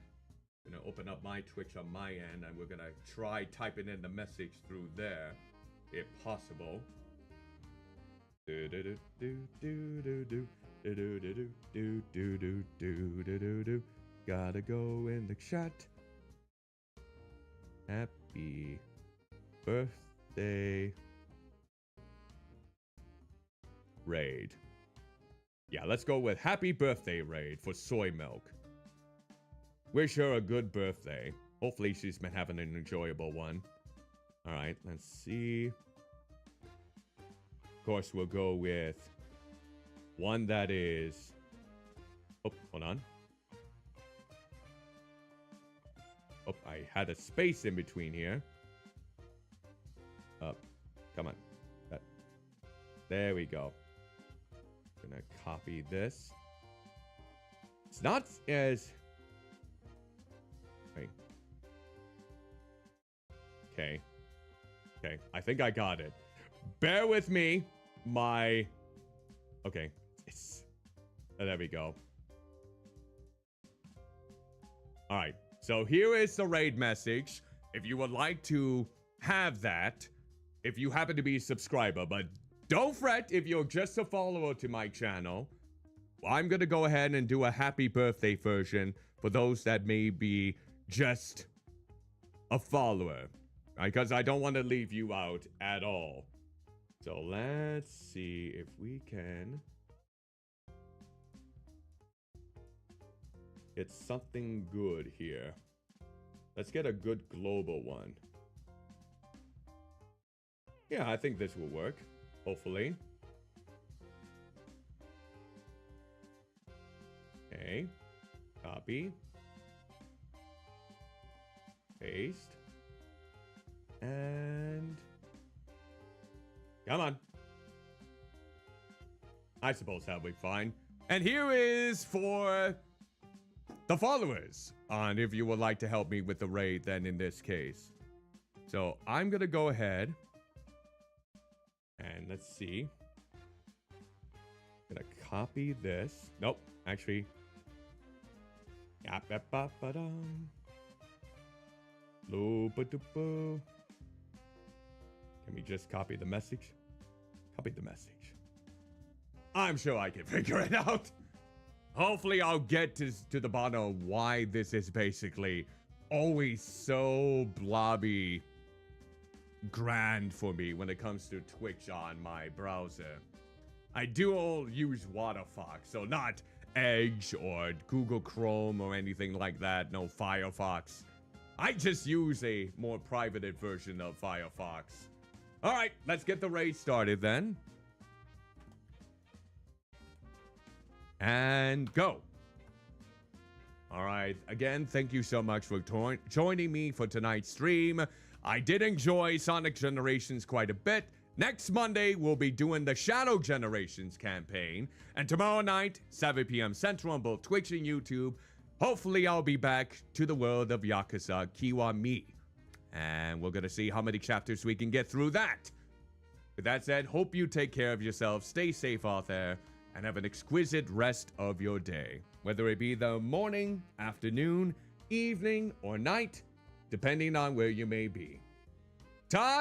Gonna open up my Twitch on my end, and we're gonna try typing in the message through there, if possible. Gotta go in the chat. Happy birthday, Raid. Yeah, let's go with happy birthday, Raid, for Soy Milk. Wish her a good birthday. Hopefully she's been having an enjoyable one. Alright, let's see. Of course, we'll go with one that is... Oh, hold on. Oh, I had a space in between here. Up. Come on. There we go. Gonna copy this. It's not as... Wait. Okay. Okay, I think I got it. Bear with me. Okay. There we go. Alright. So here is the raid message. If you would like to have that, if you happen to be a subscriber, but don't fret if you're just a follower to my channel. I'm going to go ahead and do a happy birthday version for those that may be just a follower. Because I don't want to leave you out at all. So let's see if we can get something good here. Let's get a good global one. Yeah, I think this will work. Hopefully. Okay. Copy. Paste. And... Come on. I suppose that'll be fine. And here is for the followers. And if you would like to help me with the raid, then in this case. So I'm going to go ahead. And let's see. Gonna copy this. Nope, actually. Can we just copy the message? Copy the message. I'm sure I can figure it out. Hopefully I'll get to the bottom of why this is basically always so blobby grand for me when it comes to Twitch on my browser. I do all use Waterfox, so not Edge or Google Chrome or anything like that. No Firefox. I just use a more privated version of Firefox. Alright, let's get the raid started then. And go. Alright, again, thank you so much for joining me for tonight's stream. I did enjoy Sonic Generations quite a bit. Next Monday, we'll be doing the Shadow Generations campaign. And tomorrow night, 7 p.m. Central on both Twitch and YouTube, hopefully I'll be back to the world of Yakuza Kiwami. And we're going to see how many chapters we can get through that. With that said, hope you take care of yourself, stay safe out there, and have an exquisite rest of your day. Whether it be the morning, afternoon, evening, or night, depending on where you may be. Time!